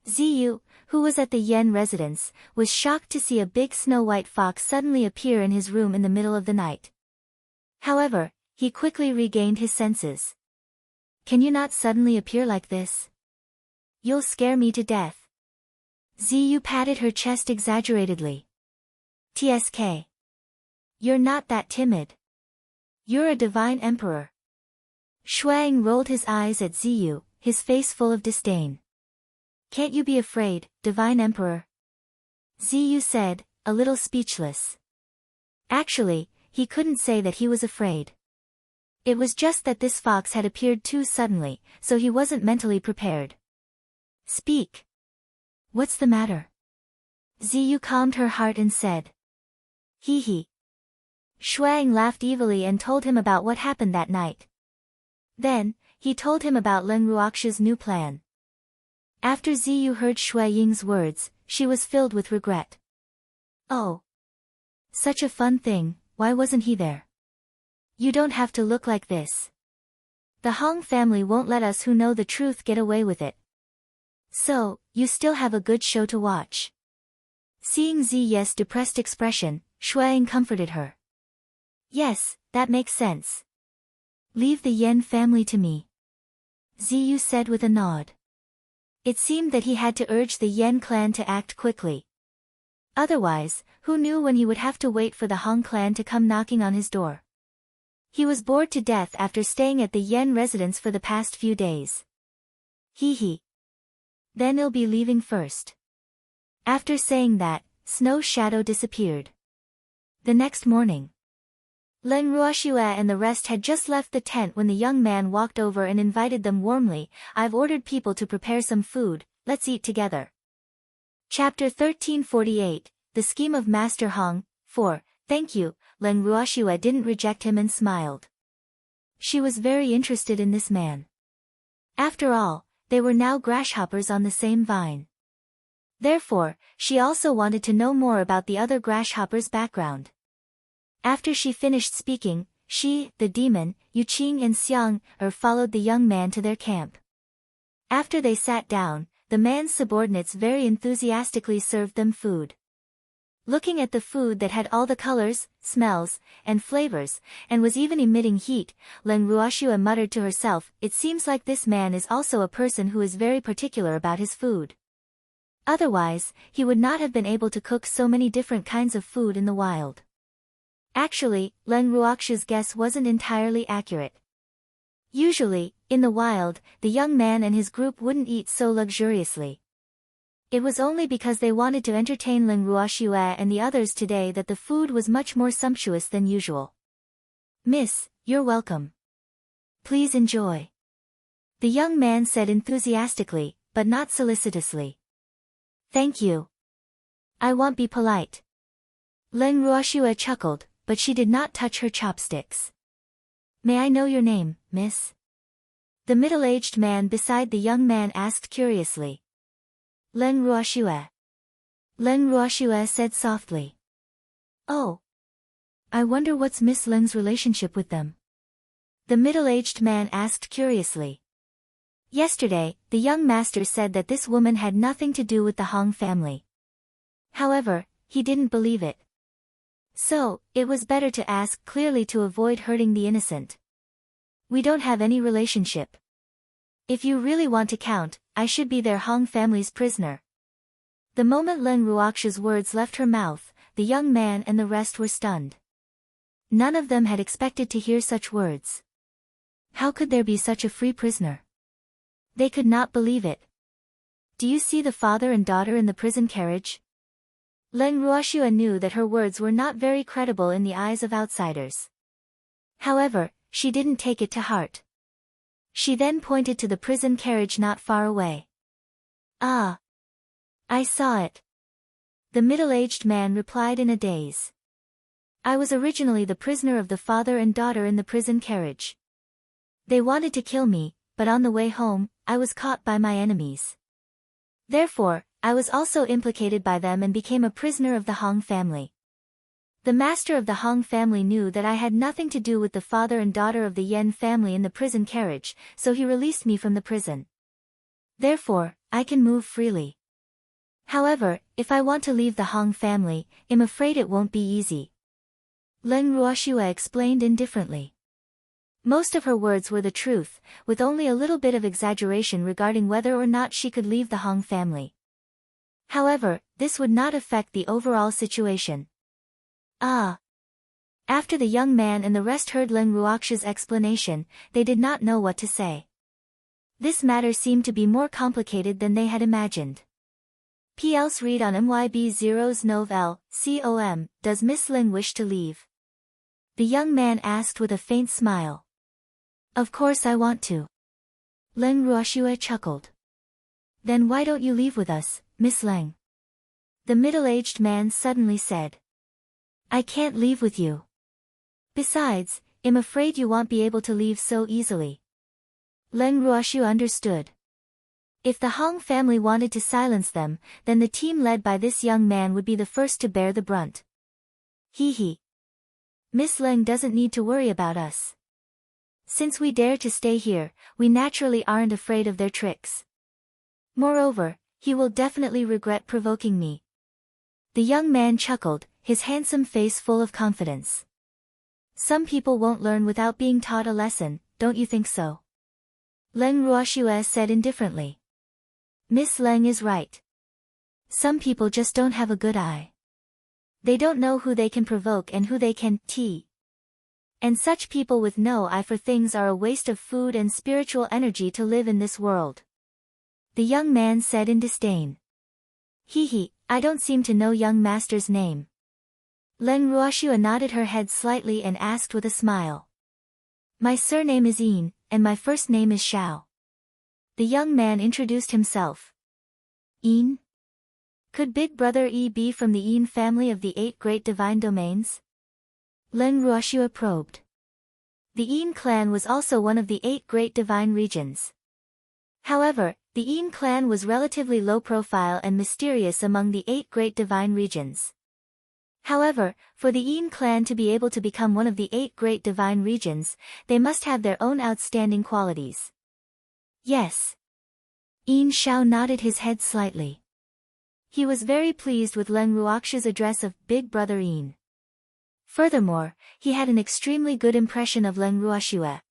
A: Ziyu, who was at the Yen residence, was shocked to see a big snow-white fox suddenly appear in his room in the middle of the night. However, he quickly regained his senses. "Can you not suddenly appear like this? You'll scare me to death." Ziyu patted her chest exaggeratedly. "Tsk. You're not that timid. You're a divine emperor." Shuang rolled his eyes at Ziyu, his face full of disdain. "Can't you be afraid, divine emperor?" Ziyu said, a little speechless. Actually, he couldn't say that he was afraid. It was just that this fox had appeared too suddenly, so he wasn't mentally prepared. "Speak. What's the matter?" Ziyu calmed her heart and said. He. Shuang laughed evilly and told him about what happened that night. Then, he told him about Len Ruoxue's new plan. After Ziyu heard Shui Ying's words, she was filled with regret. "Oh. Such a fun thing, why wasn't he there? You don't have to look like this. The Hong family won't let us who know the truth get away with it. So, you still have a good show to watch." Seeing Ziye's depressed expression, Shuang comforted her. "Yes, that makes sense. Leave the Yen family to me," Ziyu said with a nod. It seemed that he had to urge the Yen clan to act quickly. Otherwise, who knew when he would have to wait for the Hong clan to come knocking on his door. He was bored to death after staying at the Yen residence for the past few days. Hee hee. Then I'll be leaving first. After saying that, Snow's shadow disappeared. The next morning, Leng Ruoxue and the rest had just left the tent when the young man walked over and invited them warmly. I've ordered people to prepare some food, let's eat together. Chapter 1348, The Scheme of Master Hong. 4. Thank you. Leng Ruoxue didn't reject him and smiled. She was very interested in this man. After all, they were now grasshoppers on the same vine. Therefore, she also wanted to know more about the other grasshopper's background. After she finished speaking, she, the demon, Yuqing and Xiang followed the young man to their camp. After they sat down, the man's subordinates very enthusiastically served them food. Looking at the food that had all the colors, smells, and flavors, and was even emitting heat, Leng Ruoxue muttered to herself, it seems like this man is also a person who is very particular about his food. Otherwise, he would not have been able to cook so many different kinds of food in the wild. Actually, Leng Ruoxue's guess wasn't entirely accurate. Usually, in the wild, the young man and his group wouldn't eat so luxuriously. It was only because they wanted to entertain Leng Ruoxue and the others today that the food was much more sumptuous than usual. Miss, you're welcome. Please enjoy. The young man said enthusiastically, but not solicitously. Thank you. I won't be polite. Leng Ruoxue chuckled, but she did not touch her chopsticks. May I know your name, miss? The middle-aged man beside the young man asked curiously. Leng Ruoxue. Leng Ruoxue said softly. Oh. I wonder what's Miss Leng's relationship with them? The middle-aged man asked curiously. Yesterday, the young master said that this woman had nothing to do with the Hong family. However, he didn't believe it. So, it was better to ask clearly to avoid hurting the innocent. We don't have any relationship. If you really want to count, I should be their Hong family's prisoner. The moment Leng Ruoxue's words left her mouth, the young man and the rest were stunned. None of them had expected to hear such words. How could there be such a free prisoner? They could not believe it. Do you see the father and daughter in the prison carriage? Leng Ruoxue knew that her words were not very credible in the eyes of outsiders. However, she didn't take it to heart. She then pointed to the prison carriage not far away. Ah! I saw it. The middle-aged man replied in a daze. I was originally the prisoner of the father and daughter in the prison carriage. They wanted to kill me, but on the way home, I was caught by my enemies. Therefore, I was also implicated by them and became a prisoner of the Hong family. The master of the Hong family knew that I had nothing to do with the father and daughter of the Yen family in the prison carriage, so he released me from the prison. Therefore, I can move freely. However, if I want to leave the Hong family, I'm afraid it won't be easy. Leng Ruoxue explained indifferently. Most of her words were the truth, with only a little bit of exaggeration regarding whether or not she could leave the Hong family. However, this would not affect the overall situation. Ah! After the young man and the rest heard Leng Ruoxue's explanation, they did not know what to say. This matter seemed to be more complicated than they had imagined. P.L.S. read on MYB0's Nov.L, com, does Miss Leng wish to leave? The young man asked with a faint smile. Of course I want to. Leng Ruoxue chuckled. Then why don't you leave with us, Miss Leng? The middle-aged man suddenly said. I can't leave with you. Besides, I'm afraid you won't be able to leave so easily. Leng Ruoxue understood. If the Hong family wanted to silence them, then the team led by this young man would be the first to bear the brunt. Hee hee. Miss Leng doesn't need to worry about us. Since we dare to stay here, we naturally aren't afraid of their tricks. Moreover, he will definitely regret provoking me. The young man chuckled, his handsome face full of confidence. Some people won't learn without being taught a lesson, don't you think so? Leng Ruoxue said indifferently. Miss Leng is right. Some people just don't have a good eye. They don't know who they can provoke and who they can tease. And such people with no eye for things are a waste of food and spiritual energy to live in this world. the young man said in disdain. Hee, I don't seem to know young master's name. Len Ruoxua nodded her head slightly and asked with a smile. My surname is Yin, and my first name is Xiao. The young man introduced himself. Yin? Could Big Brother Yi be from the Yin family of the 8 great divine domains? Len Ruoxua probed. The Yin clan was also one of the 8 great divine regions. However, the Yin clan was relatively low profile and mysterious among the 8 great divine regions. However, for the Yin clan to be able to become one of the 8 great divine regions, they must have their own outstanding qualities. Yes. Yin Xiao nodded his head slightly. He was very pleased with Len Ruoxua's address of Big Brother Yin. Furthermore, he had an extremely good impression of Len Ruoxua.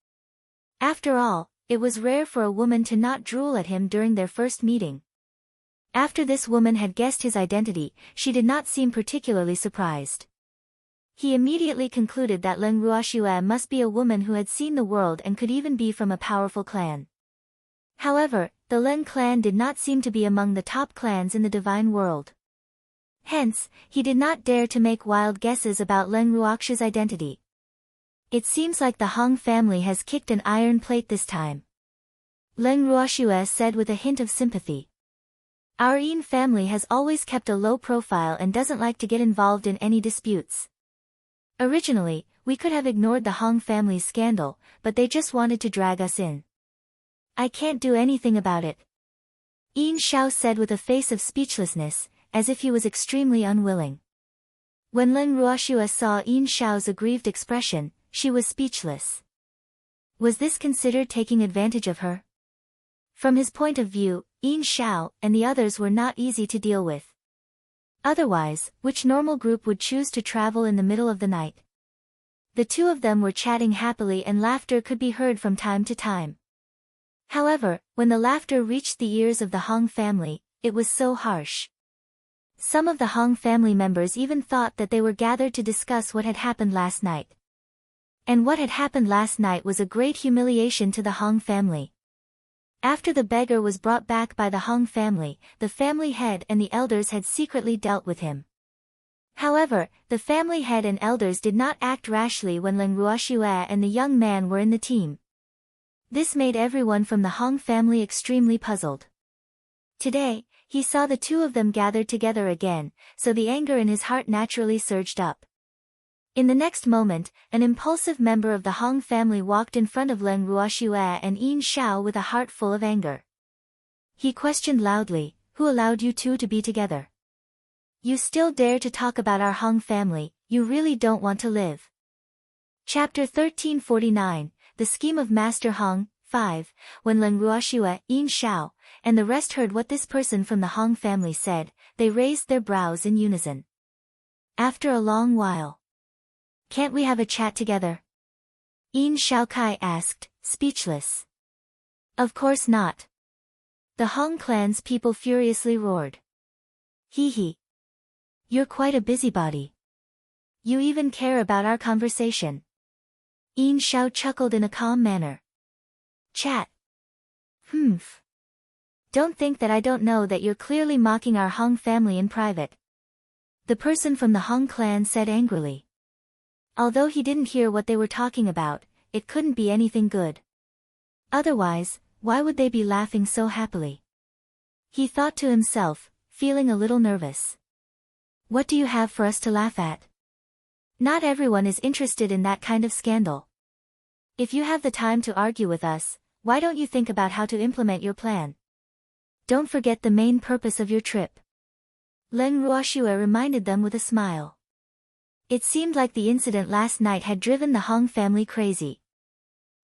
A: After all, it was rare for a woman to not drool at him during their first meeting. After this woman had guessed his identity, she did not seem particularly surprised. He immediately concluded that Len Ruoxua must be a woman who had seen the world and could even be from a powerful clan. However, the Len clan did not seem to be among the top clans in the divine world. Hence, he did not dare to make wild guesses about Len Ruoxua's identity. It seems like the Hong family has kicked an iron plate this time. Len Ruoxua said with a hint of sympathy. Our Yin family has always kept a low profile and doesn't like to get involved in any disputes. Originally, we could have ignored the Hong family's scandal, but they just wanted to drag us in. I can't do anything about it. Yin Xiao said with a face of speechlessness, as if he was extremely unwilling. When Len Ruoxua saw Yin Xiao's aggrieved expression, she was speechless. Was this considered taking advantage of her? From his point of view, Yin Xiao and the others were not easy to deal with. Otherwise, which normal group would choose to travel in the middle of the night? The two of them were chatting happily and laughter could be heard from time to time. However, when the laughter reached the ears of the Hong family, it was so harsh. Some of the Hong family members even thought that they were gathered to discuss what had happened last night. And what had happened last night was a great humiliation to the Hong family. After the beggar was brought back by the Hong family, the family head and the elders had secretly dealt with him. However, the family head and elders did not act rashly when Len Ruoxua and the young man were in the team. This made everyone from the Hong family extremely puzzled. Today, he saw the two of them gathered together again, so the anger in his heart naturally surged up. In the next moment, an impulsive member of the Hong family walked in front of Len Ruoxua and Yin Xiao with a heart full of anger. He questioned loudly, "Who allowed you two to be together? You still dare to talk about our Hong family, you really don't want to live." Chapter 1349, The Scheme of Master Hong, 5, When Len Ruoxua, Yin Xiao, and the rest heard what this person from the Hong family said, they raised their brows in unison. After a long while. "Can't we have a chat together?" Yin Xiaokai asked, speechless. "Of course not." The Hong clan's people furiously roared. Hee. You're quite a busybody. You even care about our conversation. Yin Xiao chuckled in a calm manner. Chat. Humph. Don't think that I don't know that you're clearly mocking our Hong family in private. The person from the Hong clan said angrily. Although he didn't hear what they were talking about, it couldn't be anything good. Otherwise, why would they be laughing so happily? He thought to himself, feeling a little nervous. What do you have for us to laugh at? Not everyone is interested in that kind of scandal. If you have the time to argue with us, why don't you think about how to implement your plan? Don't forget the main purpose of your trip. Len Ruoxua reminded them with a smile. It seemed like the incident last night had driven the Hong family crazy.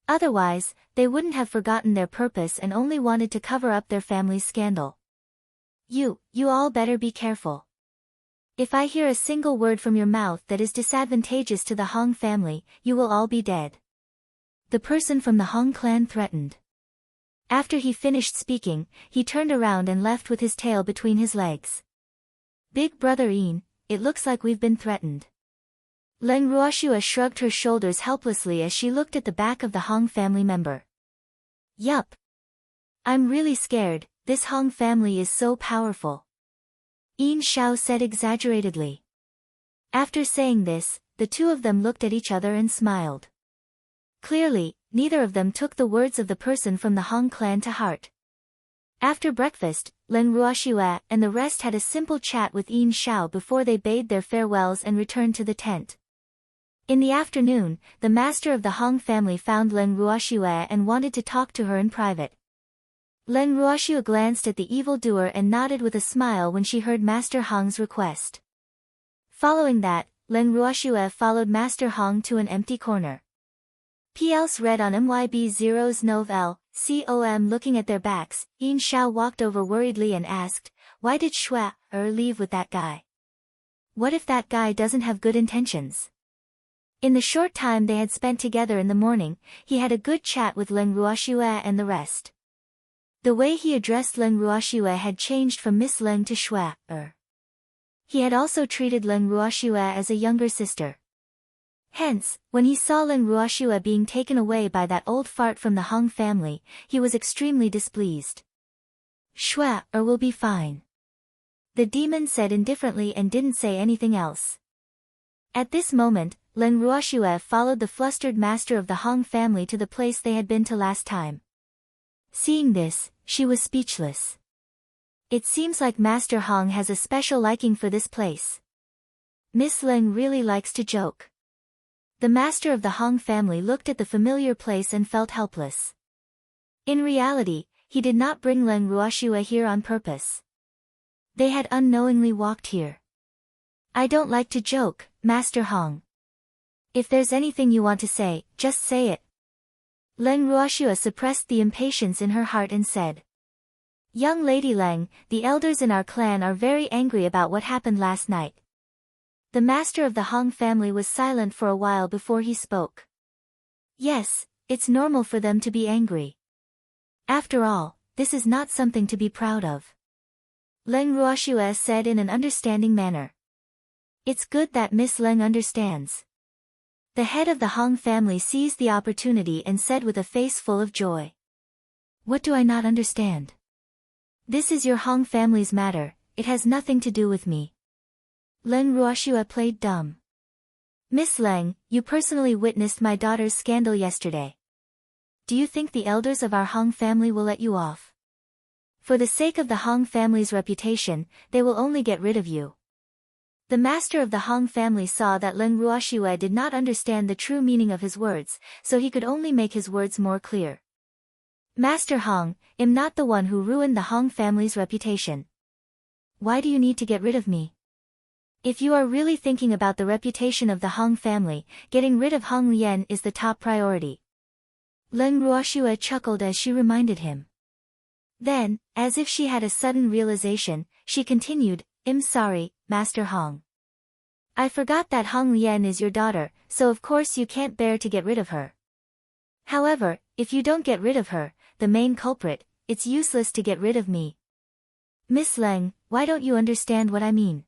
A: Otherwise, they wouldn't have forgotten their purpose and only wanted to cover up their family's scandal. You all better be careful. If I hear a single word from your mouth that is disadvantageous to the Hong family, you will all be dead. The person from the Hong clan threatened. After he finished speaking, he turned around and left with his tail between his legs. Big Brother Yin, it looks like we've been threatened. Len Ruoxua shrugged her shoulders helplessly as she looked at the back of the Hong family member. Yup. I'm really scared, This Hong family is so powerful. Yin Xiao said exaggeratedly. After saying this, the two of them looked at each other and smiled. Clearly, neither of them took the words of the person from the Hong clan to heart. After breakfast, Len Ruoxue and the rest had a simple chat with Yin Xiao before they bade their farewells and returned to the tent. In the afternoon, the master of the Hong family found Len Ruoxue and wanted to talk to her in private. Len Ruoxue glanced at the evildoer and nodded with a smile when she heard Master Hong's request. Following that, Len Ruoxue followed Master Hong to an empty corner. PLs read on MYB0's Nov com. Looking at their backs, Yin Xiao walked over worriedly and asked, "Why did Shui leave with that guy? What if that guy doesn't have good intentions?" In the short time they had spent together in the morning, he had a good chat with Len Ruoxue and the rest. The way he addressed Len Ruoxue had changed from Miss Leng to Shui. He had also treated Len Ruoxue as a younger sister. Hence, when he saw Len Ruoxue being taken away by that old fart from the Hong family, he was extremely displeased. "Shui will be fine," the demon said indifferently and didn't say anything else. At this moment, Len Ruoxue followed the flustered master of the Hong family to the place they had been to last time. Seeing this, she was speechless. It seems like Master Hong has a special liking for this place. Miss Leng really likes to joke. The master of the Hong family looked at the familiar place and felt helpless. In reality, he did not bring Len Ruoxue here on purpose. They had unknowingly walked here. "I don't like to joke, Master Hong. If there's anything you want to say, just say it." Len Ruoxue suppressed the impatience in her heart and said, "Young Lady Leng, the elders in our clan are very angry about what happened last night." The master of the Hong family was silent for a while before he spoke. "Yes, it's normal for them to be angry. After all, this is not something to be proud of," Len Ruoxue said in an understanding manner. "It's good that Miss Leng understands." The head of the Hong family seized the opportunity and said with a face full of joy, "What do I not understand? This is your Hong family's matter, it has nothing to do with me." Len Ruoxue played dumb. "Miss Leng, you personally witnessed my daughter's scandal yesterday. Do you think the elders of our Hong family will let you off? For the sake of the Hong family's reputation, they will only get rid of you." The master of the Hong family saw that Len Ruoxue did not understand the true meaning of his words, so he could only make his words more clear. "Master Hong, I'm not the one who ruined the Hong family's reputation. Why do you need to get rid of me? If you are really thinking about the reputation of the Hong family, getting rid of Hong Lian is the top priority." Len Ruoxue chuckled as she reminded him. Then, as if she had a sudden realization, she continued, "I'm sorry, Master Hong. I forgot that Hong Lian is your daughter, so of course you can't bear to get rid of her. However, if you don't get rid of her, the main culprit, it's useless to get rid of me. Miss Leng, why don't you understand what I mean?"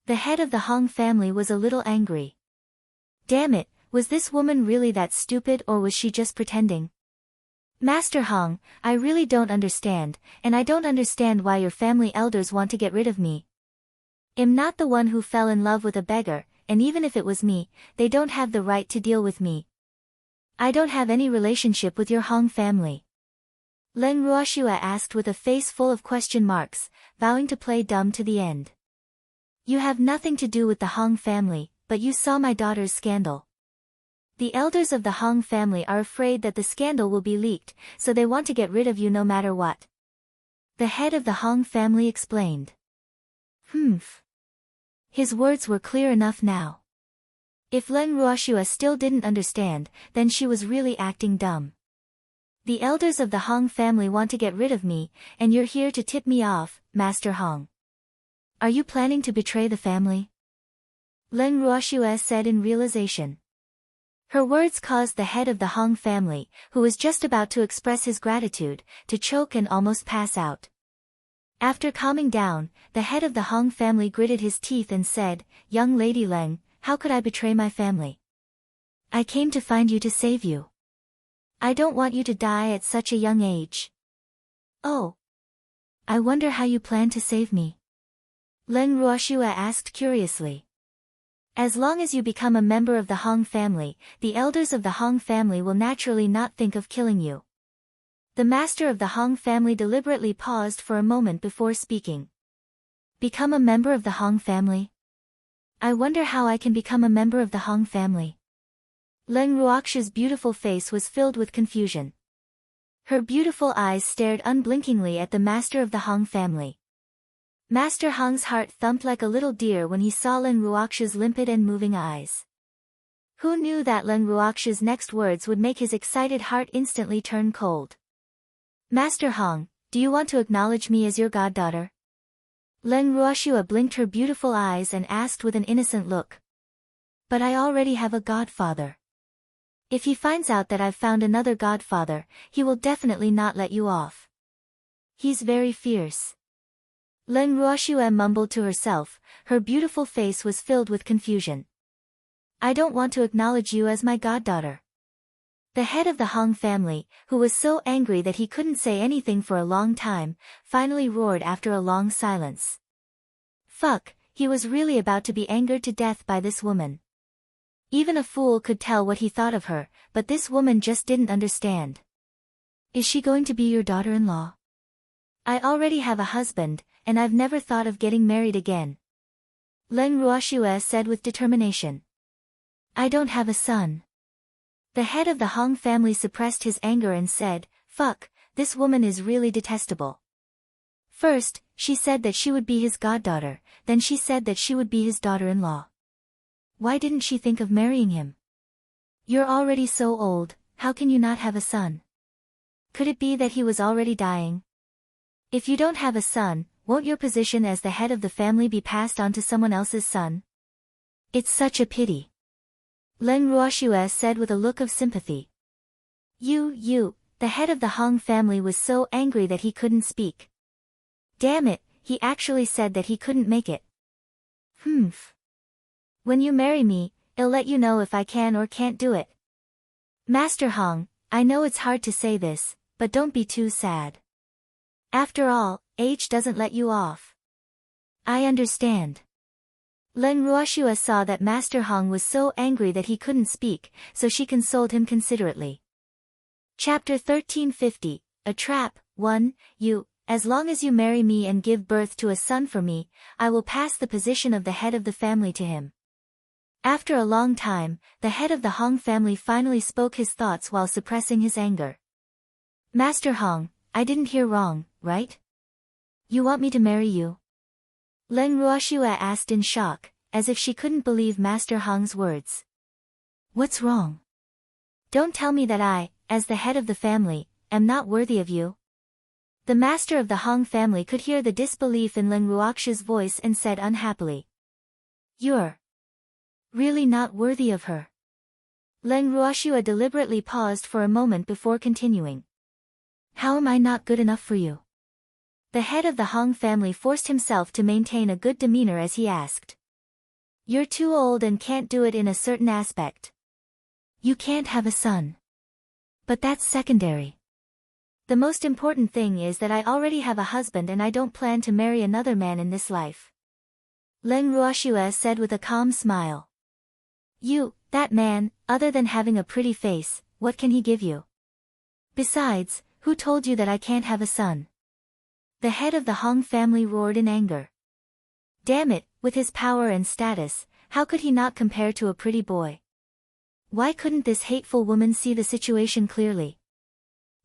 A: The head of the Hong family was a little angry. Damn it, was this woman really that stupid or was she just pretending? "Master Hong, I really don't understand, and I don't understand why your family elders want to get rid of me. I'm not the one who fell in love with a beggar, and even if it was me, they don't have the right to deal with me. I don't have any relationship with your Hong family." Len Ruoxue asked with a face full of question marks, vowing to play dumb to the end. "You have nothing to do with the Hong family, but you saw my daughter's scandal. The elders of the Hong family are afraid that the scandal will be leaked, so they want to get rid of you no matter what." The head of the Hong family explained. Humph. His words were clear enough now. If Len Ruoxue still didn't understand, then she was really acting dumb. "The elders of the Hong family want to get rid of me, and you're here to tip me off, Master Hong. Are you planning to betray the family?" Len Ruoxue said in realization. Her words caused the head of the Hong family, who was just about to express his gratitude, to choke and almost pass out. After calming down, the head of the Hong family gritted his teeth and said, "Young Lady Leng, how could I betray my family? I came to find you to save you. I don't want you to die at such a young age." "Oh. I wonder how you plan to save me? Leng Ruoxue asked curiously. As long as you become a member of the Hong family, the elders of the Hong family will naturally not think of killing you. The master of the Hong family deliberately paused for a moment before speaking. Become a member of the Hong family? I wonder how I can become a member of the Hong family. Leng Ruoxue's beautiful face was filled with confusion. Her beautiful eyes stared unblinkingly at the master of the Hong family. Master Hong's heart thumped like a little deer when he saw Leng Ruoxue's limpid and moving eyes. Who knew that Leng Ruoxue's next words would make his excited heart instantly turn cold? Master Hong, do you want to acknowledge me as your goddaughter? Leng Ruoxue blinked her beautiful eyes and asked with an innocent look. But I already have a godfather. If he finds out that I've found another godfather, he will definitely not let you off. He's very fierce. Leng Ruoxue mumbled to herself, her beautiful face was filled with confusion. I don't want to acknowledge you as my goddaughter. The head of the Hong family, who was so angry that he couldn't say anything for a long time, finally roared after a long silence. Fuck, he was really about to be angered to death by this woman. Even a fool could tell what he thought of her, but this woman just didn't understand. Is she going to be your daughter-in-law? I already have a husband, and I've never thought of getting married again. Leng Ruoxue said with determination. I don't have a son. The head of the Hong family suppressed his anger and said, fuck, this woman is really detestable. First, she said that she would be his goddaughter, then she said that she would be his daughter-in-law. Why didn't she think of marrying him? You're already so old, how can you not have a son? Could it be that he was already dying? If you don't have a son, won't your position as the head of the family be passed on to someone else's son? It's such a pity. Leng Ruoxue said with a look of sympathy. The head of the Hong family was so angry that he couldn't speak. Damn it, he actually said that he couldn't make it. When you marry me, I'll let you know if I can or can't do it. Master Hong, I know it's hard to say this, but don't be too sad. After all, age doesn't let you off. I understand. Leng Ruoxue saw that Master Hong was so angry that he couldn't speak, so she consoled him considerately. Chapter 1350, A Trap, 1, as long as you marry me and give birth to a son for me, I will pass the position of the head of the family to him. After a long time, the head of the Hong family finally spoke his thoughts while suppressing his anger. Master Hong, I didn't hear wrong, right? You want me to marry you? Leng Ruoxue asked in shock, as if she couldn't believe Master Hong's words. What's wrong? Don't tell me that I, as the head of the family, am not worthy of you. The master of the Hong family could hear the disbelief in Leng Ruoxue's voice and said unhappily. You're really not worthy of her. Leng Ruoxue deliberately paused for a moment before continuing. How am I not good enough for you? The head of the Hong family forced himself to maintain a good demeanor as he asked. You're too old and can't do it in a certain aspect. You can't have a son. But that's secondary. The most important thing is that I already have a husband and I don't plan to marry another man in this life. Leng Ruoxue said with a calm smile. That man, other than having a pretty face, what can he give you? Besides, who told you that I can't have a son? The head of the Hong family roared in anger. Damn it, with his power and status, how could he not compare to a pretty boy? Why couldn't this hateful woman see the situation clearly?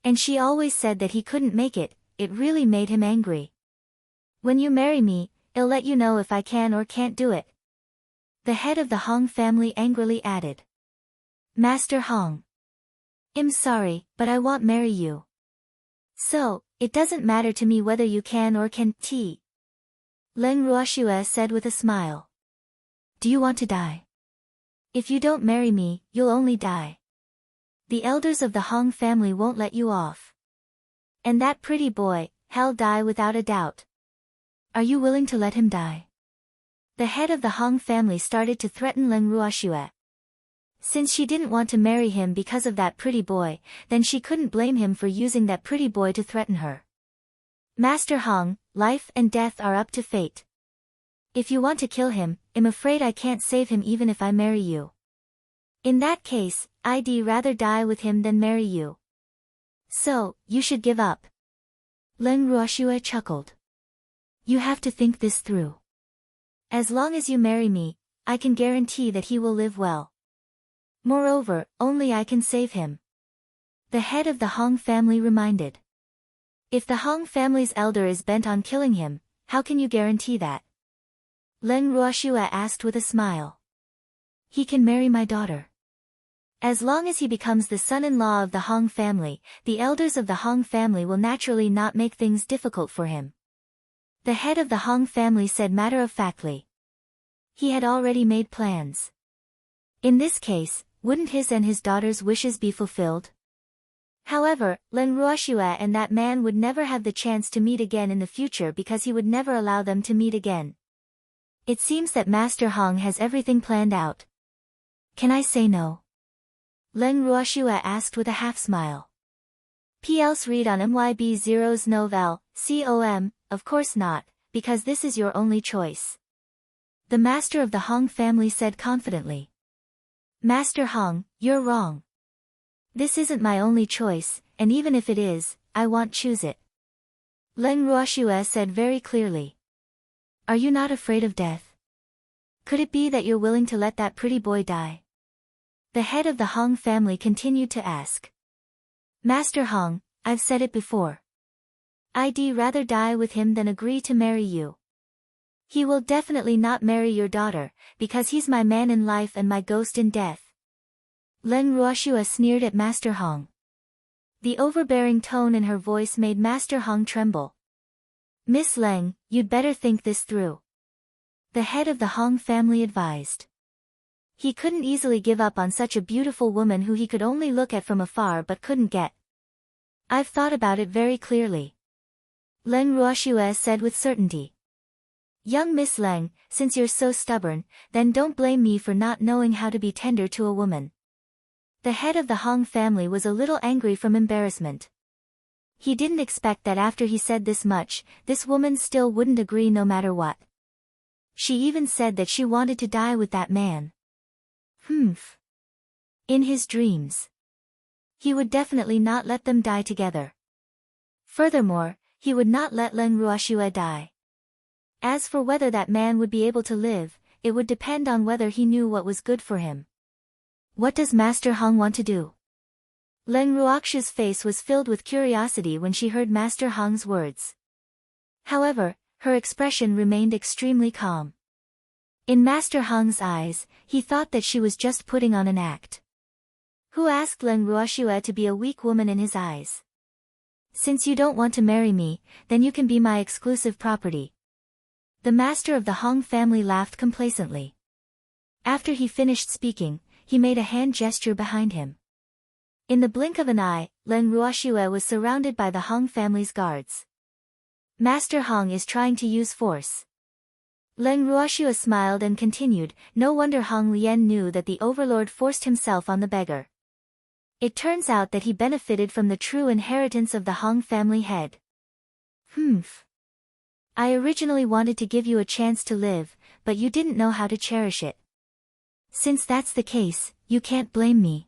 A: And she always said that he couldn't make it, it really made him angry. When you marry me, I'll let you know if I can or can't do it. The head of the Hong family angrily added. Master Hong. I'm sorry, but I won't marry you. So, it doesn't matter to me whether you can or can't. Leng Ruoxue said with a smile. Do you want to die? If you don't marry me, you'll only die. The elders of the Hong family won't let you off. And that pretty boy, he'll die without a doubt. Are you willing to let him die? The head of the Hong family started to threaten Leng Ruoxue. Since she didn't want to marry him because of that pretty boy, then she couldn't blame him for using that pretty boy to threaten her. Master Hong, life and death are up to fate. If you want to kill him, I'm afraid I can't save him even if I marry you. In that case, I'd rather die with him than marry you. So, you should give up. Leng Ruoxue chuckled. You have to think this through. As long as you marry me, I can guarantee that he will live well. Moreover, only I can save him. The head of the Hong family reminded. If the Hong family's elder is bent on killing him, how can you guarantee that? Leng Ruoxue asked with a smile. He can marry my daughter. As long as he becomes the son-in-law of the Hong family, the elders of the Hong family will naturally not make things difficult for him. The head of the Hong family said matter-of-factly. He had already made plans. In this case, wouldn't his and his daughter's wishes be fulfilled? However, Leng Ruoxue and that man would never have the chance to meet again in the future because he would never allow them to meet again. It seems that Master Hong has everything planned out. Can I say no? Leng Ruoxue asked with a half-smile. P.L.'s read on MYB Zero's novel, com, of course not, because this is your only choice. The master of the Hong family said confidently. Master Hong, you're wrong. This isn't my only choice, and even if it is, I won't choose it. Leng Ruoxue said very clearly. Are you not afraid of death? Could it be that you're willing to let that pretty boy die? The head of the Hong family continued to ask. Master Hong, I've said it before. I'd rather die with him than agree to marry you. He will definitely not marry your daughter, because he's my man in life and my ghost in death. Leng Ruoxue sneered at Master Hong. The overbearing tone in her voice made Master Hong tremble. Miss Leng, you'd better think this through. The head of the Hong family advised. He couldn't easily give up on such a beautiful woman who he could only look at from afar but couldn't get. I've thought about it very clearly. Leng Ruoxue said with certainty. Young Miss Leng, since you're so stubborn, then don't blame me for not knowing how to be tender to a woman. The head of the Hong family was a little angry from embarrassment. He didn't expect that after he said this much, this woman still wouldn't agree no matter what. She even said that she wanted to die with that man. In his dreams. He would definitely not let them die together. Furthermore, he would not let Leng Ruoxue die. As for whether that man would be able to live, it would depend on whether he knew what was good for him. What does Master Hong want to do? Leng Ruoxue's face was filled with curiosity when she heard Master Hong's words. However, her expression remained extremely calm. In Master Hong's eyes, he thought that she was just putting on an act. Who asked Leng Ruoxue to be a weak woman in his eyes? Since you don't want to marry me, then you can be my exclusive property. The master of the Hong family laughed complacently. After he finished speaking, he made a hand gesture behind him. In the blink of an eye, Leng Ruoxue was surrounded by the Hong family's guards. Master Hong is trying to use force. Leng Ruoxue smiled and continued, no wonder Hong Lian knew that the overlord forced himself on the beggar. It turns out that he benefited from the true inheritance of the Hong family head. I originally wanted to give you a chance to live, but you didn't know how to cherish it. Since that's the case, you can't blame me.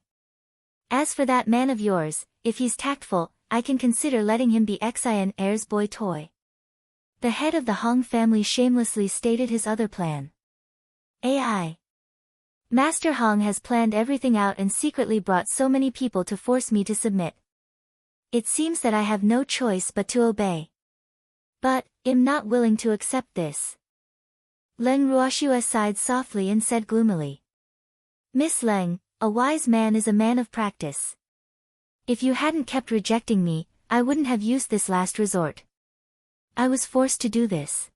A: As for that man of yours, if he's tactful, I can consider letting him be Xian heir's boy toy. The head of the Hong family shamelessly stated his other plan. AI. Master Hong has planned everything out and secretly brought so many people to force me to submit. It seems that I have no choice but to obey. But, I'm not willing to accept this. Leng Ruoxue sighed softly and said gloomily. Miss Leng, a wise man is a man of practice. If you hadn't kept rejecting me, I wouldn't have used this last resort. I was forced to do this.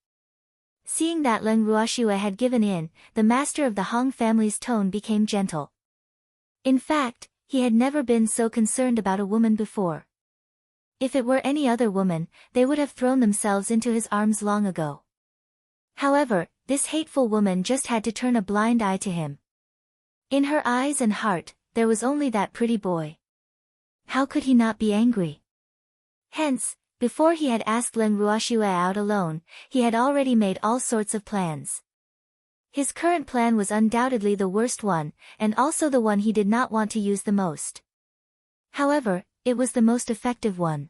A: Seeing that Leng Ruoxue had given in, the master of the Hong family's tone became gentle. In fact, he had never been so concerned about a woman before. If it were any other woman, they would have thrown themselves into his arms long ago. However, this hateful woman just had to turn a blind eye to him. In her eyes and heart, there was only that pretty boy. How could he not be angry? Hence, Before he had asked Leng Ruoxue out alone, he had already made all sorts of plans. His current plan was undoubtedly the worst one, and also the one he did not want to use the most. However, it was the most effective one.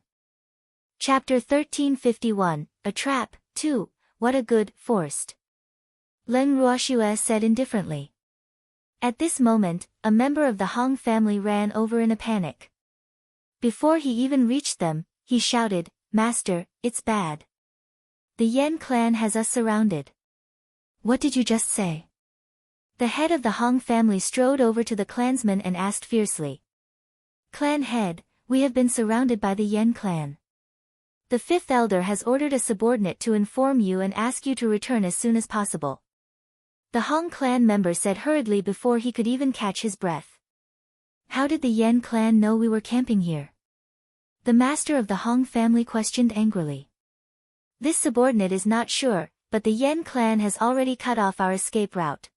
A: Chapter 1351, A Trap, 2, What a Good, Forced. Leng Ruoxue said indifferently. At this moment, a member of the Hong family ran over in a panic. Before he even reached them, he shouted, "Master, it's bad. The Yen clan has us surrounded." "What did you just say?" The head of the Hong family strode over to the clansman and asked fiercely. "Clan head, we have been surrounded by the Yen clan. The fifth elder has ordered a subordinate to inform you and ask you to return as soon as possible." The Hong clan member said hurriedly before he could even catch his breath. "How did the Yen clan know we were camping here?" The master of the Hong family questioned angrily. "This subordinate is not sure, but the Yen clan has already cut off our escape route.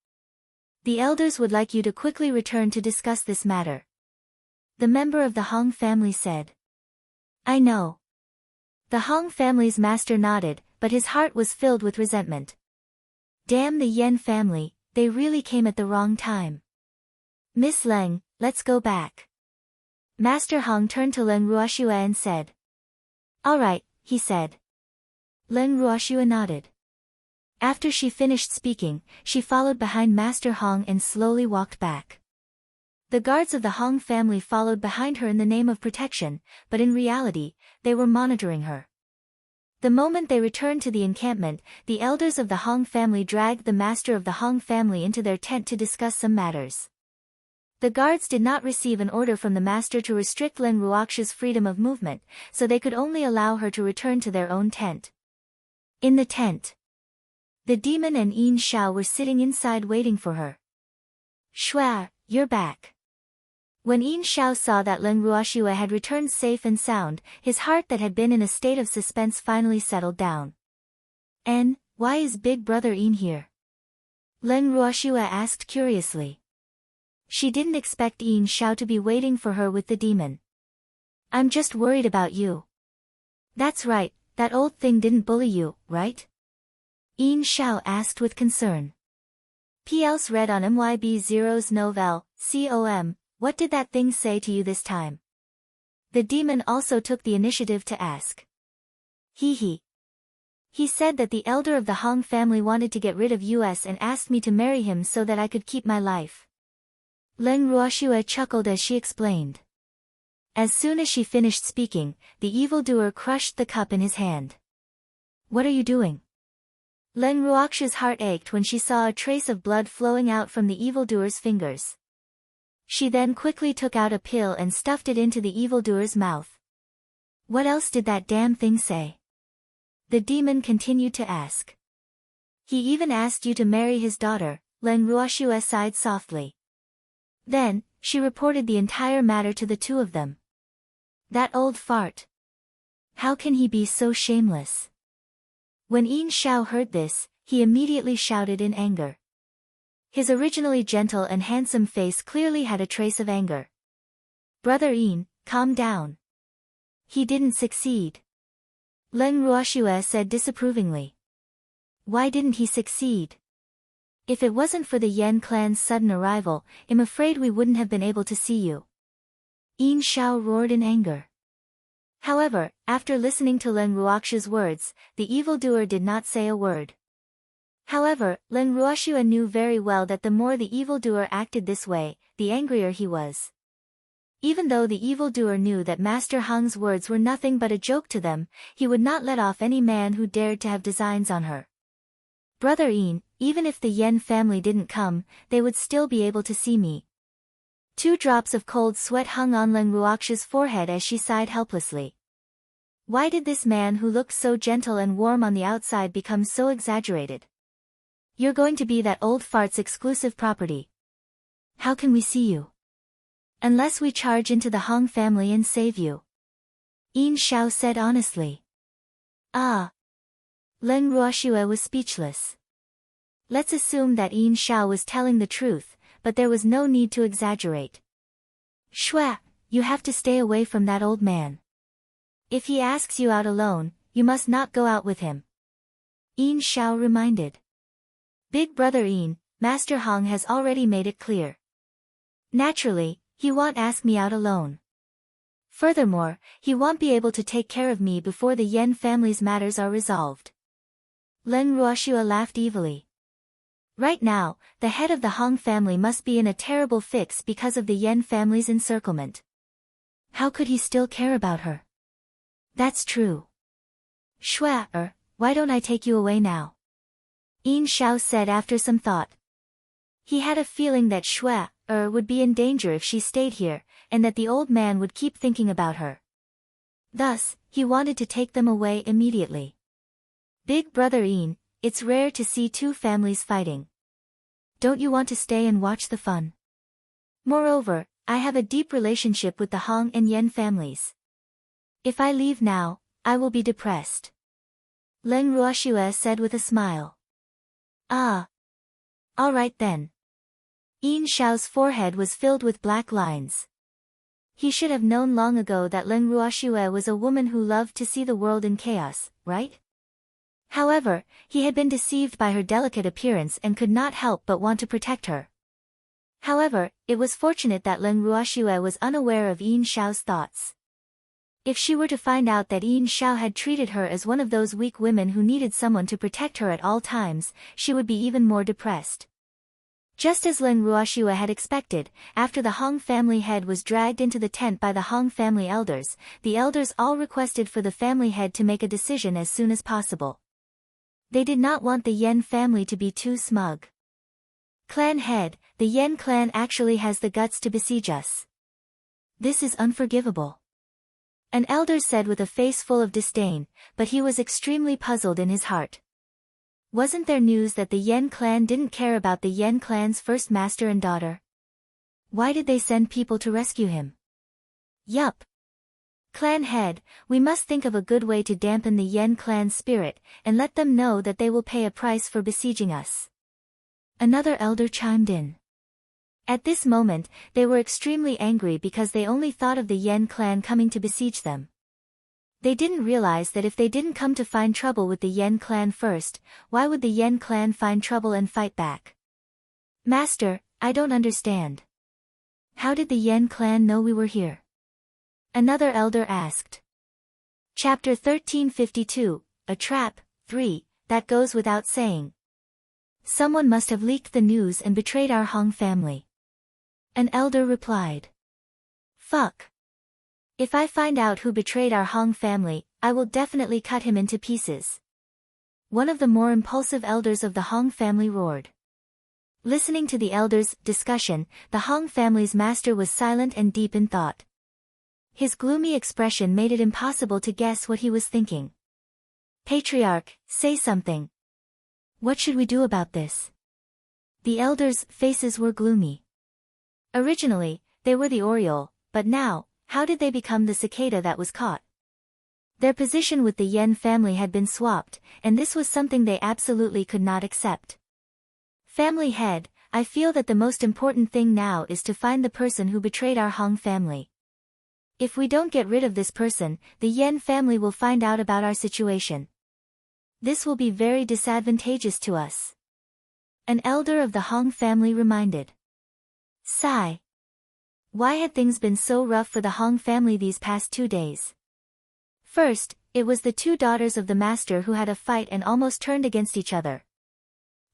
A: The elders would like you to quickly return to discuss this matter." The member of the Hong family said. "I know." The Hong family's master nodded, but his heart was filled with resentment. Damn the Yen family, they really came at the wrong time. "Miss Leng, let's go back." Master Hong turned to Leng Ruoxue and said. "All right," he said. Leng Ruoxue nodded. After she finished speaking, she followed behind Master Hong and slowly walked back. The guards of the Hong family followed behind her in the name of protection, but in reality, they were monitoring her. The moment they returned to the encampment, the elders of the Hong family dragged the master of the Hong family into their tent to discuss some matters. The guards did not receive an order from the master to restrict Leng Ruoxue's freedom of movement, so they could only allow her to return to their own tent. In the tent, the demon and Yin Xiao were sitting inside waiting for her. "Shua, you're back." When Yin Xiao saw that Leng Ruoxue had returned safe and sound, his heart that had been in a state of suspense finally settled down. "And, why is big brother Yin here?" Leng Ruoxue asked curiously. She didn't expect Yin Xiao to be waiting for her with the demon. "I'm just worried about you." "That's right, that old thing didn't bully you, right?" Yin Xiao asked with concern. P.L.S. read on MYB0's novel, COM, "What did that thing say to you this time?" The demon also took the initiative to ask. He said that the elder of the Hong family wanted to get rid of us and asked me to marry him so that I could keep my life. Leng Ruoxue chuckled as she explained. As soon as she finished speaking, the evildoer crushed the cup in his hand. "What are you doing?" Leng Ruoxue's heart ached when she saw a trace of blood flowing out from the evildoer's fingers. She then quickly took out a pill and stuffed it into the evildoer's mouth. "What else did that damn thing say?" The demon continued to ask. "He even asked you to marry his daughter," Leng Ruoxue sighed softly. Then, she reported the entire matter to the two of them. "That old fart. How can he be so shameless?" When Yin Xiao heard this, he immediately shouted in anger. His originally gentle and handsome face clearly had a trace of anger. "Brother Yin, calm down. He didn't succeed." Leng Ruoxue said disapprovingly. "Why didn't he succeed? If it wasn't for the Yen clan's sudden arrival, I'm afraid we wouldn't have been able to see you." Yin Xiao roared in anger. However, after listening to Leng Ruoxue's words, the evildoer did not say a word. However, Leng Ruoxue knew very well that the more the evildoer acted this way, the angrier he was. Even though the evildoer knew that Master Hong's words were nothing but a joke to them, he would not let off any man who dared to have designs on her. "Brother Yin, even if the Yen family didn't come, they would still be able to see me." 2 drops of cold sweat hung on Leng Ruoxue's forehead as she sighed helplessly. Why did this man who looked so gentle and warm on the outside become so exaggerated? "You're going to be that old fart's exclusive property. How can we see you? Unless we charge into the Hong family and save you." Yin Xiao said honestly. "Ah." Leng Ruoxue was speechless. Let's assume that Yin Xiao was telling the truth, but there was no need to exaggerate. "Shua, you have to stay away from that old man. If he asks you out alone, you must not go out with him. Yin Xiao reminded. Big brother Yin, Master Hong has already made it clear. Naturally, he won't ask me out alone. Furthermore, he won't be able to take care of me before the Yen family's matters are resolved. Leng Ruoxua laughed evilly. Right now, the head of the Hong family must be in a terrible fix because of the Yen family's encirclement. How could he still care about her? That's true. Shua, why don't I take you away now? Yin Xiao said after some thought. He had a feeling that Shua, would be in danger if she stayed here, and that the old man would keep thinking about her. Thus, he wanted to take them away immediately. Big brother Yin, it's rare to see two families fighting. Don't you want to stay and watch the fun? Moreover, I have a deep relationship with the Hong and Yen families. If I leave now, I will be depressed. Leng Ruoxua said with a smile. Ah. All right then. Yin Xiao's forehead was filled with black lines. He should have known long ago that Leng Ruoxua was a woman who loved to see the world in chaos, right? However, he had been deceived by her delicate appearance and could not help but want to protect her. However, it was fortunate that Leng Ruoxua was unaware of Yin Xiao's thoughts. If she were to find out that Yin Xiao had treated her as one of those weak women who needed someone to protect her at all times, she would be even more depressed. Just as Leng Ruoxua had expected, after the Hong family head was dragged into the tent by the Hong family elders, the elders all requested for the family head to make a decision as soon as possible. They did not want the Yen family to be too smug. Clan head, the Yen clan actually has the guts to besiege us. This is unforgivable. An elder said with a face full of disdain, but he was extremely puzzled in his heart. Wasn't there news that the Yen clan didn't care about the Yen clan's first master and daughter? Why did they send people to rescue him? Yup. Clan head, we must think of a good way to dampen the Yen clan's spirit, and let them know that they will pay a price for besieging us. Another elder chimed in. At this moment, they were extremely angry because they only thought of the Yen clan coming to besiege them. They didn't realize that if they didn't come to find trouble with the Yen clan first, why would the Yen clan find trouble and fight back? Master, I don't understand. How did the Yen clan know we were here? Another elder asked. Chapter 1352, A Trap, 3, That Goes Without Saying. Someone must have leaked the news and betrayed our Hong family. An elder replied. Fuck. If I find out who betrayed our Hong family, I will definitely cut him into pieces. One of the more impulsive elders of the Hong family roared. Listening to the elders' discussion, the Hong family's master was silent and deep in thought. His gloomy expression made it impossible to guess what he was thinking. Patriarch, say something. What should we do about this? The elders' faces were gloomy. Originally, they were the Oriole, but now, how did they become the cicada that was caught? Their position with the Yen family had been swapped, and this was something they absolutely could not accept. Family head, I feel that the most important thing now is to find the person who betrayed our Hong family. If we don't get rid of this person, the Yen family will find out about our situation. This will be very disadvantageous to us. An elder of the Hong family reminded. Sigh. Why had things been so rough for the Hong family these past 2 days? First, it was the two daughters of the master who had a fight and almost turned against each other.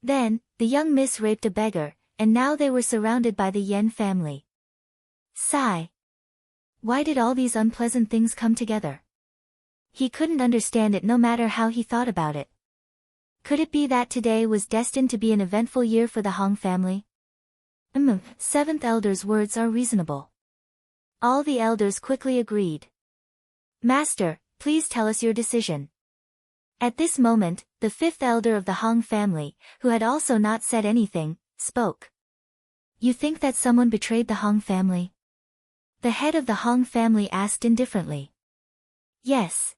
A: Then, the young miss raped a beggar, and now they were surrounded by the Yen family. Sigh. Why did all these unpleasant things come together? He couldn't understand it no matter how he thought about it. Could it be that today was destined to be an eventful year for the Hong family? Seventh elder's words are reasonable. All the elders quickly agreed. Master, please tell us your decision. At this moment, the fifth elder of the Hong family, who had also not said anything, spoke. You think that someone betrayed the Hong family? The head of the Hong family asked indifferently. Yes.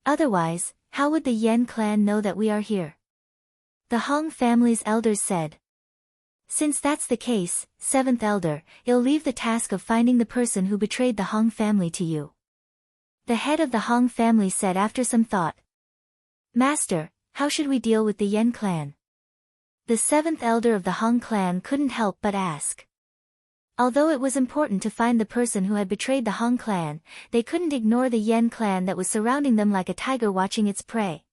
A: Otherwise, how would the Yen clan know that we are here? The Hong family's elders said. Since that's the case, seventh elder, you'll leave the task of finding the person who betrayed the Hong family to you. The head of the Hong family said after some thought. Master, how should we deal with the Yen clan? The seventh elder of the Hong clan couldn't help but ask. Although it was important to find the person who had betrayed the Hong clan, they couldn't ignore the Yen clan that was surrounding them like a tiger watching its prey.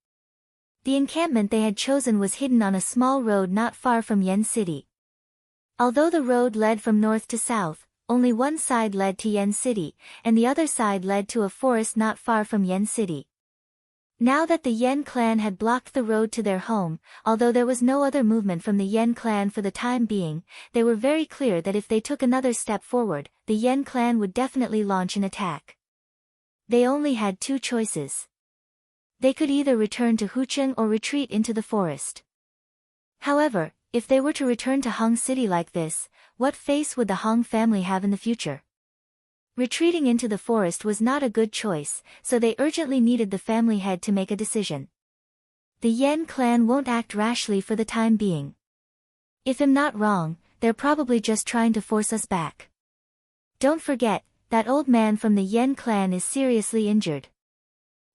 A: The encampment they had chosen was hidden on a small road not far from Yen City. Although the road led from north to south, only one side led to Yen City, and the other side led to a forest not far from Yen City. Now that the Yen clan had blocked the road to their home, although there was no other movement from the Yen clan for the time being, they were very clear that if they took another step forward, the Yen clan would definitely launch an attack. They only had two choices. They could either return to Hucheng or retreat into the forest. However, if they were to return to Hong City like this, what face would the Hong family have in the future? Retreating into the forest was not a good choice, so they urgently needed the family head to make a decision. The Yen clan won't act rashly for the time being. If I'm not wrong, they're probably just trying to force us back. Don't forget, that old man from the Yen clan is seriously injured.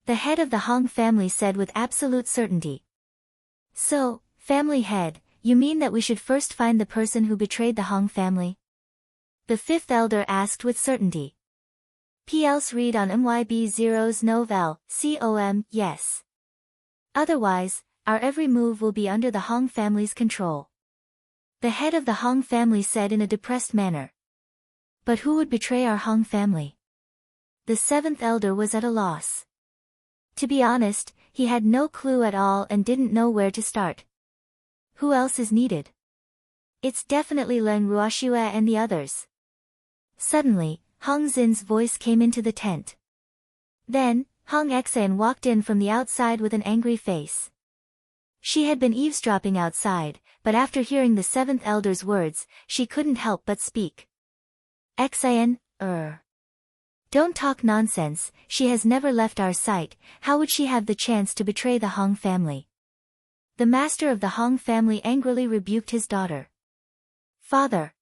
A: The head of the Hong family said with absolute certainty. So, family head, you mean that we should first find the person who betrayed the Hong family? The fifth elder asked with certainty. P.L.S. read on MYB0's novel, com, yes. Otherwise, our every move will be under the Hong family's control. The head of the Hong family said in a depressed manner. But who would betray our Hong family? The seventh elder was at a loss. To be honest, he had no clue at all and didn't know where to start. Who else is needed? It's definitely Leng Ruoxue and the others. Suddenly, Hong Xin's voice came into the tent. Then, Hong Xian walked in from the outside with an angry face. She had been eavesdropping outside, but after hearing the seventh elder's words, she couldn't help but speak. Xian, Don't talk nonsense, she has never left our sight, how would she have the chance to betray the Hong family? The master of the Hong family angrily rebuked his daughter. Father.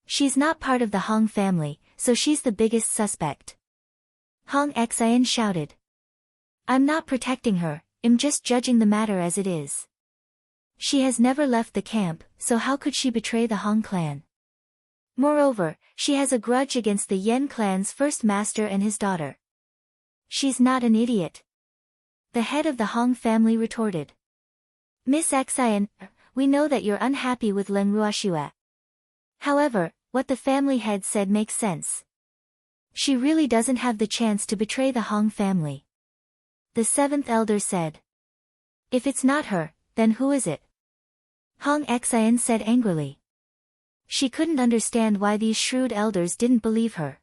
A: She's not part of the Hong family, so she's the biggest suspect. Hong Xian shouted. I'm not protecting her, I'm just judging the matter as it is. She has never left the camp, so how could she betray the Hong clan? Moreover, she has a grudge against the Yen clan's first master and his daughter. She's not an idiot. The head of the Hong family retorted. Miss Xian, we know that you're unhappy with Leng Ruoxue. However, what the family head said makes sense. She really doesn't have the chance to betray the Hong family. The seventh elder said. If it's not her, then who is it? Hong Xian said angrily. She couldn't understand why these shrewd elders didn't believe her.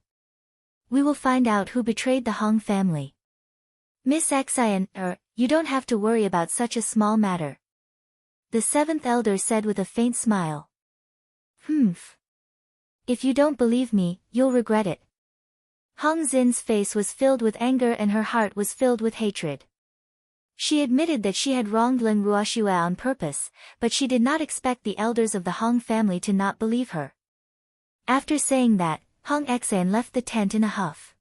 A: We will find out who betrayed the Hong family. Miss Xian, you don't have to worry about such a small matter. The seventh elder said with a faint smile. If you don't believe me, you'll regret it. Hong Xin's face was filled with anger and her heart was filled with hatred. She admitted that she had wronged Leng Ruoxue on purpose, but she did not expect the elders of the Hong family to not believe her. After saying that, Hong Xian left the tent in a huff.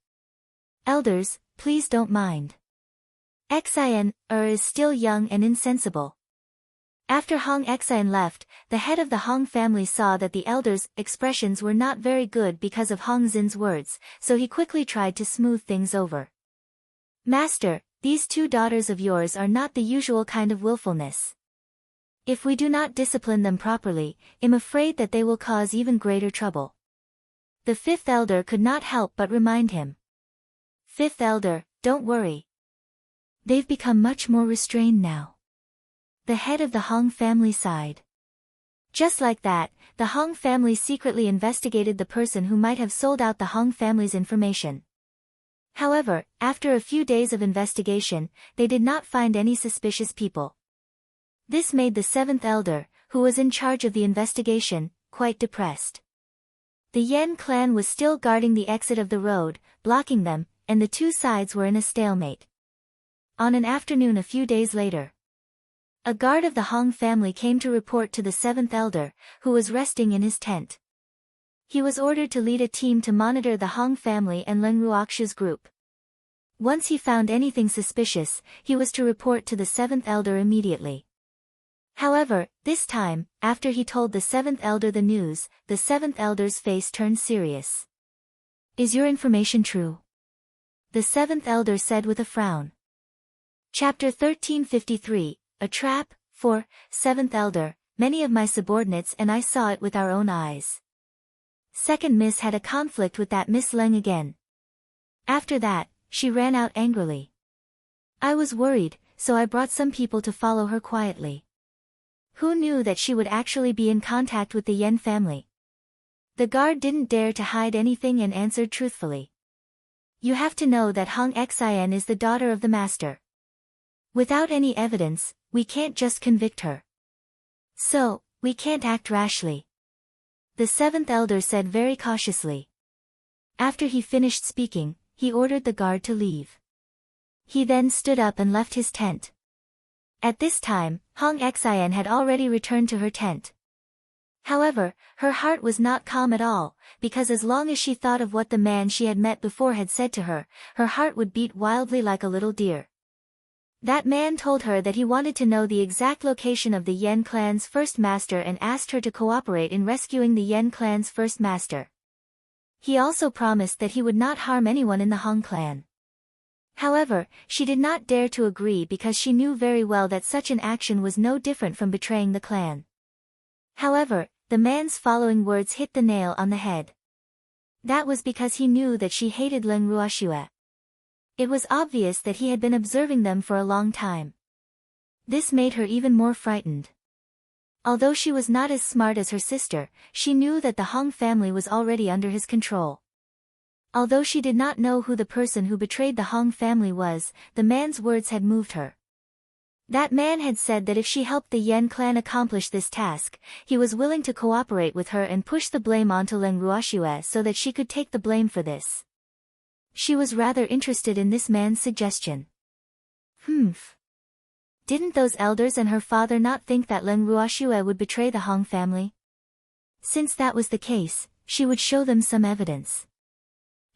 A: Elders, please don't mind. Xian, is still young and insensible. After Hong Xian left, the head of the Hong family saw that the elders' expressions were not very good because of Hong Xin's words, so he quickly tried to smooth things over. Master, these two daughters of yours are not the usual kind of willfulness. If we do not discipline them properly, I'm afraid that they will cause even greater trouble. The fifth elder could not help but remind him. Fifth elder, don't worry. They've become much more restrained now. The head of the Hong family sighed. Just like that, the Hong family secretly investigated the person who might have sold out the Hong family's information. However, after a few days of investigation, they did not find any suspicious people. This made the seventh elder, who was in charge of the investigation, quite depressed. The Yen clan was still guarding the exit of the road, blocking them, and the two sides were in a stalemate. On an afternoon a few days later, a guard of the Hong family came to report to the seventh elder, who was resting in his tent. He was ordered to lead a team to monitor the Hong family and Leng Ruoxue's group. Once he found anything suspicious, he was to report to the seventh elder immediately. However, this time, after he told the seventh elder the news, the seventh elder's face turned serious. "Is your information true?" the seventh elder said with a frown. Chapter 1353, A Trap. 4. Seventh elder, many of my subordinates and I saw it with our own eyes. Second Miss had a conflict with that Miss Leng again. After that, she ran out angrily. I was worried, so I brought some people to follow her quietly. Who knew that she would actually be in contact with the Yen family? The guard didn't dare to hide anything and answered truthfully. You have to know that Hong Xin is the daughter of the master. Without any evidence, we can't just convict her. So, we can't act rashly. The seventh elder said very cautiously. After he finished speaking, he ordered the guard to leave. He then stood up and left his tent. At this time, Hong Xin had already returned to her tent. However, her heart was not calm at all, because as long as she thought of what the man she had met before had said to her, her heart would beat wildly like a little deer. That man told her that he wanted to know the exact location of the Yen clan's first master and asked her to cooperate in rescuing the Yen clan's first master. He also promised that he would not harm anyone in the Hong clan. However, she did not dare to agree because she knew very well that such an action was no different from betraying the clan. However, the man's following words hit the nail on the head. That was because he knew that she hated Leng Ruoxue. It was obvious that he had been observing them for a long time. This made her even more frightened. Although she was not as smart as her sister, she knew that the Hong family was already under his control. Although she did not know who the person who betrayed the Hong family was, the man's words had moved her. That man had said that if she helped the Yen clan accomplish this task, he was willing to cooperate with her and push the blame onto Leng Ruoxue so that she could take the blame for this. She was rather interested in this man's suggestion. Didn't those elders and her father not think that Leng Ruoxue would betray the Hong family? Since that was the case, she would show them some evidence.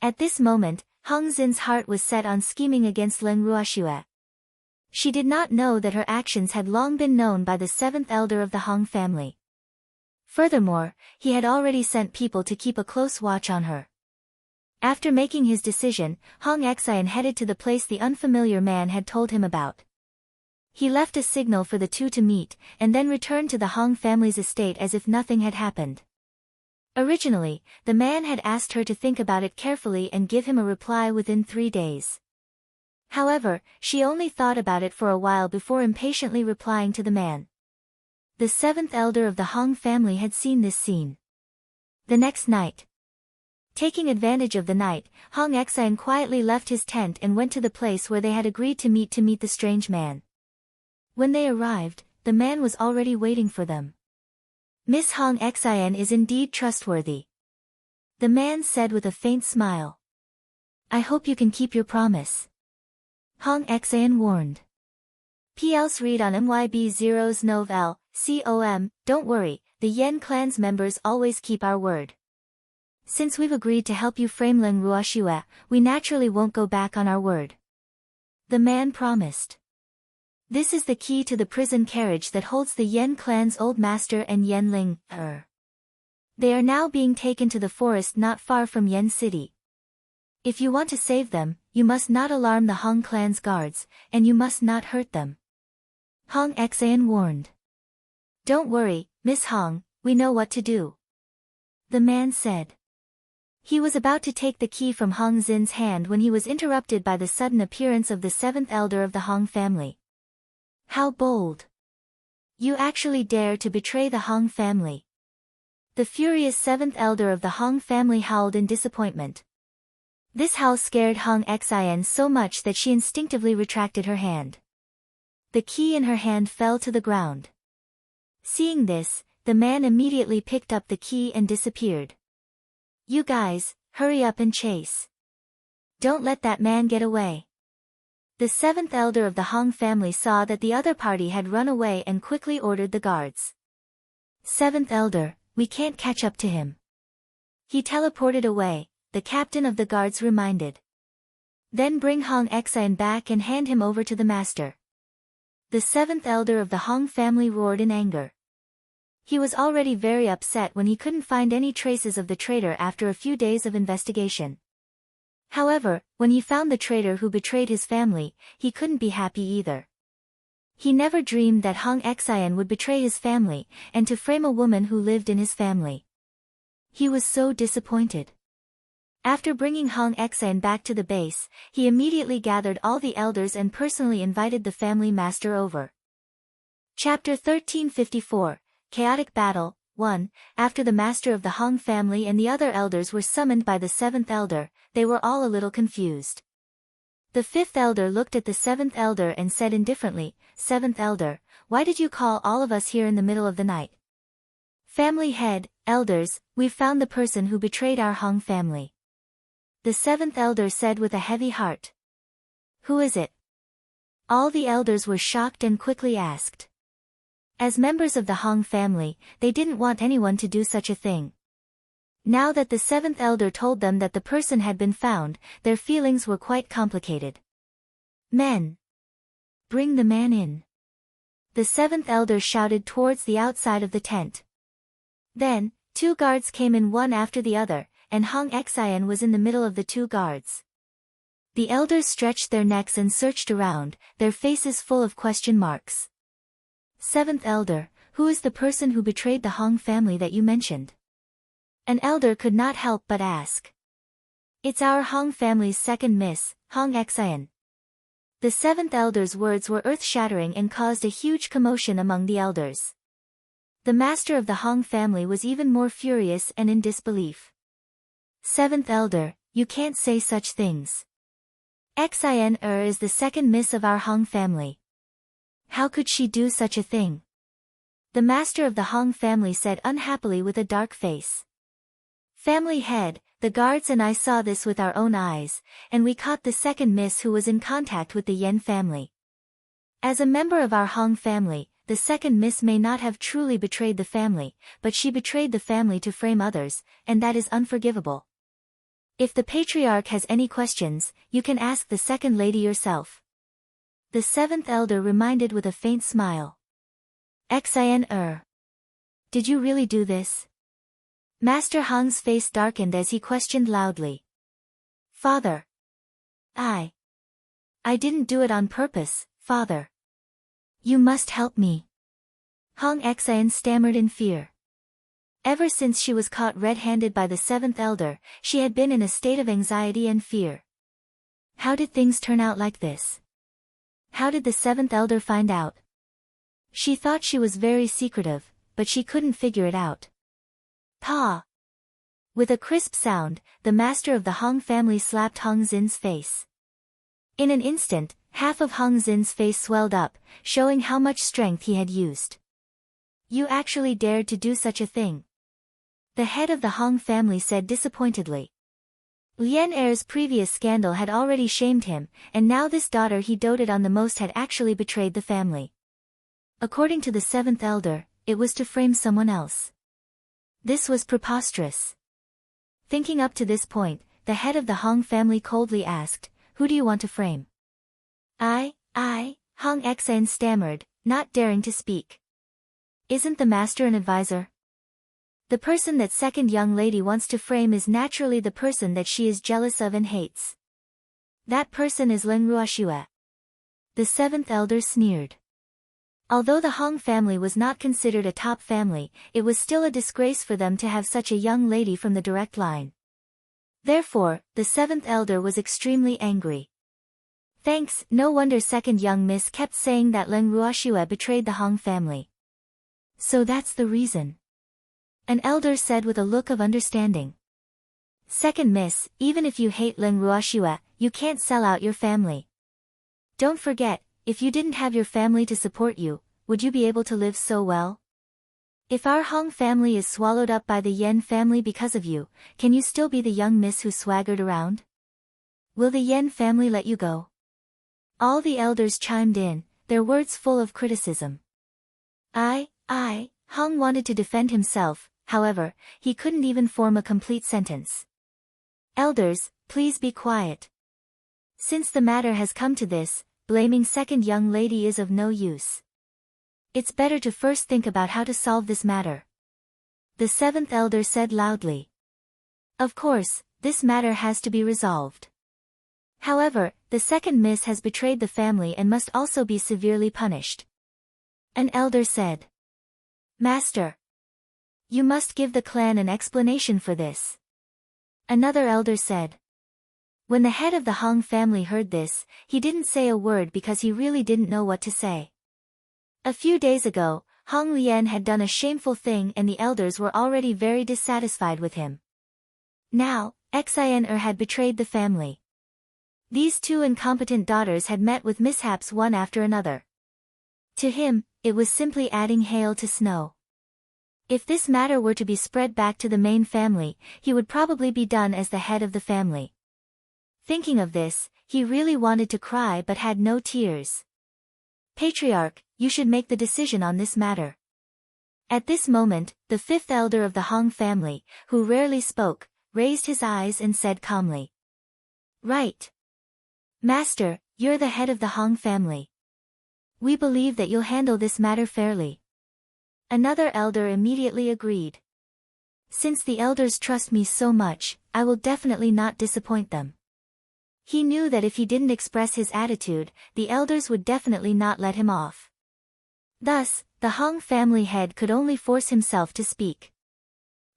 A: At this moment, Hong Xin's heart was set on scheming against Leng Ruoxue. She did not know that her actions had long been known by the seventh elder of the Hong family. Furthermore, he had already sent people to keep a close watch on her. After making his decision, Hong Xin headed to the place the unfamiliar man had told him about. He left a signal for the two to meet, and then returned to the Hong family's estate as if nothing had happened. Originally, the man had asked her to think about it carefully and give him a reply within 3 days. However, she only thought about it for a while before impatiently replying to the man. The seventh elder of the Hong family had seen this scene. The next night, taking advantage of the night, Hong Xin quietly left his tent and went to the place where they had agreed to meet the strange man. When they arrived, the man was already waiting for them. Miss Hong Xin is indeed trustworthy, the man said with a faint smile. I hope you can keep your promise, Hong Xin warned. P.L.'s read on MYB0's Nov L.com, don't worry, the Yen clan's members always keep our word. Since we've agreed to help you frame Leng Ruoxue, we naturally won't go back on our word, the man promised. This is the key to the prison carriage that holds the Yen clan's old master and Yen Ling. They are now being taken to the forest not far from Yen City. If you want to save them, you must not alarm the Hong clan's guards, and you must not hurt them, Hong Xin warned. Don't worry, Miss Hong, we know what to do, the man said. He was about to take the key from Hong Xin's hand when he was interrupted by the sudden appearance of the seventh elder of the Hong family. How bold! You actually dare to betray the Hong family. The furious seventh elder of the Hong family howled in disappointment. This howl scared Hong Xin so much that she instinctively retracted her hand. The key in her hand fell to the ground. Seeing this, the man immediately picked up the key and disappeared. You guys, hurry up and chase. Don't let that man get away. The seventh elder of the Hong family saw that the other party had run away and quickly ordered the guards. Seventh elder, we can't catch up to him. He teleported away, the captain of the guards reminded. Then bring Hong Xian back and hand him over to the master. The seventh elder of the Hong family roared in anger. He was already very upset when he couldn't find any traces of the traitor after a few days of investigation. However, when he found the traitor who betrayed his family, he couldn't be happy either. He never dreamed that Hong Xian would betray his family, and to frame a woman who lived in his family. He was so disappointed. After bringing Hong Xian back to the base, he immediately gathered all the elders and personally invited the family master over. Chapter 1354, Chaotic Battle, 1. After the master of the Hong family and the other elders were summoned by the seventh elder, they were all a little confused. The fifth elder looked at the seventh elder and said indifferently, "Seventh elder, why did you call all of us here in the middle of the night?" "Family head, elders, we've found the person who betrayed our Hong family," the seventh elder said with a heavy heart. "Who is it?" All the elders were shocked and quickly asked. As members of the Hong family, they didn't want anyone to do such a thing. Now that the seventh elder told them that the person had been found, their feelings were quite complicated. "Men! Bring the man in!" the seventh elder shouted towards the outside of the tent. Then, 2 guards came in one after the other, and Hong Xian was in the middle of the 2 guards. The elders stretched their necks and searched around, their faces full of question marks. "Seventh elder, who is the person who betrayed the Hong family that you mentioned?" An elder could not help but ask. "It's our Hong family's second miss, Hong Xian." The seventh elder's words were earth-shattering and caused a huge commotion among the elders. The master of the Hong family was even more furious and in disbelief. "Seventh elder, you can't say such things. Xian is the second miss of our Hong family. How could she do such a thing?" the master of the Hong family said unhappily with a dark face. "Family head, the guards and I saw this with our own eyes, and we caught the second miss who was in contact with the Yen family. As a member of our Hong family, the second miss may not have truly betrayed the family, but she betrayed the family to frame others, and that is unforgivable. If the patriarch has any questions, you can ask the second lady yourself," the seventh elder reminded with a faint smile. "Xian did you really do this?" Master Hong's face darkened as he questioned loudly. "Father. I didn't do it on purpose, father. You must help me." Hong Xian stammered in fear. Ever since she was caught red-handed by the seventh elder, she had been in a state of anxiety and fear. How did things turn out like this? How did the seventh elder find out? She thought she was very secretive, but she couldn't figure it out. "Pa!" With a crisp sound, the master of the Hong family slapped Hong Xin's face. In an instant, half of Hong Xin's face swelled up, showing how much strength he had used. "You actually dared to do such a thing?" the head of the Hong family said disappointedly. Lian Er's previous scandal had already shamed him, and now this daughter he doted on the most had actually betrayed the family. According to the seventh elder, it was to frame someone else. This was preposterous. Thinking up to this point, the head of the Hong family coldly asked, "Who do you want to frame?" I, Hong Xian stammered, not daring to speak. "Isn't the master an advisor?" "The person that second young lady wants to frame is naturally the person that she is jealous of and hates. That person is Leng Ruoxue," the seventh elder sneered. Although the Hong family was not considered a top family, it was still a disgrace for them to have such a young lady from the direct line. Therefore, the seventh elder was extremely angry. "Thanks, no wonder second young miss kept saying that Leng Ruoxue betrayed the Hong family. So that's the reason," an elder said with a look of understanding. "Second miss, even if you hate Leng Ruoxue, you can't sell out your family. Don't forget, if you didn't have your family to support you, would you be able to live so well? If our Hong family is swallowed up by the Yen family because of you, can you still be the young miss who swaggered around? Will the Yen family let you go?" All the elders chimed in, their words full of criticism. Hong wanted to defend himself, however, he couldn't even form a complete sentence. "Elders, please be quiet. Since the matter has come to this, blaming second young lady is of no use. It's better to first think about how to solve this matter. The seventh elder said loudly. Of course, this matter has to be resolved. However, the second miss has betrayed the family and must also be severely punished. An elder said. Master, you must give the clan an explanation for this. Another elder said. When the head of the Hong family heard this, he didn't say a word because he really didn't know what to say. A few days ago, Hong Lian had done a shameful thing and the elders were already very dissatisfied with him. Now, Xin had betrayed the family. These two incompetent daughters had met with mishaps one after another. To him, it was simply adding hail to snow. If this matter were to be spread back to the main family, he would probably be done as the head of the family. Thinking of this, he really wanted to cry but had no tears. Patriarch, you should make the decision on this matter. At this moment, the fifth elder of the Hong family, who rarely spoke, raised his eyes and said calmly. Right. Master, you're the head of the Hong family. We believe that you'll handle this matter fairly. Another elder immediately agreed. Since the elders trust me so much, I will definitely not disappoint them. He knew that if he didn't express his attitude, the elders would definitely not let him off. Thus, the Hong family head could only force himself to speak.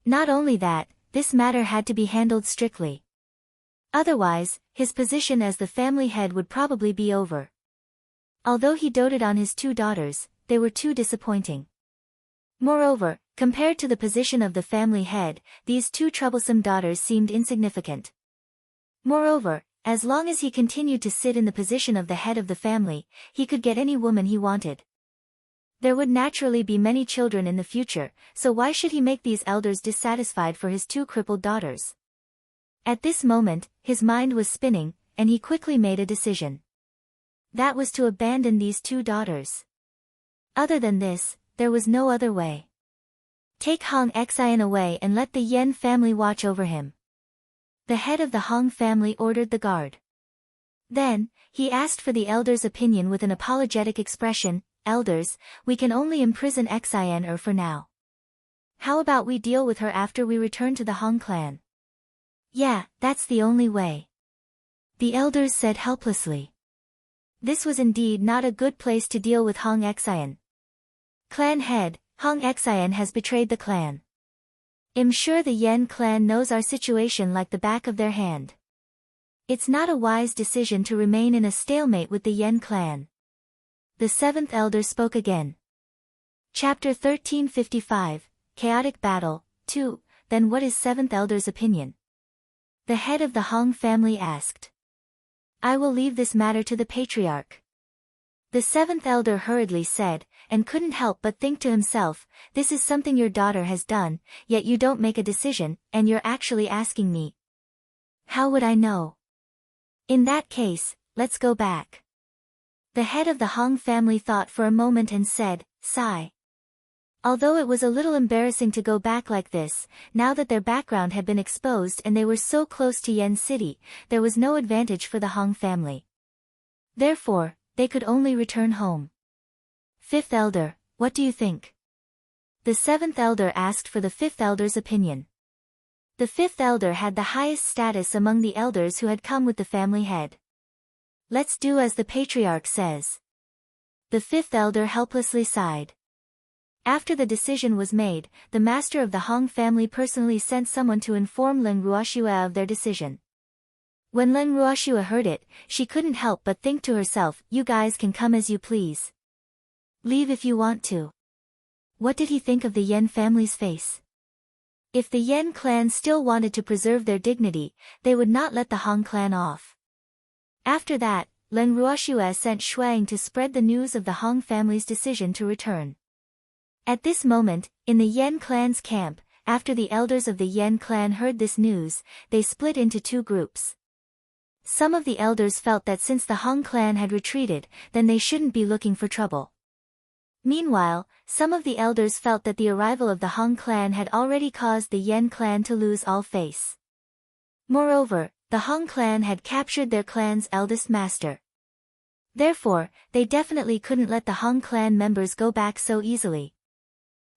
A: Not only that, this matter had to be handled strictly. Otherwise, his position as the family head would probably be over. Although he doted on his two daughters, they were too disappointing. Moreover, compared to the position of the family head, these two troublesome daughters seemed insignificant. Moreover, as long as he continued to sit in the position of the head of the family, he could get any woman he wanted. There would naturally be many children in the future, so why should he make these elders dissatisfied for his two crippled daughters? At this moment, his mind was spinning, and he quickly made a decision. That was to abandon these two daughters. Other than this, there was no other way. Take Hong Xian away and let the Yen family watch over him. The head of the Hong family ordered the guard. Then, he asked for the elders' opinion with an apologetic expression. Elders, we can only imprison Xin for now. How about we deal with her after we return to the Hong clan? Yeah, that's the only way. The elders said helplessly. This was indeed not a good place to deal with Hong Xian. Clan head, Hong Xian has betrayed the clan. I'm sure the Yen clan knows our situation like the back of their hand. It's not a wise decision to remain in a stalemate with the Yen clan. The seventh elder spoke again. Chapter 1355, Chaotic Battle, 2, Then what is seventh elder's opinion? The head of the Hong family asked. I will leave this matter to the patriarch. The seventh elder hurriedly said, and couldn't help but think to himself, this is something your daughter has done, yet you don't make a decision, and you're actually asking me. How would I know? In that case, let's go back. The head of the Hong family thought for a moment and said, sigh. Although it was a little embarrassing to go back like this, now that their background had been exposed and they were so close to Yen City, there was no advantage for the Hong family. Therefore, they could only return home. Fifth elder, what do you think? The seventh elder asked for the fifth elder's opinion. The fifth elder had the highest status among the elders who had come with the family head. Let's do as the patriarch says. The fifth elder helplessly sighed. After the decision was made, the master of the Hong family personally sent someone to inform Leng Ruoxue of their decision. When Leng Ruoxue heard it, she couldn't help but think to herself, you guys can come as you please. Leave if you want to. What did he think of the Yen family's face? If the Yen clan still wanted to preserve their dignity, they would not let the Hong clan off. After that, Leng Ruoxue sent Shuang to spread the news of the Hong family's decision to return. At this moment, in the Yen clan's camp, after the elders of the Yen clan heard this news, they split into two groups. Some of the elders felt that since the Hong clan had retreated, then they shouldn't be looking for trouble. Meanwhile, some of the elders felt that the arrival of the Hong clan had already caused the Yen clan to lose all face. Moreover, the Hong clan had captured their clan's eldest master. Therefore, they definitely couldn't let the Hong clan members go back so easily.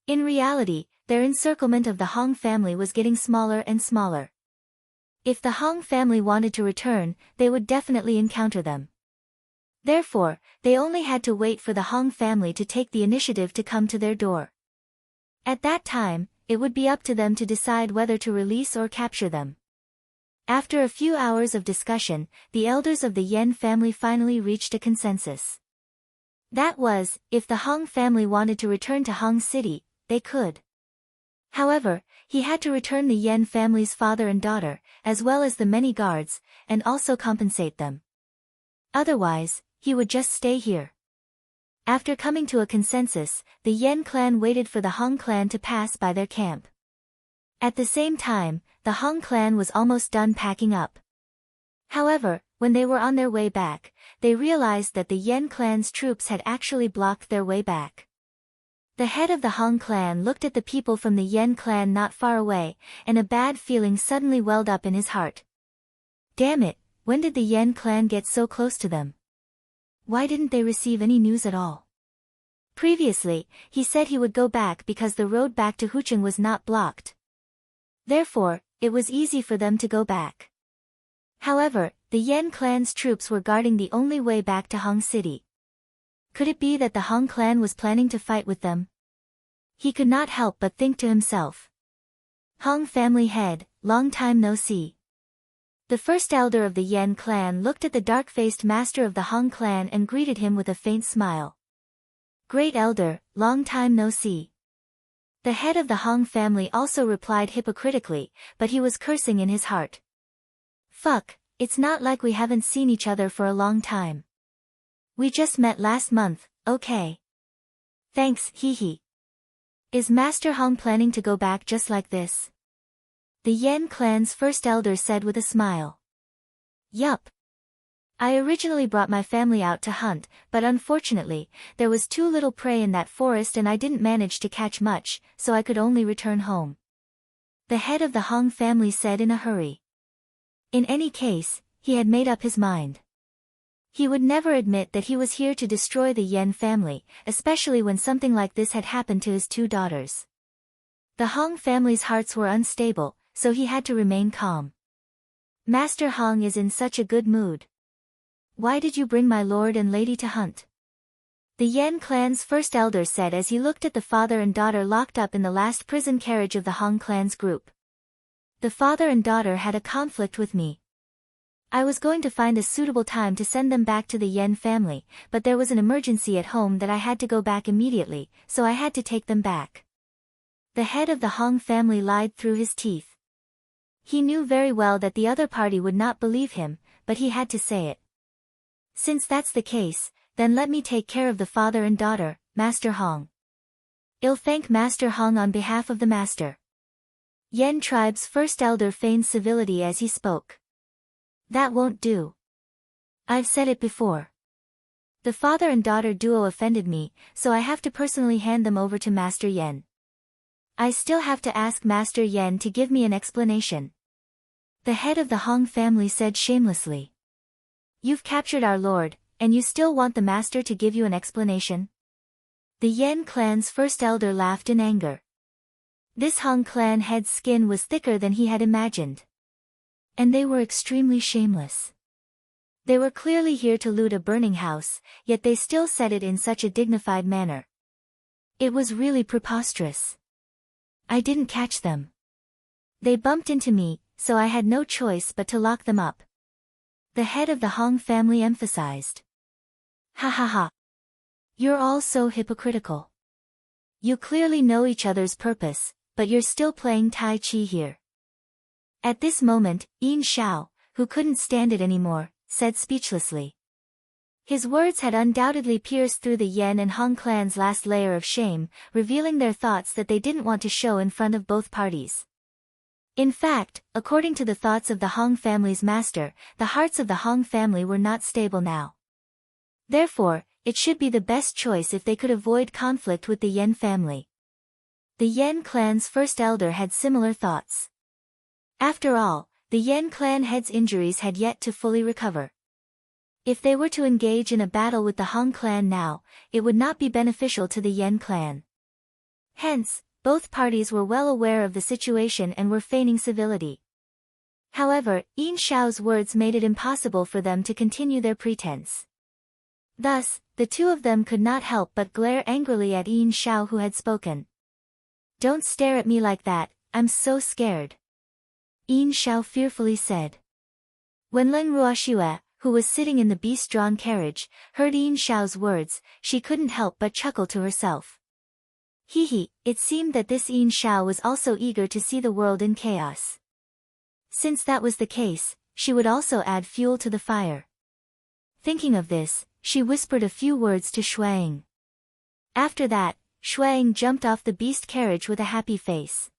A: In reality, their encirclement of the Hong family was getting smaller and smaller. If the Hong family wanted to return, they would definitely encounter them. Therefore, they only had to wait for the Hong family to take the initiative to come to their door. At that time, it would be up to them to decide whether to release or capture them. After a few hours of discussion, the elders of the Yen family finally reached a consensus. That was, if the Hong family wanted to return to Hong City, they could. However, he had to return the Yen family's father and daughter, as well as the many guards, and also compensate them. Otherwise, he would just stay here. After coming to a consensus, the Yen clan waited for the Hong clan to pass by their camp. At the same time, the Hong clan was almost done packing up. However, when they were on their way back, they realized that the Yen clan's troops had actually blocked their way back. The head of the Hong clan looked at the people from the Yen clan not far away, and a bad feeling suddenly welled up in his heart. Damn it, when did the Yen clan get so close to them? Why didn't they receive any news at all? Previously, he said he would go back because the road back to Hucheng was not blocked. Therefore, it was easy for them to go back. However, the Yen clan's troops were guarding the only way back to Hong City. Could it be that the Hong clan was planning to fight with them? He could not help but think to himself. Hong family head, long time no see. The first elder of the Yen clan looked at the dark-faced master of the Hong clan and greeted him with a faint smile. Great elder, long time no see. The head of the Hong family also replied hypocritically, but he was cursing in his heart. Fuck, it's not like we haven't seen each other for a long time. We just met last month, okay. Thanks, hee hee. Is Master Hong planning to go back just like this? The Yen clan's first elder said with a smile. Yup. I originally brought my family out to hunt, but unfortunately, there was too little prey in that forest and I didn't manage to catch much, so I could only return home. The head of the Hong family said in a hurry. In any case, he had made up his mind. He would never admit that he was here to destroy the Yen family, especially when something like this had happened to his two daughters. The Hong family's hearts were unstable, so he had to remain calm. Master Hong is in such a good mood. Why did you bring my lord and lady to hunt? The Yen clan's first elder said as he looked at the father and daughter locked up in the last prison carriage of the Hong clan's group. The father and daughter had a conflict with me. I was going to find a suitable time to send them back to the Yen family, but there was an emergency at home that I had to go back immediately, so I had to take them back. The head of the Hong family lied through his teeth. He knew very well that the other party would not believe him, but he had to say it. Since that's the case, then let me take care of the father and daughter, Master Hong. I'll thank Master Hong on behalf of the master. Yen tribe's first elder feigned civility as he spoke. That won't do. I've said it before. The father and daughter duo offended me, so I have to personally hand them over to Master Yen. I still have to ask Master Yen to give me an explanation. The head of the Hong family said shamelessly. You've captured our lord, and you still want the master to give you an explanation? The Yen clan's first elder laughed in anger. This Hong clan head's skin was thicker than he had imagined. And they were extremely shameless. They were clearly here to loot a burning house, yet they still said it in such a dignified manner. It was really preposterous. I didn't catch them. They bumped into me, so I had no choice but to lock them up. The head of the Hong family emphasized. Ha ha ha. You're all so hypocritical. You clearly know each other's purpose, but you're still playing Tai Chi here. At this moment, Yin Xiao, who couldn't stand it anymore, said speechlessly. His words had undoubtedly pierced through the Yen and Hong clan's last layer of shame, revealing their thoughts that they didn't want to show in front of both parties. In fact, according to the thoughts of the Hong family's master, the hearts of the Hong family were not stable now. Therefore, it should be the best choice if they could avoid conflict with the Yen family. The Yen clan's first elder had similar thoughts. After all, the Yen clan head's injuries had yet to fully recover. If they were to engage in a battle with the Hong clan now, it would not be beneficial to the Yen clan. Hence, both parties were well aware of the situation and were feigning civility. However, Yin Shao's words made it impossible for them to continue their pretense. Thus, the two of them could not help but glare angrily at Yin Shao, who had spoken. "Don't stare at me like that, I'm so scared," Yin Shao fearfully said. When Lin Ruoxue, who was sitting in the beast-drawn carriage, heard Yin Shao's words, she couldn't help but chuckle to herself. Hee, it seemed that this Yin Shao was also eager to see the world in chaos. Since that was the case, she would also add fuel to the fire. Thinking of this, she whispered a few words to Shuang. After that, Shuang jumped off the beast carriage with a happy face.